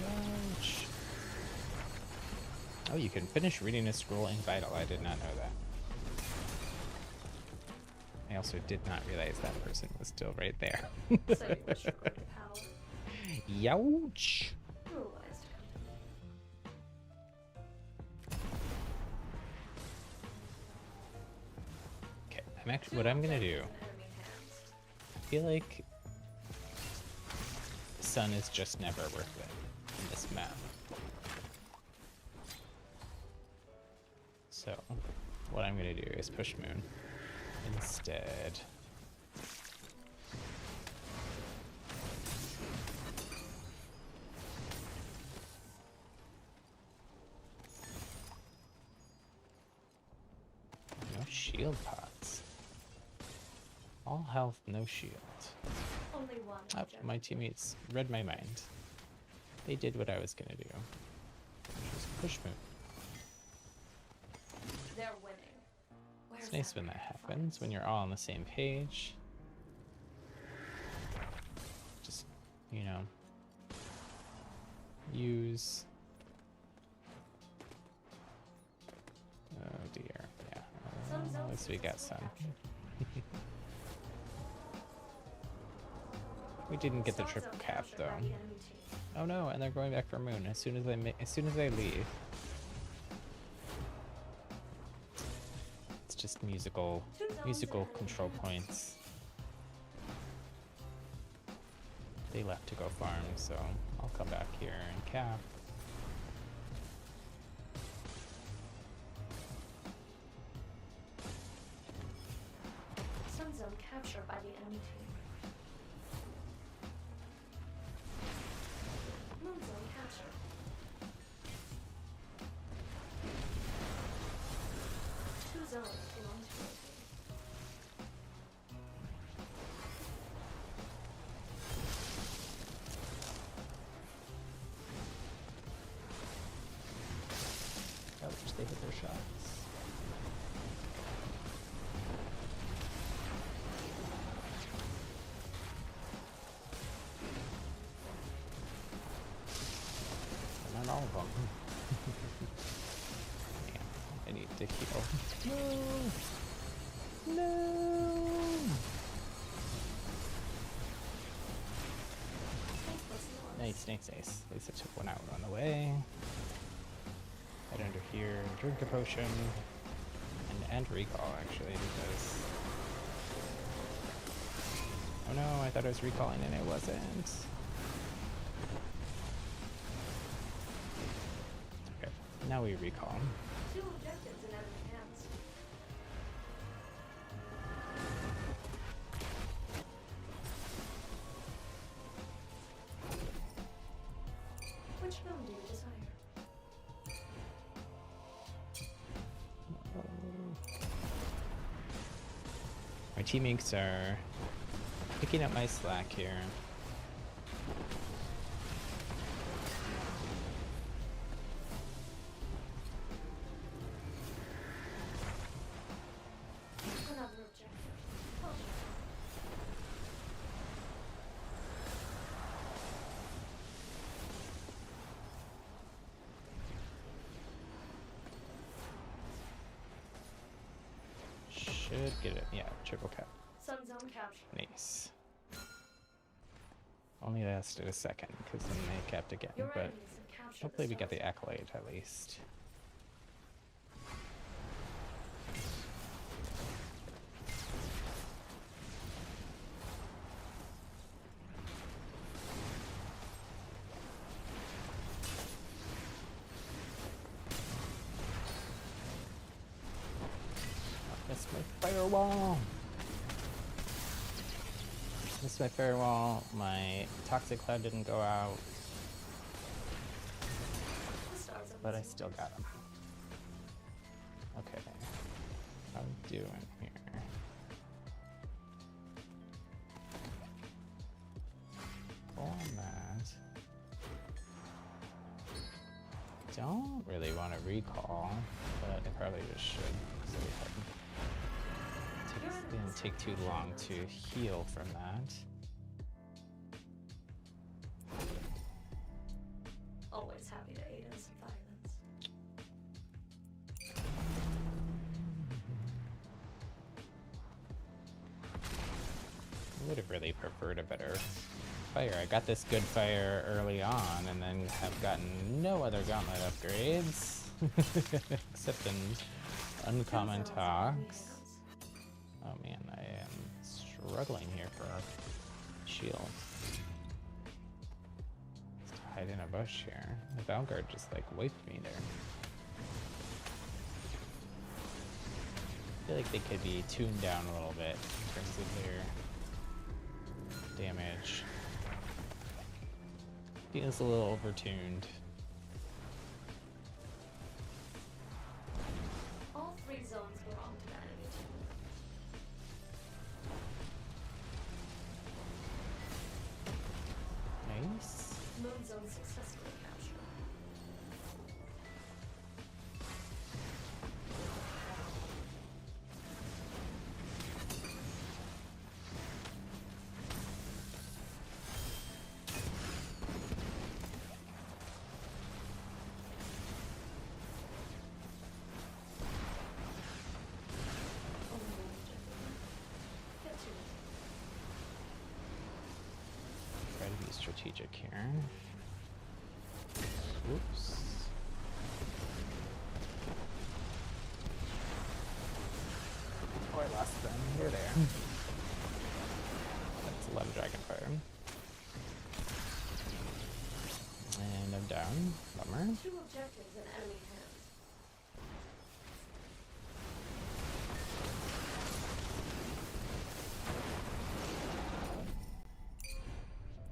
Ouch. Oh, you can finish reading a scroll in Vital. I did not know that. I also did not realize that person was still right there. So you wish for greater power. Youch. Rule lies to come. Okay, I'm actually what I'm gonna do. Enemy hands. I feel like sun is just never worth it in this map. So what I'm gonna do is push moon instead. No shield pots. All health, no shield. Only one Oh, objective. my teammates read my mind. They did what I was gonna do. Which was push moon. They're winning. Where's It's nice when that happens, when you're all on the same page. Just, you know, use. Oh dear, yeah. At least we got some. We didn't get the Star triple zone cap captured though. by the enemy team. Oh no, and they're going back for moon as soon as I leave. It's just musical control points. They left to go farm, so I'll come back here and cap. Sun zone captured by the enemy team. Moon zone captured. Two zones belong to your team. I wish they hit their shots. Not all of them. Man, I need to heal. No! No! Nice, nice, nice. At least I took one out on the way. Head under here, drink a potion, and recall actually, because... Oh no, I thought I was recalling and it wasn't. Okay, now we recall. Two objectives in enemy hands. Which film do you desire? My teammates are picking up my slack here. should get it. Yeah, triple cap. Sun zone captured. Nice. Only lasted a second because then they capped again, Your but enemies have captured hopefully the we got the Star accolade at least. That's my firewall. Missed my firewall. My toxic cloud didn't go out, The stars of but I the still got him. Okay, how we doing here? Format. Don't really want to recall, but I probably just should. So it didn't take too long to heal from that. always happy to aid in some violence. I would have really preferred a better fire. I got this good fire early on and then have gotten no other gauntlet upgrades except in uncommon talks. Oh man, I am struggling here for a shield. Just hide in a bush here. The Valguard just like wiped me there. I feel like they could be tuned down a little bit in terms of their damage. Feels a little overtuned. All three zones belong to the enemy team. Nice. Moon zone successfully captured. Get to it. Try to be strategic here. Oops. Oh, I lost them. You're there. That's a lot of Dragonfire. And I'm down. Bummer. 2 objectives in enemy hands.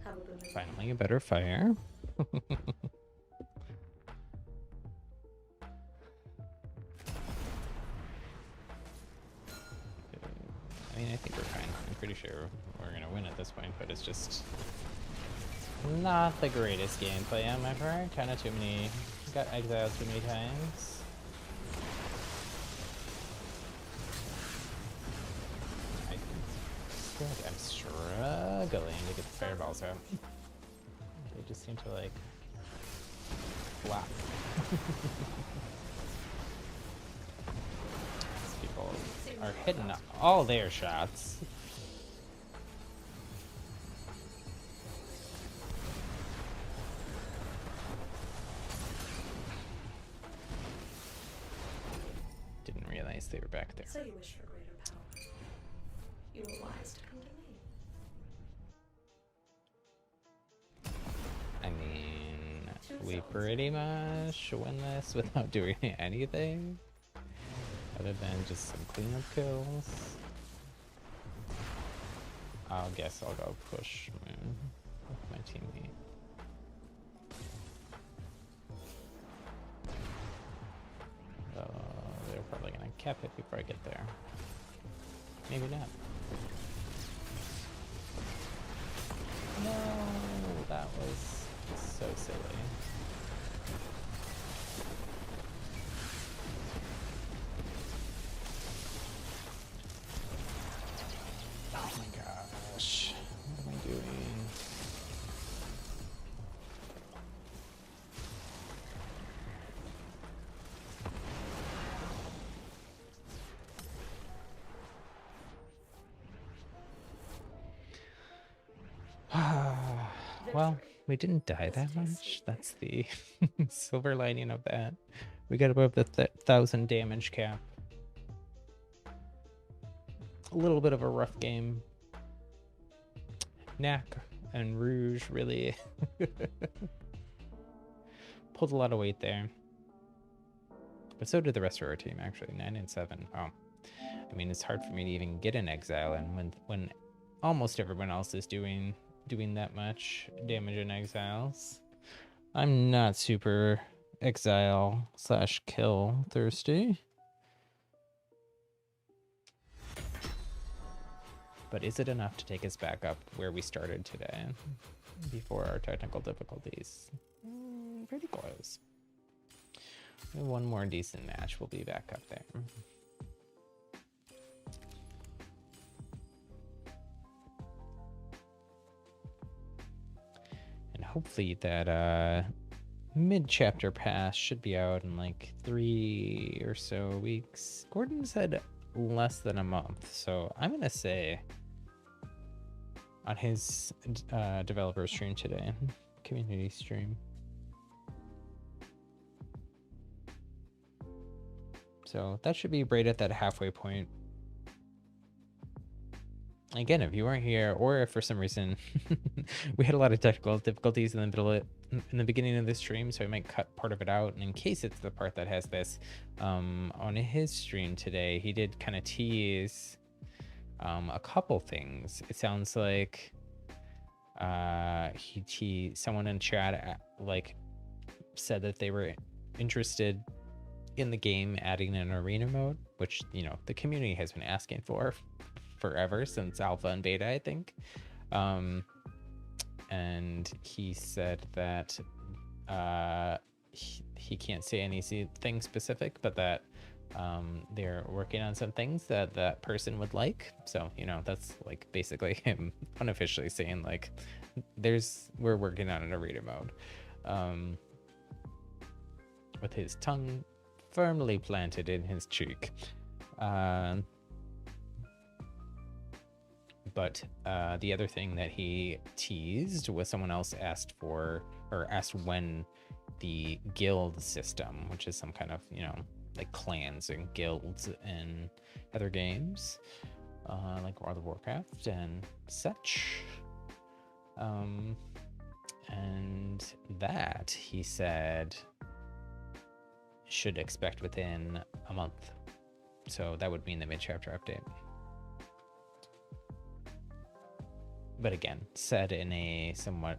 Have a good night. Finally, a better fire. I mean, I think we're fine. I'm pretty sure we're gonna win at this point, but it's just not the greatest gameplay on my part. Kind of too many. Got exiled too many times. I feel like I'm struggling to get the fireballs out. They just seem to like flop. These people are hitting all their shots. Didn't realize they were back there. So you wish for greater power. You were wise to come to me. I mean, we pretty much win this without doing anything other than just some cleanup kills. I'll guess I'll go push Moon with my teammate. They're probably gonna cap it before I get there. Maybe not. No, that was so silly. Oh my gosh, what am I doing? Well, we didn't die that much. That's the silver lining of that. We got above the 1,000 damage cap. A little bit of a rough game. Knack and Rouge really pulled a lot of weight there. But so did the rest of our team, actually. 9 and 7. Oh. I mean, it's hard for me to even get an exile, and when almost everyone else is doing that much damage in exiles, I'm not super exile / kill thirsty. But is it enough to take us back up where we started today before our technical difficulties? Pretty close. One more decent match, we'll be back up there. And hopefully that mid-chapter pass should be out in like 3 or so weeks. Gordon said less than a month, so I'm gonna say on his developer stream today, community stream. So that should be right at that halfway point. Again, if you weren't here, or if for some reason we had a lot of technical difficulties in the beginning of this stream, so I might cut part of it out. And in case it's the part that has this, on his stream today, he did kind of tease a couple things. It sounds like someone in chat like said that they were interested in the game adding an arena mode, which, you know, the community has been asking for forever, since alpha and beta, I think. And he said that he can't say anything specific, but that they're working on some things that that person would like. So, you know, that's like basically him unofficially saying like we're working on an arena mode, with his tongue firmly planted in his cheek. But the other thing that he teased was someone else asked when the guild system, which is some kind of, you know, like clans and guilds in other games, like World of Warcraft and such. And that, he said, should expect within a month. So that would mean the mid-chapter update. But again, said in a somewhat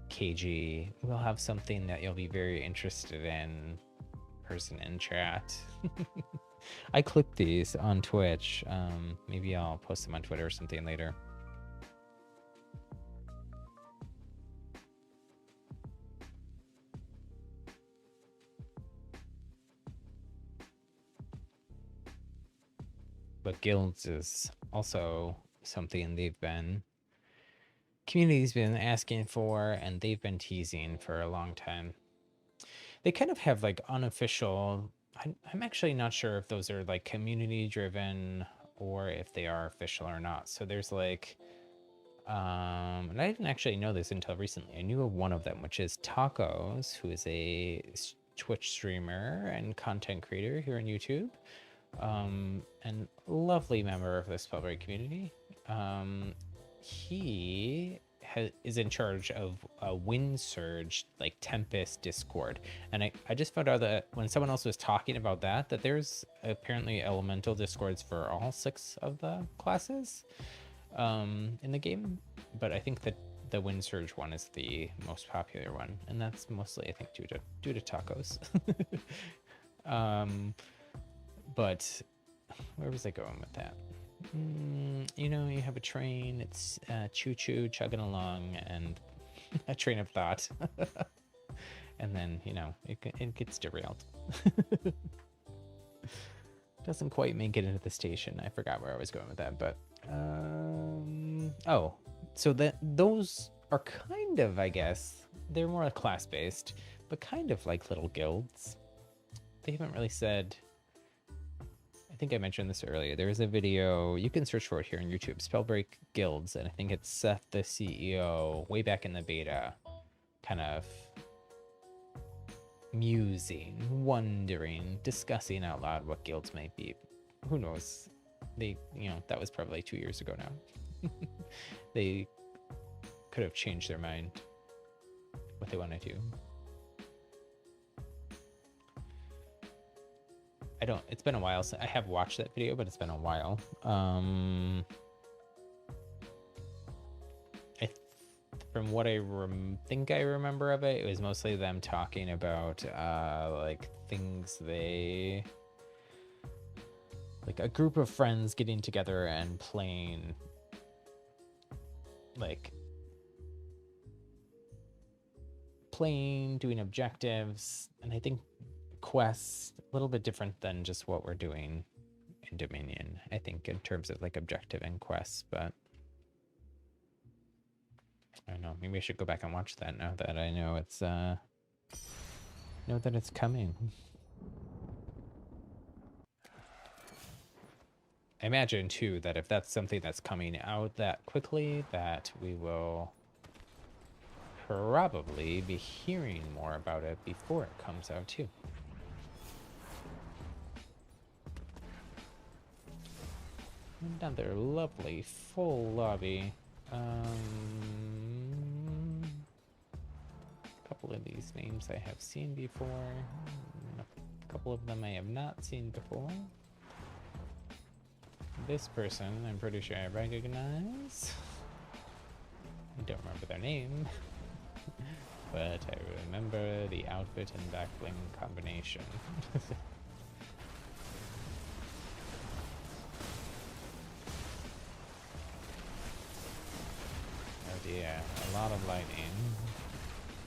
cagey, we'll have something that you'll be very interested in, person in chat. I clipped these on Twitch. Maybe I'll post them on Twitter or something later. But guilds is also something community's been asking for, and they've been teasing for a long time. They kind of have like unofficial, I'm actually not sure if those are like community driven or if they are official or not. So there's like, and I didn't actually know this until recently. I knew of one of them, which is Tacos, who is a Twitch streamer and content creator here on YouTube, and lovely member of the Spellbreak community. He is in charge of a Wind Surge, like Tempest Discord. And I just found out that when someone else was talking about that there's apparently elemental discords for all 6 of the classes in the game. But I think that the Wind Surge one is the most popular one. And that's mostly, I think, due to Tacos. But where was I going with that? You know, you have a train, it's choo-choo chugging along, and a train of thought. And then, you know, it gets derailed. Doesn't quite make it into the station. I forgot where I was going with that, but oh, so those are kind of, I guess, they're more class-based, but kind of like little guilds. They haven't really said, I think I mentioned this earlier. There is a video, you can search for it here on YouTube, Spellbreak Guilds, and I think it's Seth, the CEO, way back in the beta, kind of musing, wondering, discussing out loud what guilds might be. Who knows? They, that was probably 2 years ago now. They could have changed their mind what they want to do. It's been a while since I have watched that video, but it's been a while. From what I think I remember of it, it was mostly them talking about like things like a group of friends getting together and playing, doing objectives, and I think quests, a little bit different than just what we're doing in Dominion, I think, in terms of like objective and quests, but I don't know, maybe I should go back and watch that now that I know it's coming. I imagine too that if that's something that's coming out that quickly, that we will probably be hearing more about it before it comes out too. Another lovely full lobby. A couple of these names I have seen before. A couple of them I have not seen before. This person, I'm pretty sure I recognize. I don't remember their name, but I remember the outfit and backbling combination. Oh dear, a lot of lightning.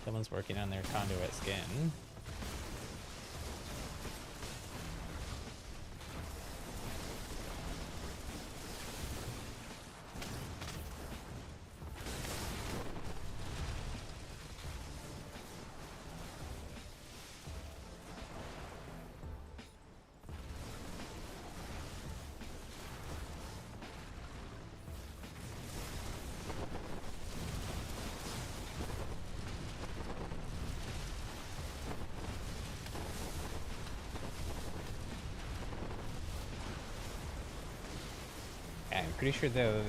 Someone's working on their conduit skin. I'm pretty sure though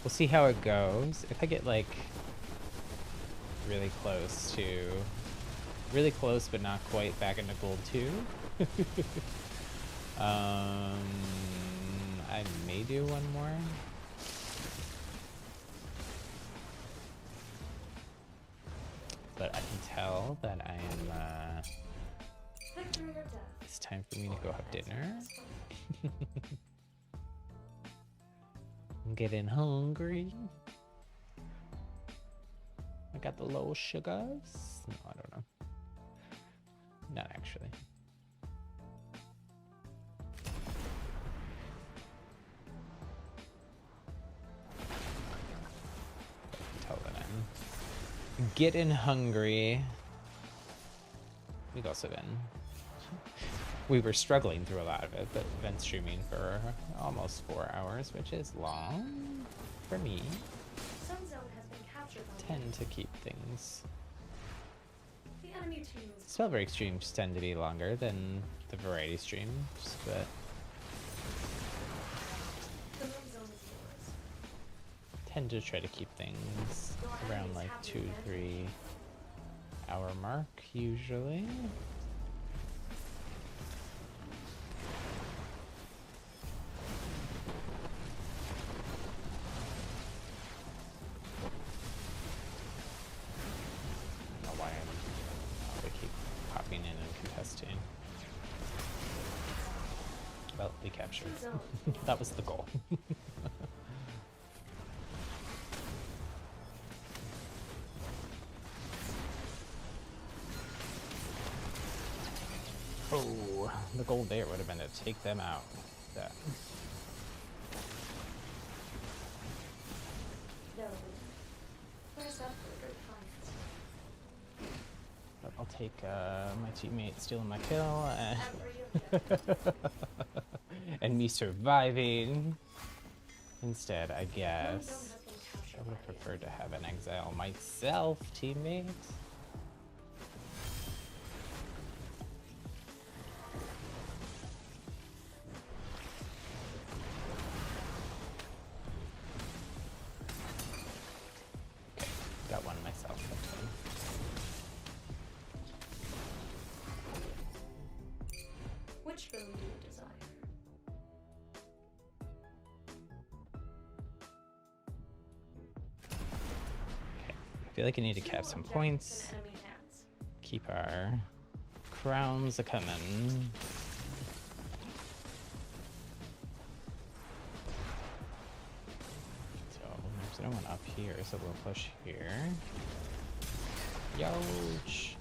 we'll see how it goes. If I get like really close but not quite back into gold 2, I may do one more. But I can tell that I am it's time for me to go have dinner. I'm getting hungry. I got the low sugars. No, I don't know. Not actually. I can tell that I'm getting hungry. We've also been... We were struggling through a lot of it, but been streaming for almost 4 hours, which is long for me. Sun zone has been captured by Tend to keep things. the enemy teams. Spellbreak streams tend to be longer than the variety streams, but The moon zone is yours. tend to try to keep things around like 2-3 hour mark usually. Well, we captured. That was the goal. Oh, the goal there would have been to take them out. That. No. Where's that for good fight? But I'll take my teammate stealing my kill and, Every objective. and me surviving. Instead, I One zone guess has been captured I would have by the preferred to enemy. have an exile myself, teammate. Okay, got one myself. That's fine. Which bow do you desire? I feel like I need to cap Two some objectives points. in enemy hands. Keep our crowns a coming. So there's no one up here, so we'll push here. Youch!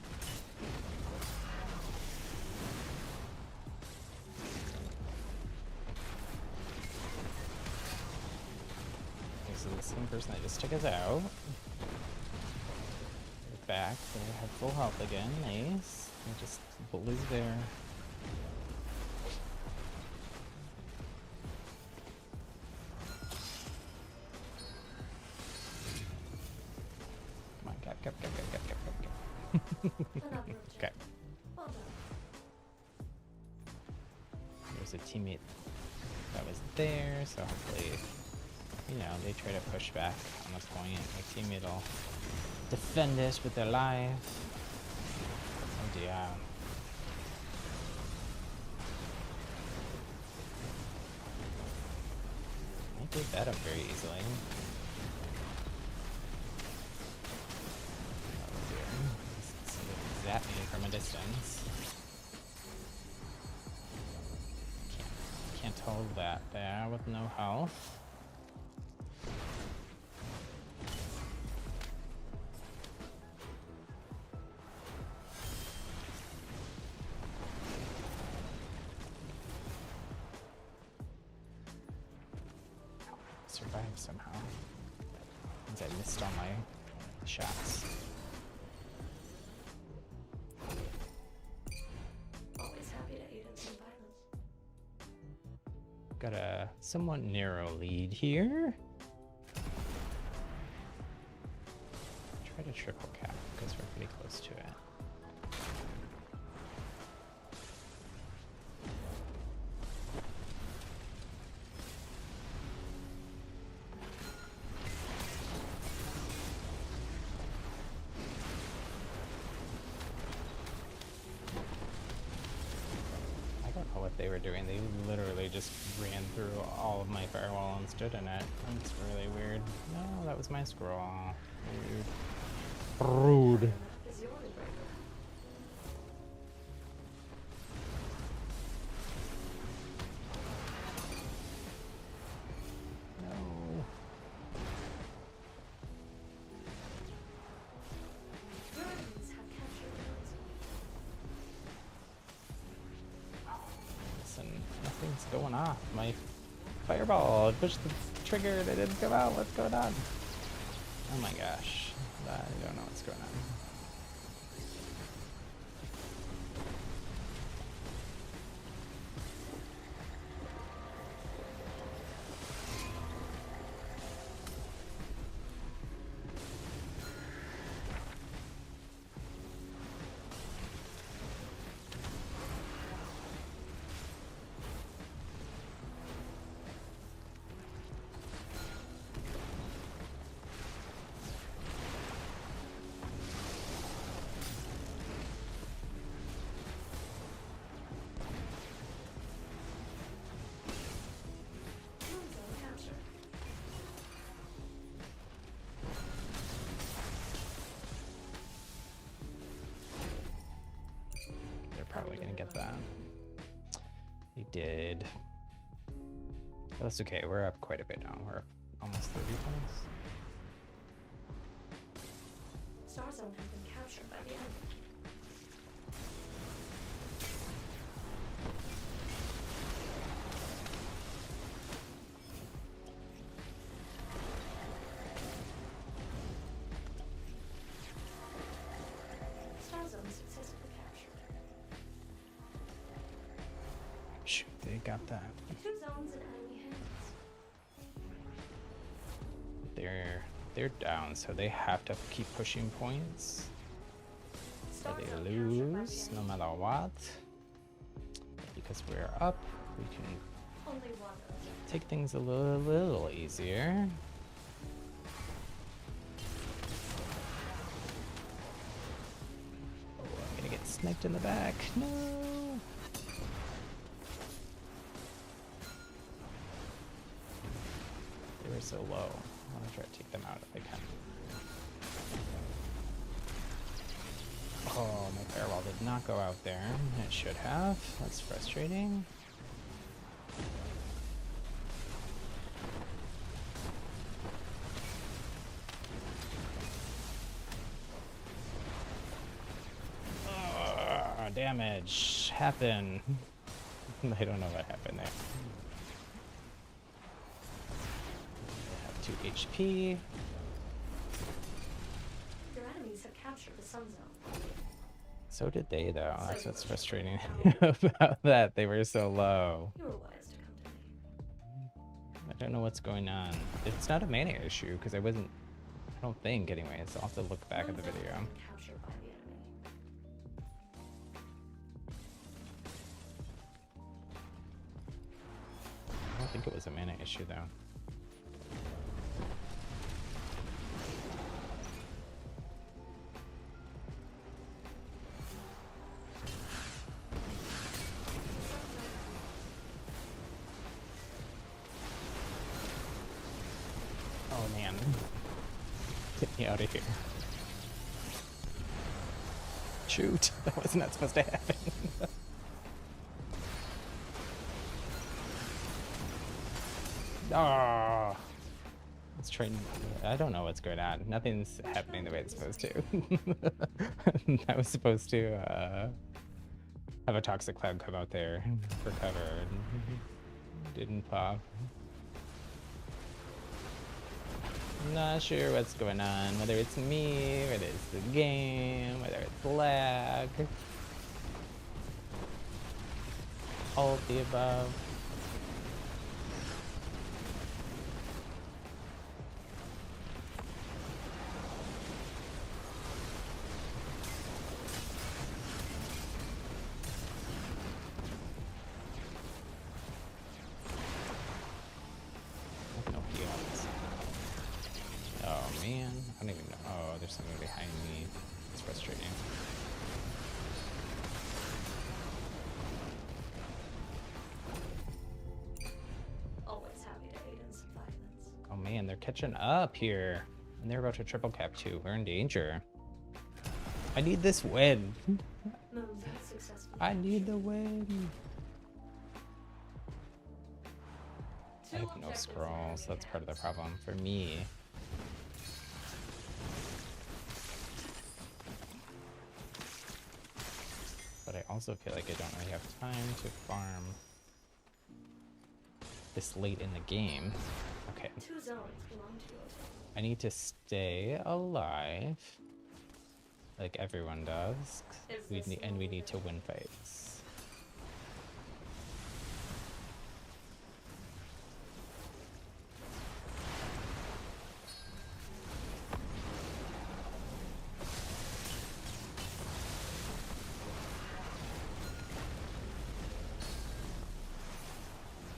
This is the same person that just took us out. We're back, but I have full health again. Nice. And just bullies there. Come on, cap. Another objective. Okay. Well done. There's a teammate that was there, so hopefully, you know, they try to push back on the point. My teammate will defend it with their life. Oh dear. I gave that up very easily. Oh dear. Just zap me from a distance. Can't hold that there with no health. Survive somehow. Means I missed all my shots. Always happy to aid in some violence. Got a somewhat narrow lead here. Try to triple cap because we're pretty close to it. I don't know what they were doing. They literally just ran through all of my firewall and stood in it. That's really weird. No, that was my scroll. Rude. Rude. Is your breaker. No. Your enemies have captured the zone. Listen, nothing's going off. My fireball pushed the trigger and it didn't come out. What's going on? Oh my gosh. I don't know what's going on. Zone captured. They're probably gonna get that. They did. But that's okay. We're up quite a bit now. We're up almost 30 points. Star zone has been captured by the enemy. Star zone successful. they got that. 2 zones in enemy hands. They're down, so they have to keep pushing points. So Start they zone captured by the lose no enemy. matter what. Because we're up, we can Only one objective. take things a little easier. Oh, I'm gonna get sniped in the back. No. They were so low. I want to try to take them out if I can. Oh, my firewall did not go out there. It should have. That's frustrating. Damage happen. I don't know what happened there. I have 2 HP. Your enemies have captured the sun zone. So did they, though. That's what's frustrating about that. They were so low. You were wise to come to me. I don't know what's going on. It's not a mana issue because I don't think, anyways. I'll have to look back at the One zone video. has been captured by the enemy. I don't think it was a mana issue, though. Oh man. Get me out of here. Shoot, that was not supposed to happen. Ah, let's try. I don't know what's going on. Nothing's happening the way it's supposed to. I was supposed to have a toxic cloud come out there for cover, and didn't pop. Not sure what's going on, whether it's me, whether it's the game, whether it's lag. All of the above. No heals. Oh man, I don't even know. Oh, there's something behind me. It's frustrating. Always happy to aid in some violence. Oh man, they're catching up here. And they're about to triple cap too. We're in danger. I need this win. Move successfully. I need the win. I have no scrolls. That's part of the problem for me. But I also feel like I don't really have time to farm this late in the game. Okay. 2 zones belong to your zone. I need to stay alive, like everyone does. We need to win fights.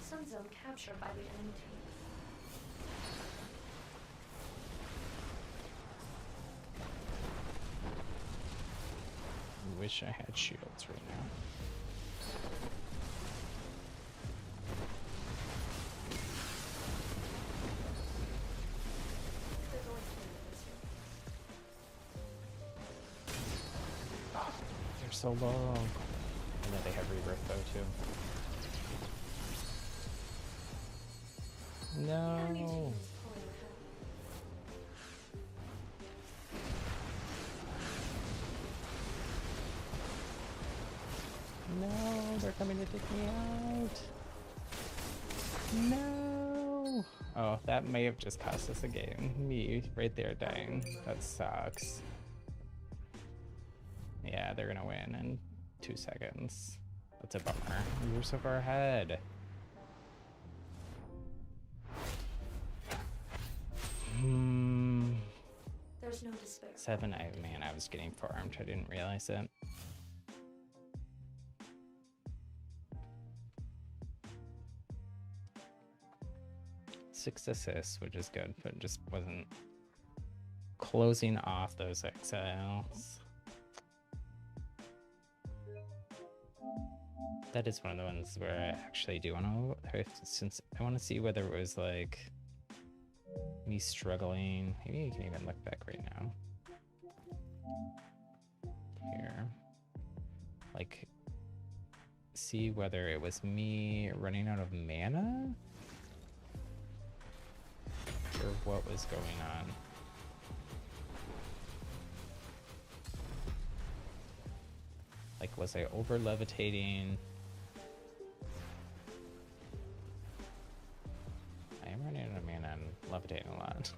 Sun zone captured by the enemy team. I wish I had shields right now. They're going to win this one. Oh, they're so low. And then they have rebirth though too. The enemy team No. is pulling ahead. No, they're coming to take me out. No. Oh, that may have just cost us a game. Me right there dying. That sucks. Yeah, they're gonna win in 2 seconds. That's a bummer. We were so far ahead. There's no despair. 7. Man, I was getting farmed. I didn't realize it. Six assists, which is good, but just wasn't closing off those exiles. That is one of the ones where I actually do want to, since I want to see whether it was like me struggling. Maybe you can even look back right now. Here. Like, see whether it was me running out of mana or what was going on. Like, was I over levitating? I am running out of mana and levitating a lot.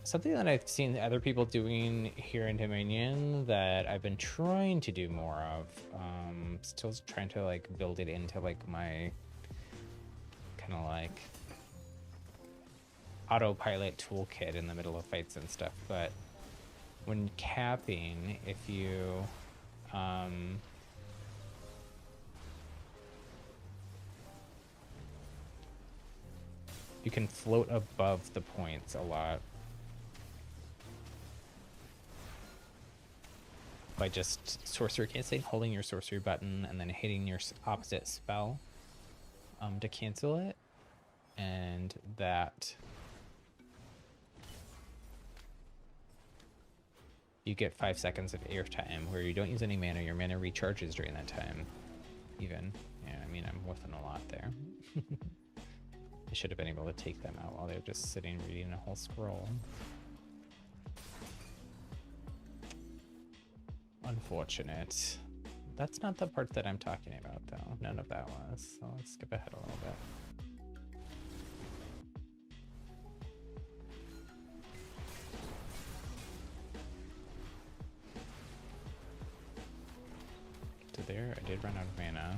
Something that I've seen other people doing here in Dominion that I've been trying to do more of. Still trying to like build it into like my kind of like autopilot toolkit in the middle of fights and stuff, but when capping, if you you can float above the points a lot by just sorcery canceling, holding your sorcery button and then hitting your opposite spell to cancel it, and that you get 5 seconds of airtime where you don't use any mana. Your mana recharges during that time. Even, yeah, I mean, I'm whiffing a lot there. I should have been able to take them out while they're just sitting reading a whole scroll. Unfortunate. That's not the part that I'm talking about, though. None of that was. So let's skip ahead a little bit. So there, I did run out of mana.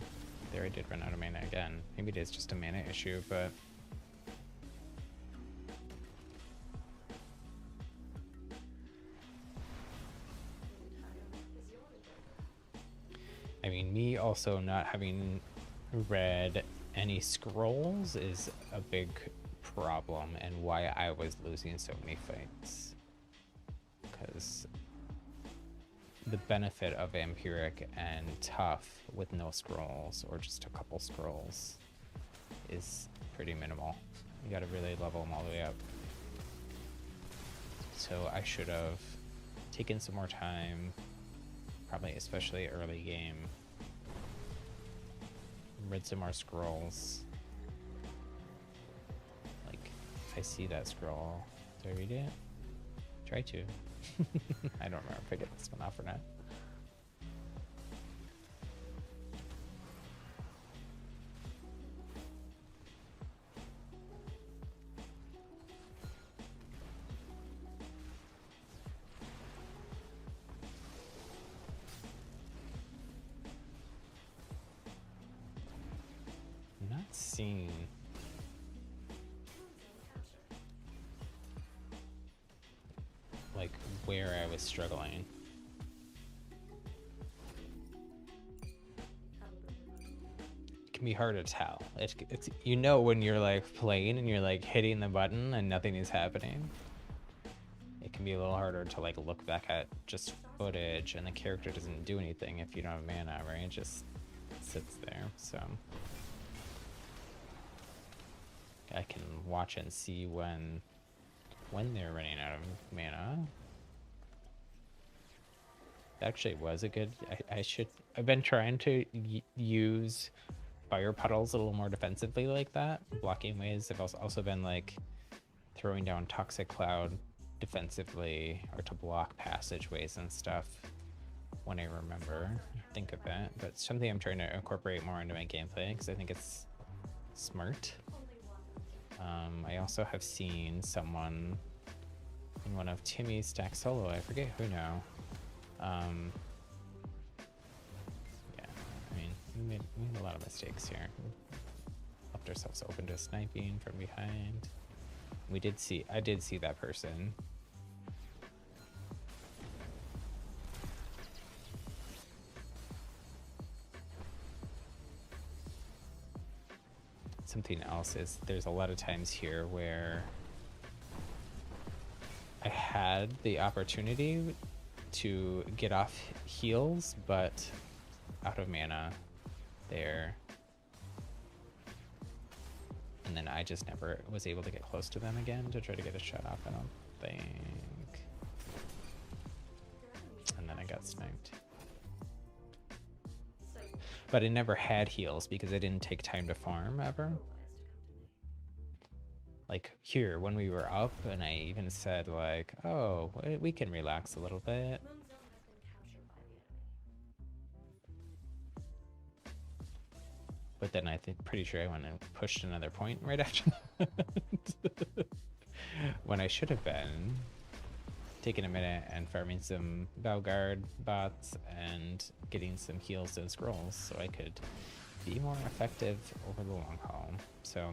There, I did run out of mana again. Maybe it is just a mana issue, but I mean, me also not having read any scrolls is a big problem and why I was losing so many fights. Because the benefit of vampiric and tough with no scrolls or just a couple scrolls is pretty minimal. You gotta really level them all the way up. So I should have taken some more time, probably especially early game, read some more scrolls. Like, if I see that scroll, do I read it? Try to. I don't remember if I get this one off or not. I'm not seeing like where I was struggling. It can be hard to tell. It's you know when you're like playing and you're like hitting the button and nothing is happening. It can be a little harder to like look back at just footage and the character doesn't do anything if you don't have mana, right? It just sits there. So I can watch and see when they're running out of mana. That actually was a good, I've been trying to use fire puddles a little more defensively like that, blocking ways. I've also been like throwing down toxic cloud defensively or to block passageways and stuff when I think of that. But it's something I'm trying to incorporate more into my gameplay because I think it's smart. I also have seen someone in one of Timmy's stack solo, I forget who now, we made a lot of mistakes here. Left ourselves open to sniping from behind. I did see that person. Something else is there's a lot of times here where I had the opportunity to get off heals, but out of mana there. And then I just never was able to get close to them again to try to get a shot off, I don't think. And then I got sniped. But I never had heals because I didn't take time to farm ever. Like here, when we were up, and I even said like, oh, we can relax a little bit. But then I think pretty sure I went and pushed another point right after that. When I should have been taking a minute and farming some Valguard bots and getting some heals and scrolls so I could be more effective over the long haul. So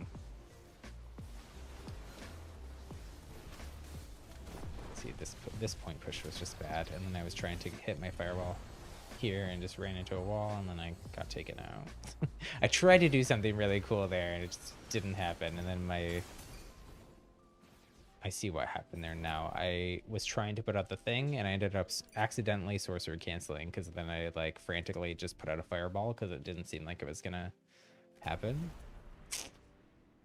see, this point push was just bad, and then I was trying to hit my firewall here and just ran into a wall, and then I got taken out. I tried to do something really cool there and it just didn't happen, and then I see what happened there now. I was trying to put out the thing and I ended up accidentally sorcerer canceling, because then I like frantically just put out a fireball because it didn't seem like it was gonna happen.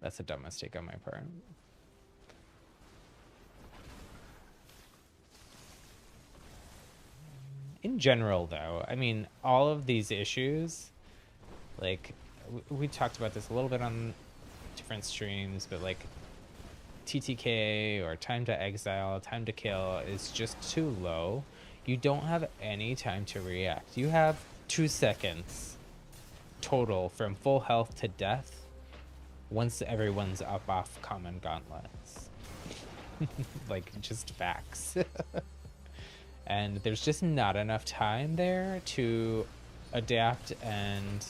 That's a dumb mistake on my part. In general though, I mean, all of these issues, like we talked about this a little bit on different streams, but like TTK or time to exile, time to kill is just too low. You don't have any time to react. You have 2 seconds total from full health to death once everyone's up off common gauntlets. Like, just facts. And there's just not enough time there to adapt and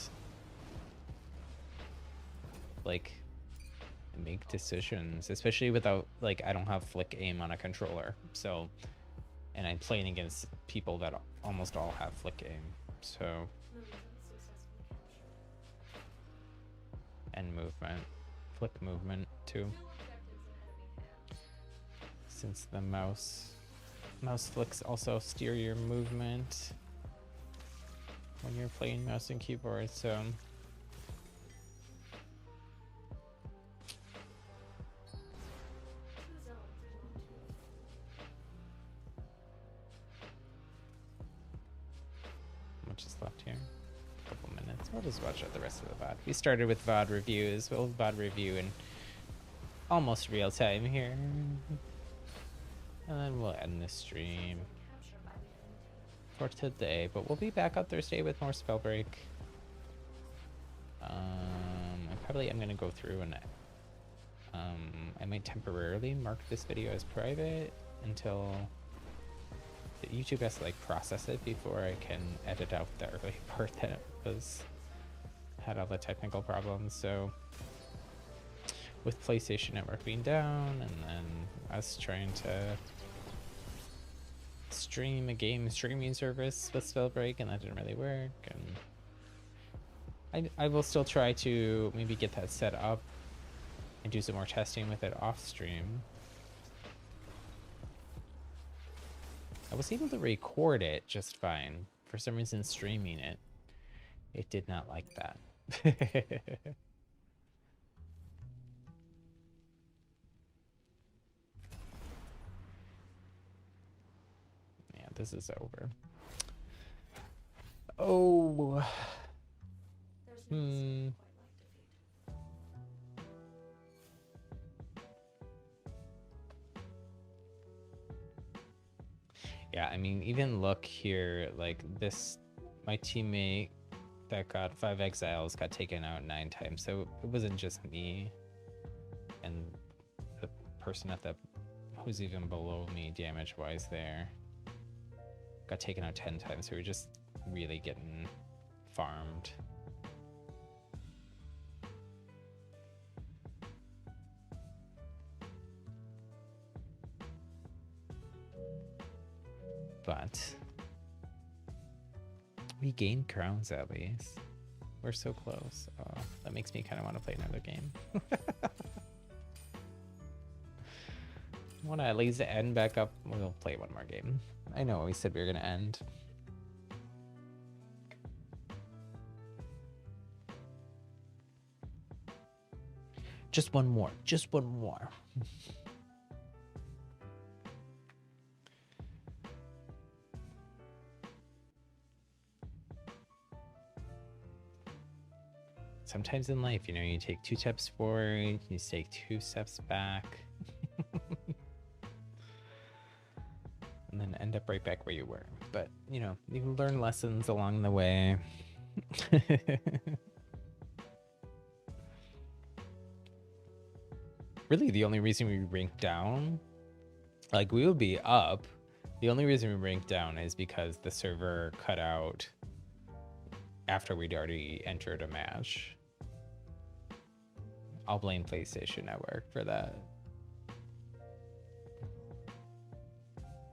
like make decisions, especially without, like, I don't have flick aim on a controller, so, and I'm playing against people that almost all have flick aim, so, and movement, flick movement too, since the mouse flicks also steer your movement when you're playing mouse and keyboard, so much is left here? A couple minutes. We'll just watch out the rest of the VOD. We started with VOD reviews. We'll VOD review in almost real time here. And then we'll end the stream for today. But we'll be back on Thursday with more Spellbreak. I probably am going to go through and I might temporarily mark this video as private until YouTube has to like process it before I can edit out the early part that had all the technical problems. So with PlayStation Network being down and then us trying to stream a game streaming service with Spellbreak, and that didn't really work, and I will still try to maybe get that set up and do some more testing with it off stream. I was able to record it just fine. For some reason, streaming it did not like that. Yeah, this is over. Oh. Yeah, I mean, even look here, like this, my teammate that got 5 exiles got taken out 9 times. So it wasn't just me, and the person at the, who's even below me damage wise there, got taken out 10 times. So we're just really getting farmed. but we gained crowns at least. We're so close. Oh, that makes me kind of want to play another game. I want to at least end back up. We'll play one more game. I know we said we were going to end. Just one more. Just one more. Sometimes in life, you know, you take 2 steps forward, you take 2 steps back, and then end up right back where you were. But, you know, you can learn lessons along the way. Really, the only reason we rank down, like we would be up, the only reason we rank down is because the server cut out after we'd already entered a match. I'll blame PlayStation Network for that.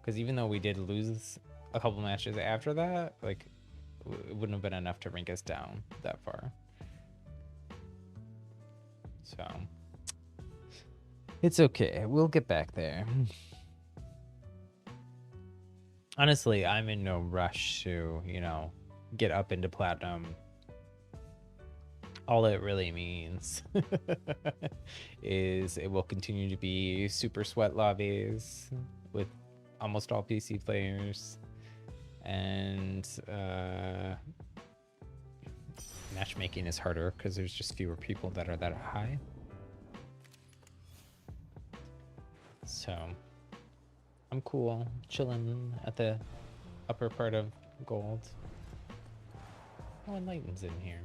Because even though we did lose a couple matches after that, like, it wouldn't have been enough to rank us down that far. So, it's okay. We'll get back there. Honestly, I'm in no rush to, you know, get up into platinum. All it really means is it will continue to be super sweat lobbies with almost all PC players, and matchmaking is harder because there's just fewer people that are that high. So I'm cool chilling at the upper part of gold. Oh, Enlighten's in here.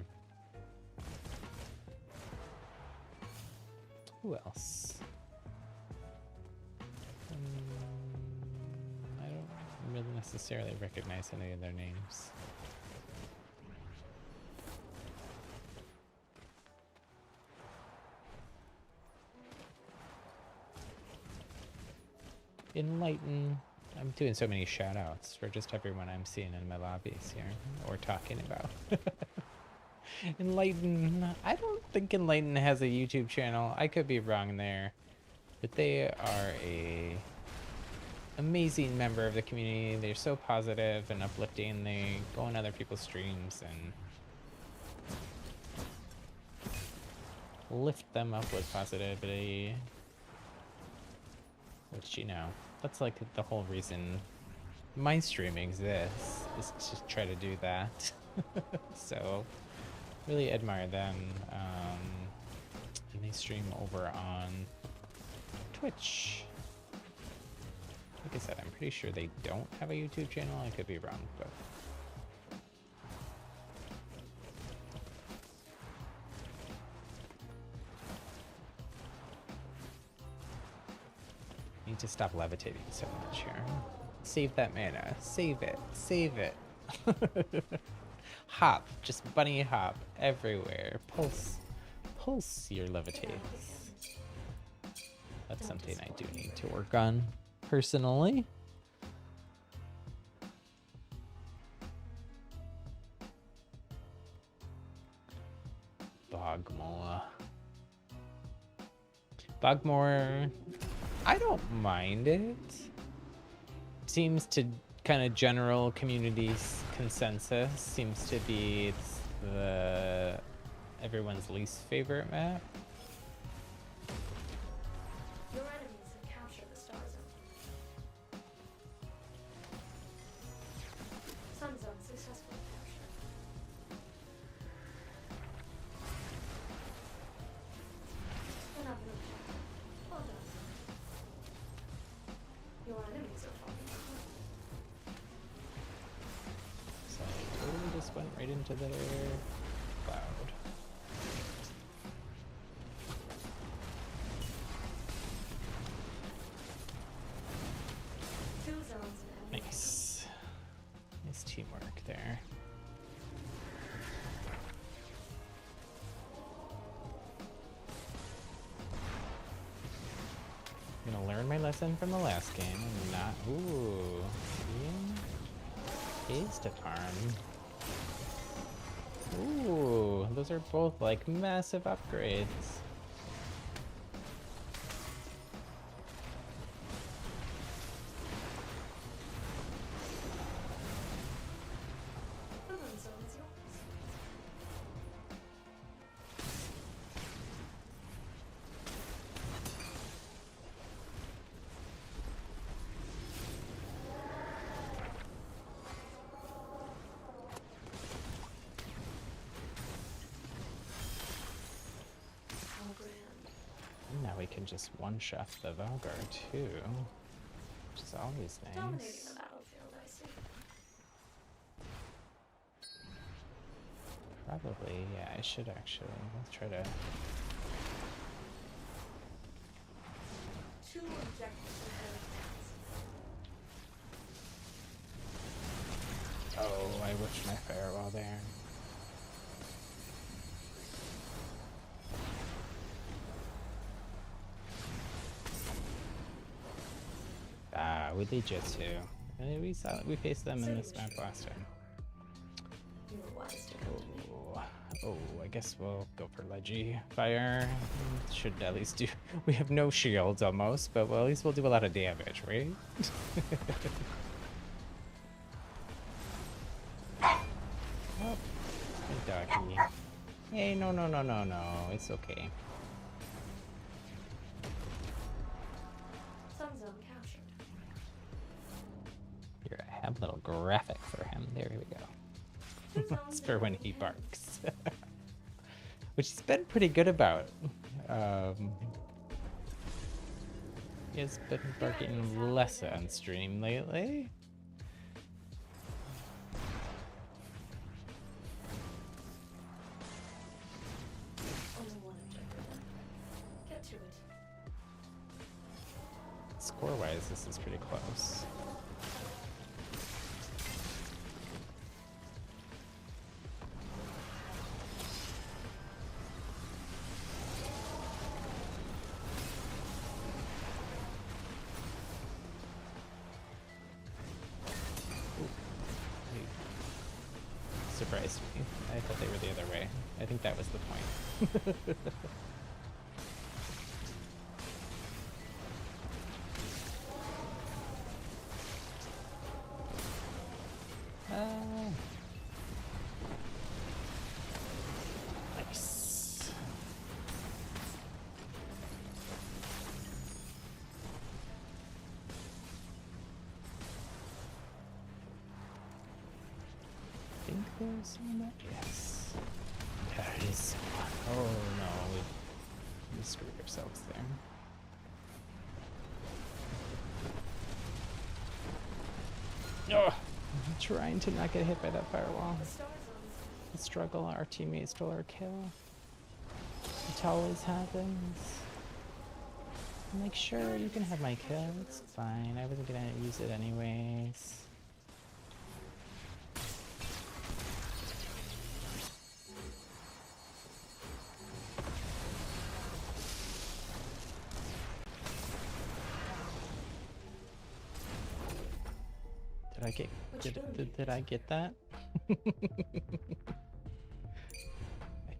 Who else? I don't really necessarily recognize any of their names. Enlighten. I'm doing so many shout outs for just everyone I'm seeing in my lobbies here or talking about. Enlighten. I don't think Enlighten has a YouTube channel. I could be wrong there, but they are a amazing member of the community. They're so positive and uplifting. They go on other people's streams and lift them up with positivity, which, you know, that's like the whole reason my stream exists, is to try to do that. So really admire them. And they stream over on Twitch. Like I said, I'm pretty sure they don't have a YouTube channel. I could be wrong, but need to stop levitating so much here. Save that mana. Save it. Save it. Hop. Just bunny hop everywhere. Pulse. Pulse your levitates. That's something I do need to work on personally. Bogmore. Bogmore, I don't mind it. Seems to kind of general community consensus seems to be it's the everyone's least favorite map. Your enemies have captured the Star Zone. Sun Zone successfully captured. Another objective. Well done. Your enemies are falling behind. So I totally just went right into their cloud. Two zones and enemy. Nice. Nice teamwork there. I'm gonna learn my lesson from the last game and not. Ooh. See? pays to farm. Ooh, those are both like massive upgrades. Command zone is yours. How grand. And now we can just one-shot the Valgar too, which is always Dominating nice. the battlefield, I see. Probably, yeah, I should actually. Let's try to. Two objectives in hands. Oh, I wished my firewall there. Ah, with Jitsu. We faced them in this map last time. You were wise to come to me. Oh, I guess we'll go for Leggy Fire. Should at least do. We have no shields almost, but well, at least we'll do a lot of damage, right? Oh, hey, doggy. Hey, no, no, no, no, no. It's okay. Sun zone captured. Here, I have a little graphic for him. There we go. Two zones It's in for when enemy he hands. barks. Which he's been pretty good about. He has been barking less on stream lately. Only one objective. Get to it. Score-wise, this is pretty close. Surprised me. I thought they were the other way. I think that was the point. Nice. I think there's someone. Yes. There is someone. Oh no, we screwed ourselves there. Oh, I'm trying to not get hit by that firewall. The star zones. The struggle, our teammate stole our kill. It always happens. I'm like, sure, you can have my kill. It's fine. I wasn't gonna use it anyways. Did I get that? I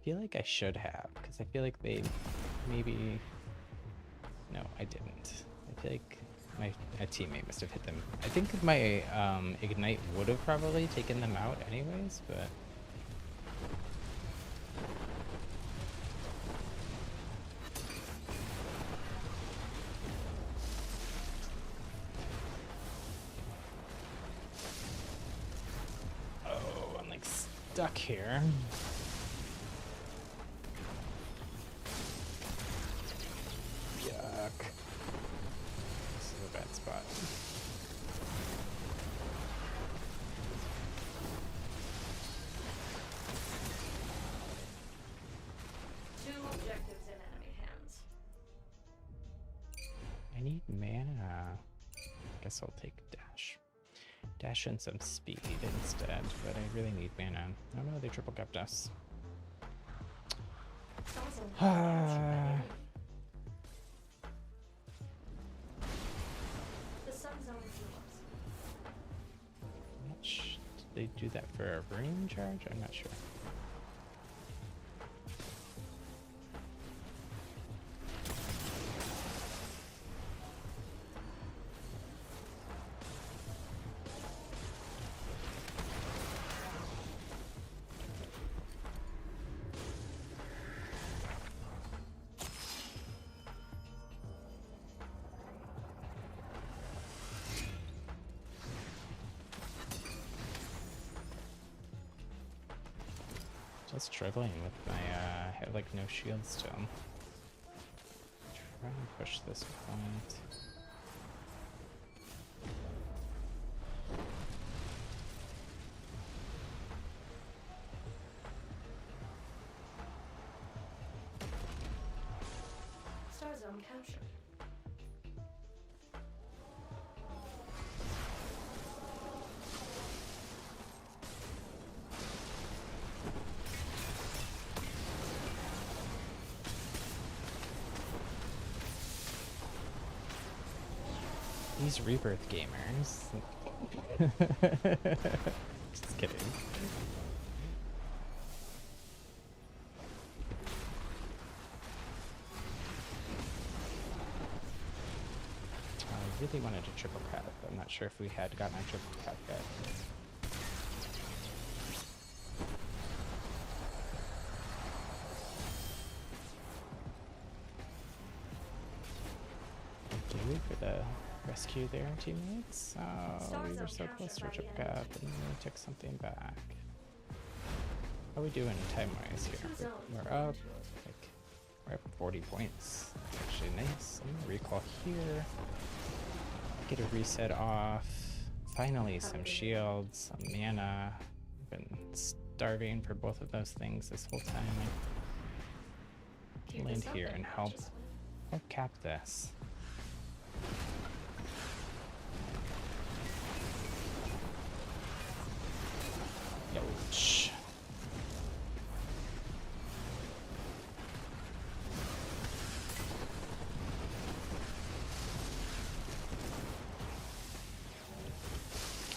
feel like I should have, because I feel like they maybe. No, I didn't. I feel like my teammate must have hit them. I think my ignite would have probably taken them out anyways, but. Oh, I'm like stuck here. Yuck. This is a bad spot. Two objectives in enemy hands. I need mana. Guess I'll take dash. Dash and some speed instead, but I really need mana. Oh no, they triple capped us. Sun zone captured. The sun zone is yours. Matched. they do that for a room charge? I'm not sure. Just struggling with my, I have like no shield still. Try and push this point. Star zone captured. These rebirth gamers. Just kidding. I really wanted a triple cap. I'm not sure if we had gotten a triple cap yet. Thank you for the rescue there, teammates. Oh, we were so close to a triple cap and then we took something back. How are we doing time-wise here? We're up, like, we're up 40 points. Actually nice. I'm gonna recall here. Get a reset off. Finally, some shields, some mana. I've been starving for both of those things this whole time. Land here and help cap this. Ouch.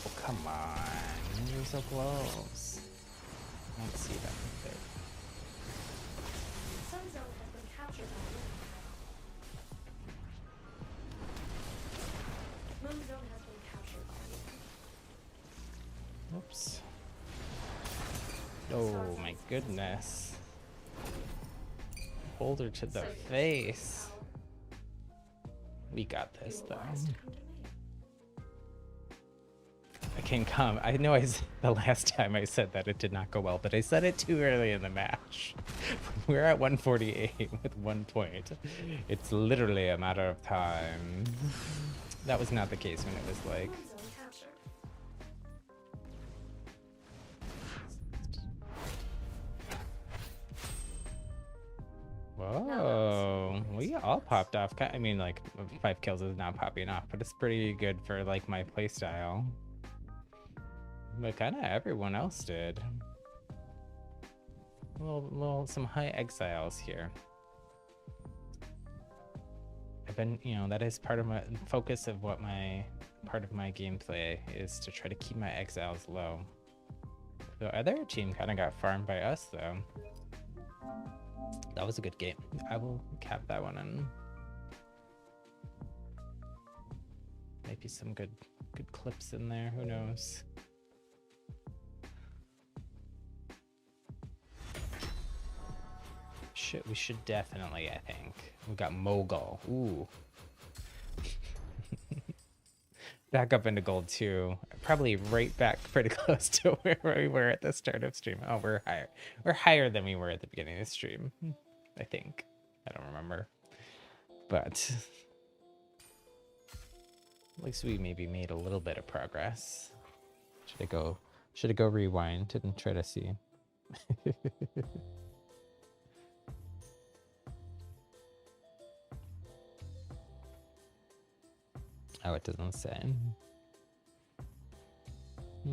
Oh, come on. You're so close. I don't see that there. Sun zone has been captured by Moon zone has been captured by Oops. Oh my goodness. Boulder to the face. We got this though. I can come. I know the last time I said that it did not go well, but I said it too early in the match. We're at 148 with 1 point. It's literally a matter of time. That was not the case when it was like. Moon zone captured. Whoa, we all popped off. I mean, like 5 kills is not popping off, but it's pretty good for like my playstyle. But kind of everyone else did. Some high exiles here. I've been, that is part of my focus of what part of my gameplay is, to try to keep my exiles low. The other team kind of got farmed by us though. That was a good game. I will cap that one and maybe some good clips in there. Who knows? We should definitely, I think. We got Mogul. Ooh. Back up into gold too. Probably right back pretty close to where we were at the start of stream. Oh, we're higher. We're higher than we were at the beginning of the stream. I think. I don't remember. But at least we maybe made a little bit of progress. Should I go rewind and try to see? Oh, it doesn't say. I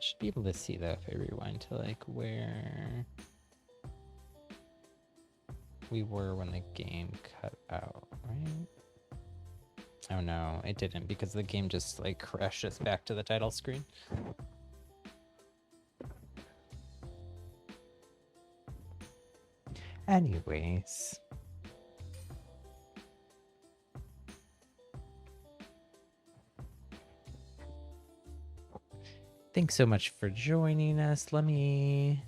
should be able to see that if I rewind to like where we were when the game cut out, right? Oh no, it didn't, because the game just like crashed us back to the title screen. Anyways. Thanks so much for joining us. Let me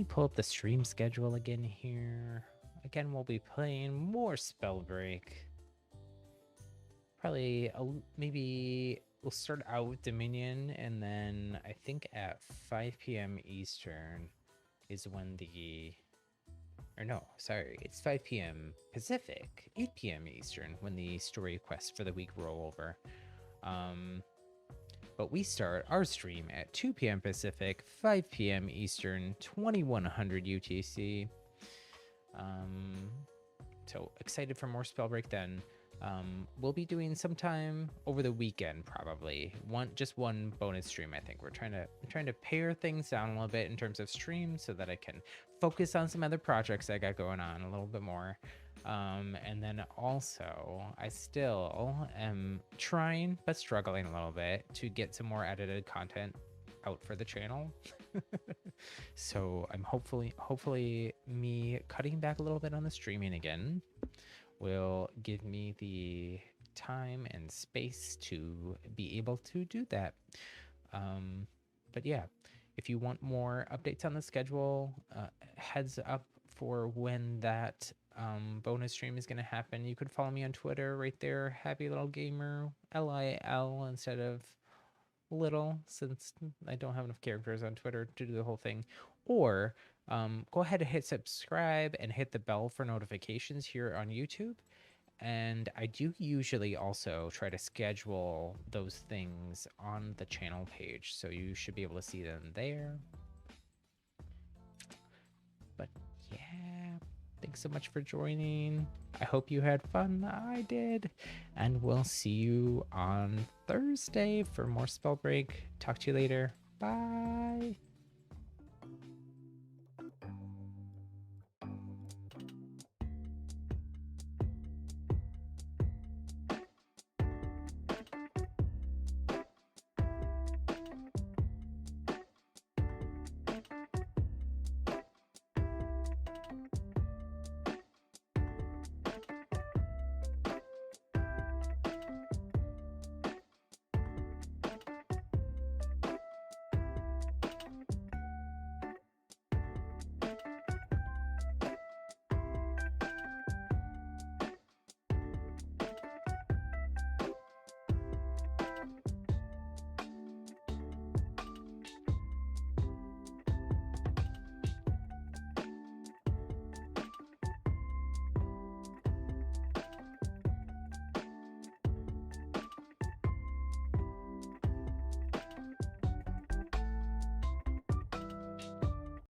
pull up the stream schedule again here. Again, we'll be playing more Spellbreak. Probably maybe we'll start out with Dominion, and then I think at 5 p.m. Eastern is when or no, sorry, it's 5 p.m. Pacific, 8 p.m. Eastern when the story quest for the week roll over. But we start our stream at 2 p.m. Pacific, 5 p.m. Eastern, 2100 UTC. So excited for more Spellbreak then. We'll be doing sometime over the weekend, probably just one bonus stream. I think we're trying to pare things down a little bit in terms of stream so that I can focus on some other projects I got going on a little bit more. And then also I still am trying but struggling a little bit to get some more edited content out for the channel. So I'm hopefully me cutting back a little bit on the streaming again will give me the time and space to be able to do that. But yeah, if you want more updates on the schedule, heads up for when that bonus stream is going to happen. You could follow me on Twitter right there, Happy Little Gamer, LIL instead of little, since I don't have enough characters on Twitter to do the whole thing. Or go ahead and hit subscribe and hit the bell for notifications here on YouTube. And I do usually also try to schedule those things on the channel page, so you should be able to see them there. But yeah, thanks so much for joining. I hope you had fun. I did. And we'll see you on Thursday for more Spellbreak. Talk to you later. Bye.